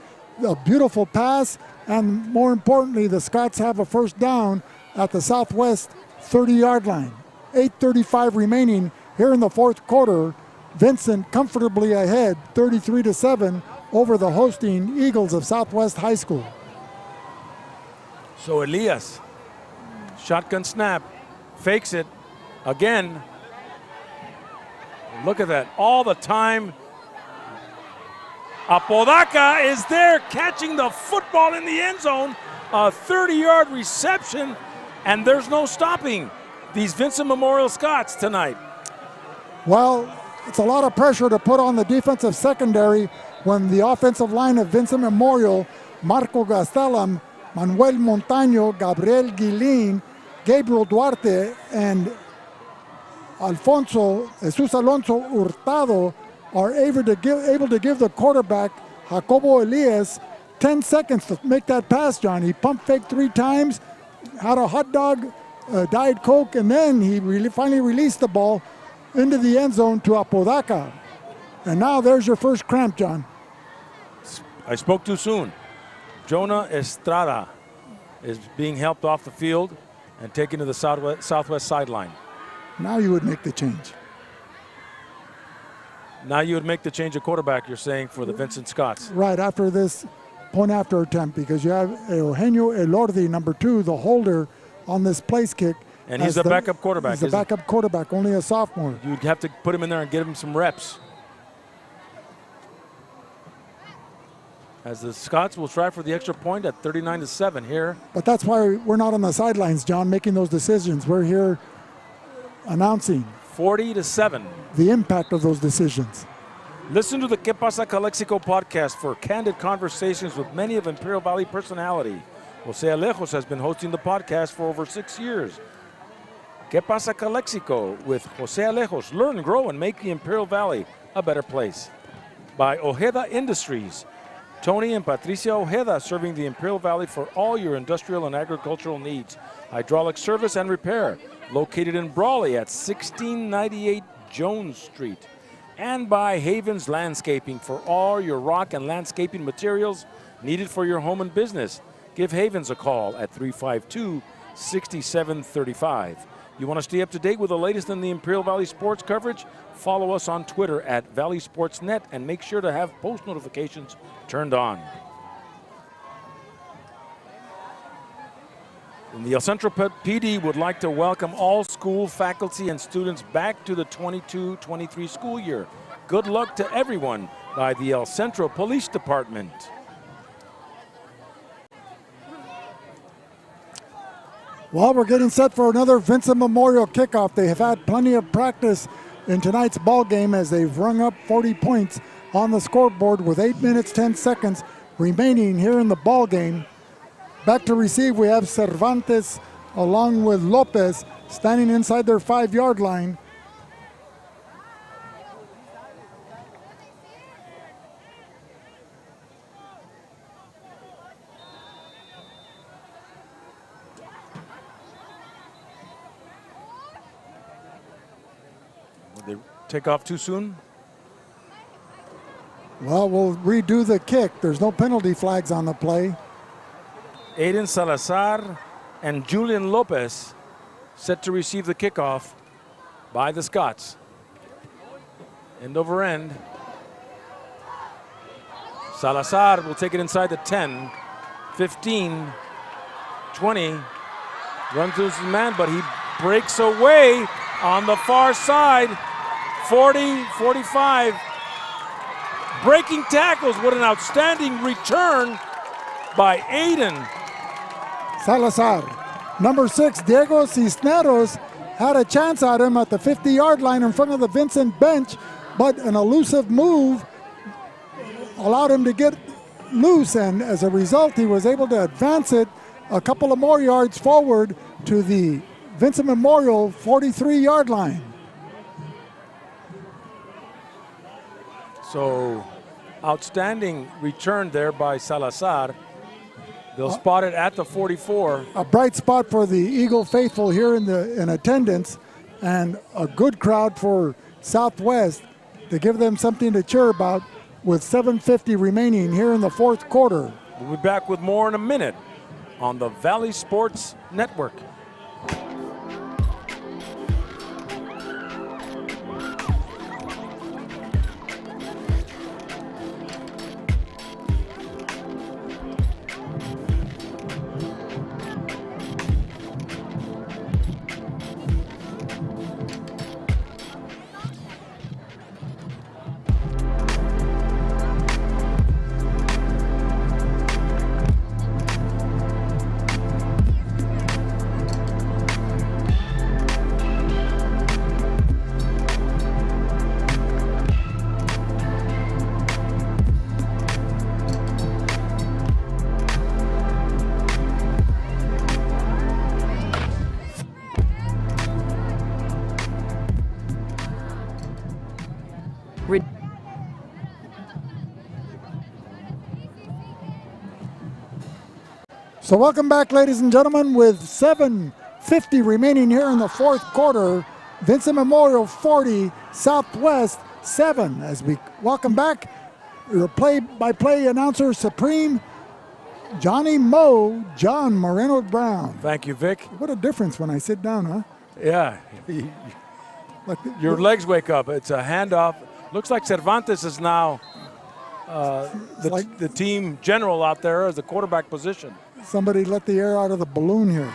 a beautiful pass, and more importantly, the Scots have a first down at the Southwest 30-yard line. 8:35 remaining here in the fourth quarter. Vincent comfortably ahead, 33-7 over the hosting Eagles of Southwest High School. So Elias, shotgun snap, fakes it again. Look at that, all the time. Apodaca is there catching the football in the end zone. A 30-yard reception, and there's no stopping these Vincent Memorial Scots tonight. Well, it's a lot of pressure to put on the defensive secondary when the offensive line of Vincent Memorial, Marco Gastelam, Manuel Montaño, Gabriel Guilin, Gabriel Duarte, and Jesus Alonso Hurtado are able to give the quarterback, Jacobo Elias, 10 seconds to make that pass, John. He pump faked 3 times, had a hot dog, Diet Coke, and then he finally released the ball into the end zone to Apodaca. And now there's your first cramp, John. I spoke too soon. Jonah Estrada is being helped off the field and taken to the southwest sideline. Now you would make the change. Now you would make the change of quarterback, you're saying, for the Vincent Scots. Right after this point after attempt, because you have Eugenio Elordi, number 2, the holder on this place kick. And he's the backup quarterback. He's the backup quarterback, only a sophomore. You'd have to put him in there and give him some reps. As the Scots will try for the extra point at 39-7 here. But that's why we're not on the sidelines, John, making those decisions. We're here announcing 40-7. The impact of those decisions. Listen to the Que Pasa Calexico podcast for candid conversations with many of Imperial Valley personality. Jose Alejos has been hosting the podcast for over 6 years. Que Pasa Calexico with Jose Alejos. Learn, grow, and make the Imperial Valley a better place. By Ojeda Industries. Tony and Patricia Ojeda, serving the Imperial Valley for all your industrial and agricultural needs. Hydraulic service and repair, located in Brawley at 1698 Jones Street. And by Havens Landscaping for all your rock and landscaping materials needed for your home and business. Give Havens a call at 352-6735. You want to stay up to date with the latest in the Imperial Valley sports coverage? Follow us on Twitter at Valley Sports Net and make sure to have post notifications turned on. And the El Centro PD would like to welcome all school faculty and students back to the 22-23 school year. Good luck to everyone by the El Centro Police Department. Well, we're getting set for another Vincent Memorial kickoff. They have had plenty of practice in tonight's ball game as they've rung up 40 points on the scoreboard with 8 minutes, 10 seconds remaining here in the ball game. Back to receive, we have Cervantes along with Lopez standing inside their 5-yard line. They take off too soon? Well, we'll redo the kick. There's no penalty flags on the play. Aiden Salazar and Julian Lopez set to receive the kickoff by the Scots. End over end. Salazar will take it inside the 10, 15, 20. Runs into his man, but he breaks away on the far side. 40, 45. Breaking tackles. What an outstanding return by Aiden. Salazar. Number 6, Diego Cisneros, had a chance at him at the 50-yard line in front of the Vincent bench, but an elusive move allowed him to get loose, and as a result, he was able to advance it a couple of more yards forward to the Vincent Memorial 43-yard line. So, outstanding return there by Salazar. They'll spot it at the 44. A bright spot for the Eagle faithful here in attendance, and a good crowd for Southwest to give them something to cheer about with 7:50 remaining here in the fourth quarter. We'll be back with more in a minute on the Valley Sports Network. So welcome back, ladies and gentlemen, with 7:50 remaining here in the fourth quarter. Vincent Memorial 40, Southwest 7. As we welcome back, your play-by-play announcer supreme, Johnny Moe, John Moreno Brown. Thank you, Vic. What a difference when I sit down, huh? Yeah. Your legs wake up. It's a handoff. Looks like Cervantes is now the team general out there as the quarterback position. Somebody let the air out of the balloon here.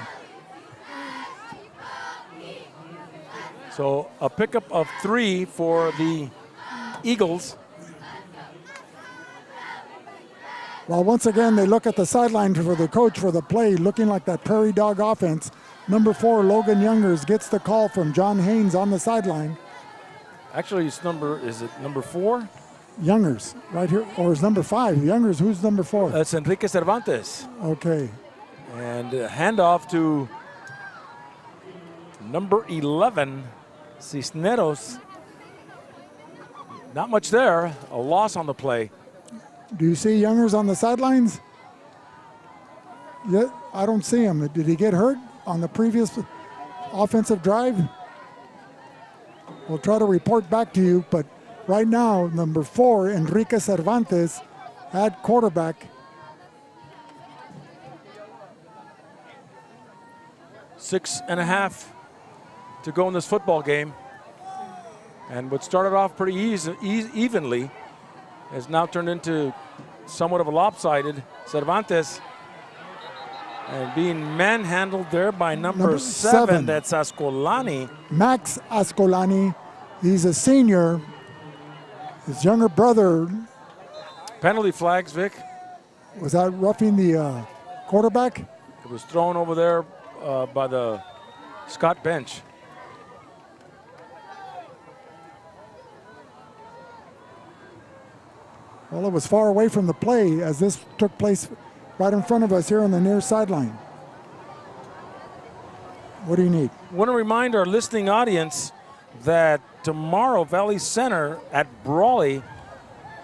So a pickup of 3 for the Eagles. Well, once again, they look at the sideline for the coach for the play, looking like that Prairie Dog offense. Number 4, Logan Youngers, gets the call from John Haynes on the sideline. Actually, is it number 4? Youngers, right here, or is number 5? Youngers, who's number 4? That's Enrique Cervantes. Okay. And handoff to number 11, Cisneros. Not much there, a loss on the play. Do you see Youngers on the sidelines? Yeah, I don't see him. Did he get hurt on the previous offensive drive? We'll try to report back to you, but right now, number 4, Enrique Cervantes, at quarterback. 6.5 to go in this football game. And what started off pretty evenly has now turned into somewhat of a lopsided. Cervantes and being manhandled there by number 7. That's Ascolani. Max Ascolani. He's a senior. His younger brother. Penalty flags, Vic. Was that roughing the quarterback? It was thrown over there by the Scott bench. Well, it was far away from the play as this took place right in front of us here on the near sideline. What do you need? I want to remind our listening audience that tomorrow, Valley Center at Brawley,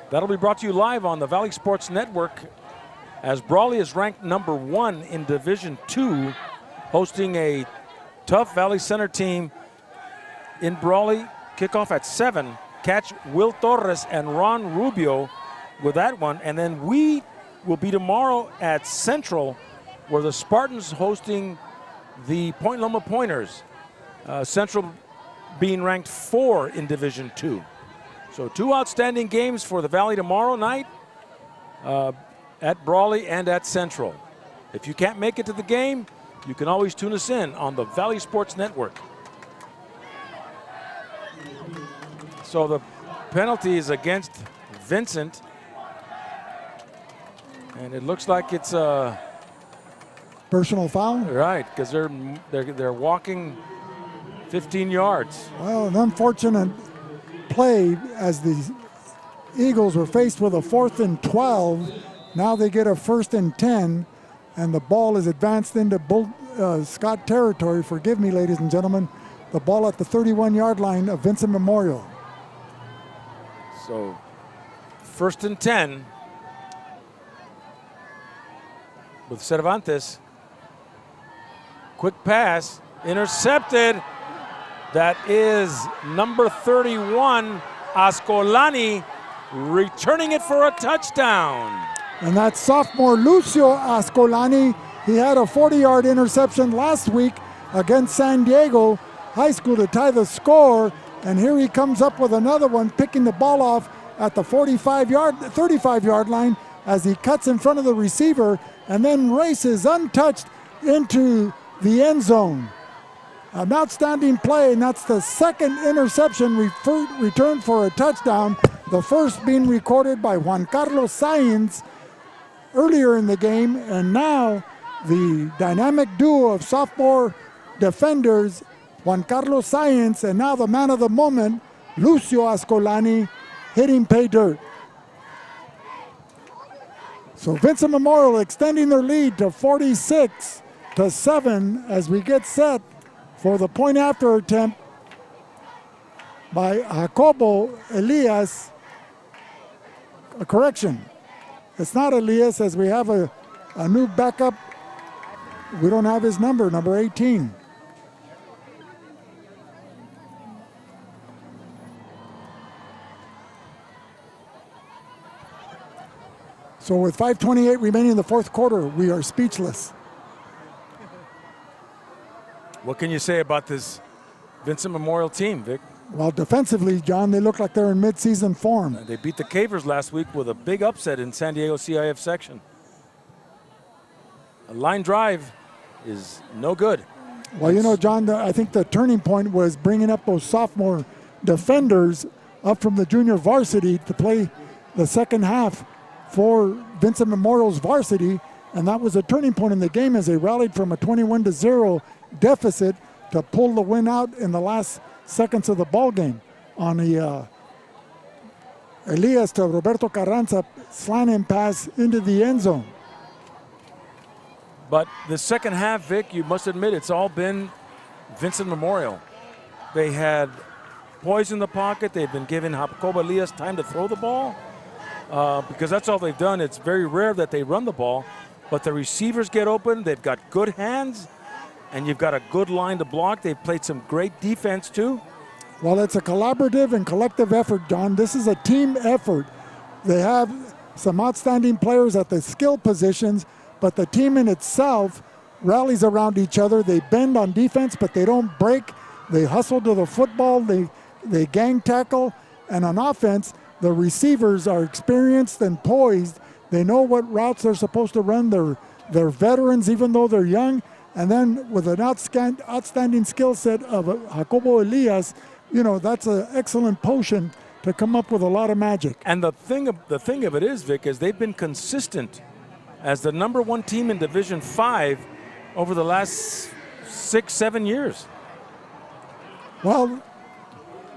that'll be brought to you live on the Valley Sports Network, as Brawley is ranked number 1 in Division II, hosting a tough Valley Center team in Brawley. Kickoff at 7. Catch Will Torres and Ron Rubio with that one. And then we will be tomorrow at Centro, where the Spartans hosting the Point Loma Pointers. Central being ranked 4 in Division II. So 2 outstanding games for the Valley tomorrow night at Brawley and at Central. If you can't make it to the game, you can always tune us in on the Valley Sports Network. So the penalty is against Vincent. And it looks like it's a personal foul. Right, because they're walking 15 yards. Well, an unfortunate play as the Eagles were faced with a 4th and 12. Now they get a 1st and 10, and the ball is advanced into Scott territory. Forgive me, ladies and gentlemen. The ball at the 31-yard line of Vincent Memorial. So 1st and 10 with Cervantes. Quick pass, intercepted. That is number 31, Ascolani, returning it for a touchdown. And that's sophomore Lucio Ascolani. He had a 40-yard interception last week against San Diego High School to tie the score. And here he comes up with another one, picking the ball off at the 35-yard line as he cuts in front of the receiver and then races untouched into the end zone. An outstanding play, and that's the second interception returned for a touchdown, the first being recorded by Juan Carlos Sáenz earlier in the game, and now the dynamic duo of sophomore defenders, Juan Carlos Sáenz, and now the man of the moment, Lucio Ascolani, hitting pay dirt. So Vincent Memorial extending their lead to 46-7 as we get set for the point after attempt by Jacobo Elias. A correction. It's not Elias, as we have a new backup. We don't have his number 18. So with 5:28 remaining in the fourth quarter, we are speechless. What can you say about this Vincent Memorial team, Vic? Well, defensively, John, they look like they're in mid-season form. They beat the Cavers last week with a big upset in San Diego CIF section. A line drive is no good. Well, you know, John, I think the turning point was bringing up those sophomore defenders up from the junior varsity to play the second half for Vincent Memorial's varsity, and that was a turning point in the game as they rallied from a 21-0 deficit to pull the win out in the last seconds of the ball game on the Elias to Roberto Carranza slanting pass into the end zone. But the second half, Vic, you must admit, it's all been Vincent Memorial. They had poise in the pocket. They've been giving Jacobo Elias time to throw the ball because that's all they've done. It's very rare that they run the ball, but the receivers get open. They've got good hands, and you've got a good line to block. They've played some great defense, too. Well, it's a collaborative and collective effort, John. This is a team effort. They have some outstanding players at the skill positions, but the team in itself rallies around each other. They bend on defense, but they don't break. They hustle to the football. They gang tackle. And on offense, the receivers are experienced and poised. They know what routes they're supposed to run. They're veterans, even though they're young. And then with an outstanding skill set of Jacobo Elias, you know, that's an excellent potion to come up with a lot of magic. And the thing of it is, Vic, is they've been consistent as the #1 team in Division 5 over the last 6-7 years. Well,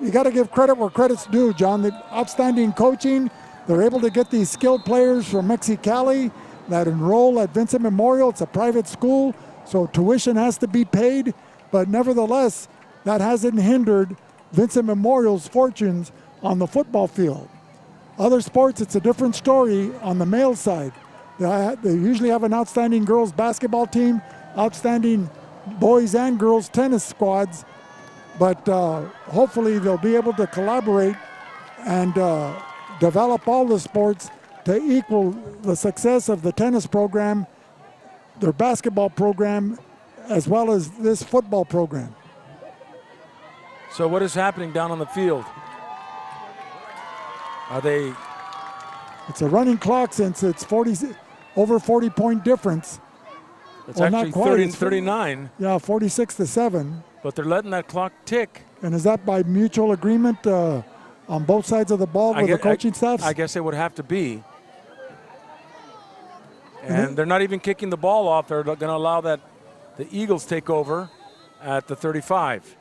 you got to give credit where credit's due, John. The outstanding coaching. They're able to get these skilled players from Mexicali that enroll at Vincent Memorial. It's a private school, so tuition has to be paid. But nevertheless, that hasn't hindered Vincent Memorial's fortunes on the football field. Other sports, it's a different story on the male side. They usually have an outstanding girls basketball team, outstanding boys and girls tennis squads, but hopefully they'll be able to collaborate and develop all the sports to equal the success of the tennis program, their basketball program, as well as this football program. So what is happening down on the field? Are they? It's a running clock since it's over 40-point difference. It's actually 30-39. Yeah, 46-7. But they're letting that clock tick. And is that by mutual agreement on both sides of the ball with the coaching staffs? I guess it would have to be. And they're not even kicking the ball off. They're going to allow that the Eagles take over at the 35.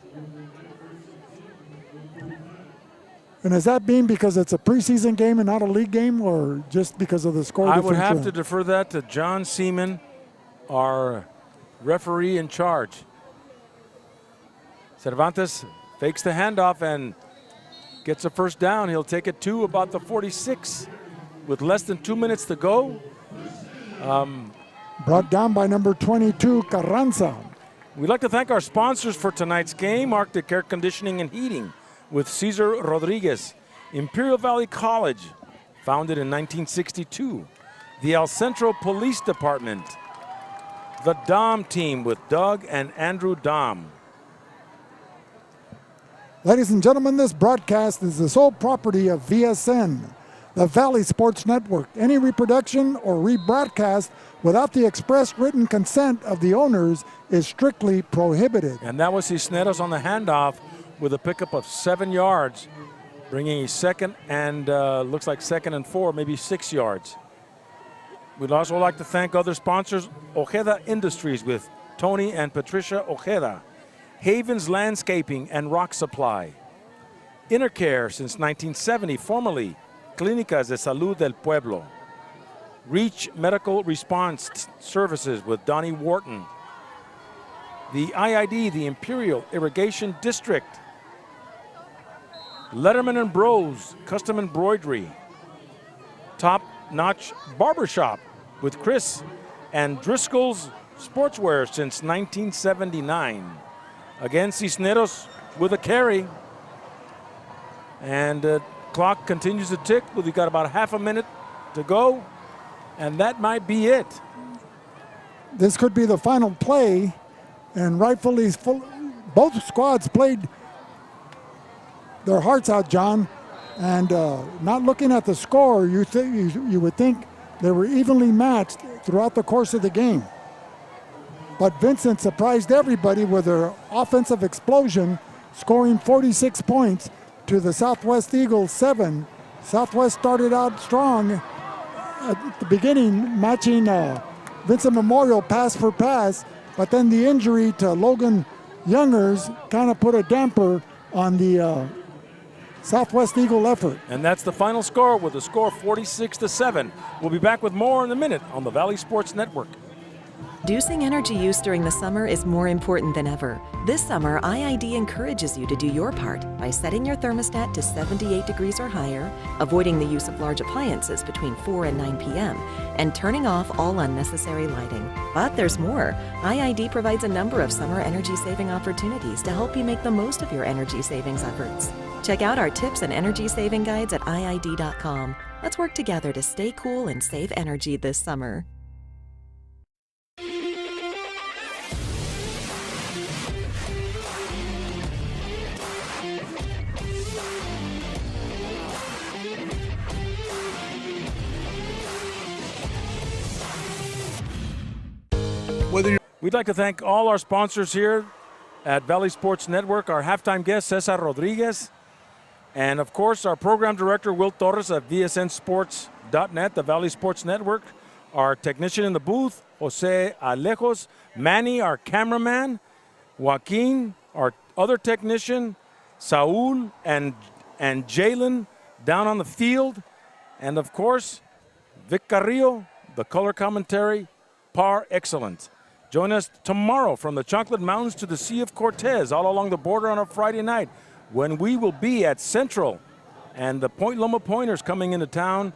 And is that being because it's a preseason game and not a league game, or just because of the score I differential? would have to defer that to John Seaman, our referee in charge. Cervantes fakes the handoff and gets a first down. He'll take it to about the 46 with less than 2 minutes to go. Brought down by number 22, Carranza. We'd like to thank our sponsors for tonight's game, Arctic Air Conditioning and Heating with Cesar Rodriguez, Imperial Valley College, founded in 1962, the El Centro Police Department, the Dom Team with Doug and Andrew Dom. Ladies and gentlemen, this broadcast is the sole property of VSN, the Valley Sports Network. Any reproduction or rebroadcast without the express written consent of the owners is strictly prohibited. And that was Cisneros on the handoff with a pickup of 7 yards, bringing a second and looks like 2nd and 4, maybe 6 yards. We'd also like to thank other sponsors, Ojeda Industries with Tony and Patricia Ojeda, Havens Landscaping and Rock Supply, Intercare since 1970, formerly Clínicas de Salud del Pueblo, Reach Medical Response Services with Donnie Wharton, the IID, the Imperial Irrigation District, Letterman and Bros Custom Embroidery, Top Notch Barbershop with Chris, and Driscoll's Sportswear since 1979. Again, Cisneros with a carry. And the clock continues to tick. We've got about half a minute to go, and that might be it. This could be the final play, and rightfully, both squads played their hearts out, John. And not looking at the score, you would think they were evenly matched throughout the course of the game. But Vincent surprised everybody with their offensive explosion, scoring 46 points to the Southwest Eagles 7. Southwest started out strong at the beginning, matching Vincent Memorial pass for pass, but then the injury to Logan Youngers kind of put a damper on the Southwest Eagle effort. And that's the final score with a score 46-7. We'll be back with more in a minute on the Valley Sports Network. Reducing energy use during the summer is more important than ever. This summer, IID encourages you to do your part by setting your thermostat to 78 degrees or higher, avoiding the use of large appliances between 4 and 9 p.m., and turning off all unnecessary lighting. But there's more. IID provides a number of summer energy-saving opportunities to help you make the most of your energy savings efforts. Check out our tips and energy saving guides at IID.com. Let's work together to stay cool and save energy this summer. We'd like to thank all our sponsors here at Valley Sports Network, our halftime guest, Cesar Rodriguez, and of course, our program director, Will Torres at VSNSports.net, the Valley Sports Network, our technician in the booth, Jose Alejos, Manny, our cameraman, Joaquin, our other technician, Saul and Jalen down on the field, and of course, Vic Carrillo, the color commentary, par excellent. Join us tomorrow from the Chocolate Mountains to the Sea of Cortez, all along the border on a Friday night, when we will be at Centro and the Point Loma Pointers coming into town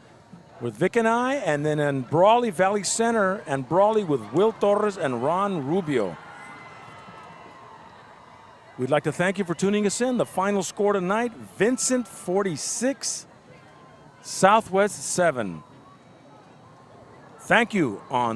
with Vic and I, and then in Brawley Valley Center and Brawley with Will Torres and Ron Rubio. We'd like to thank you for tuning us in. The final score tonight, Vincent 46, Southwest 7. Thank you on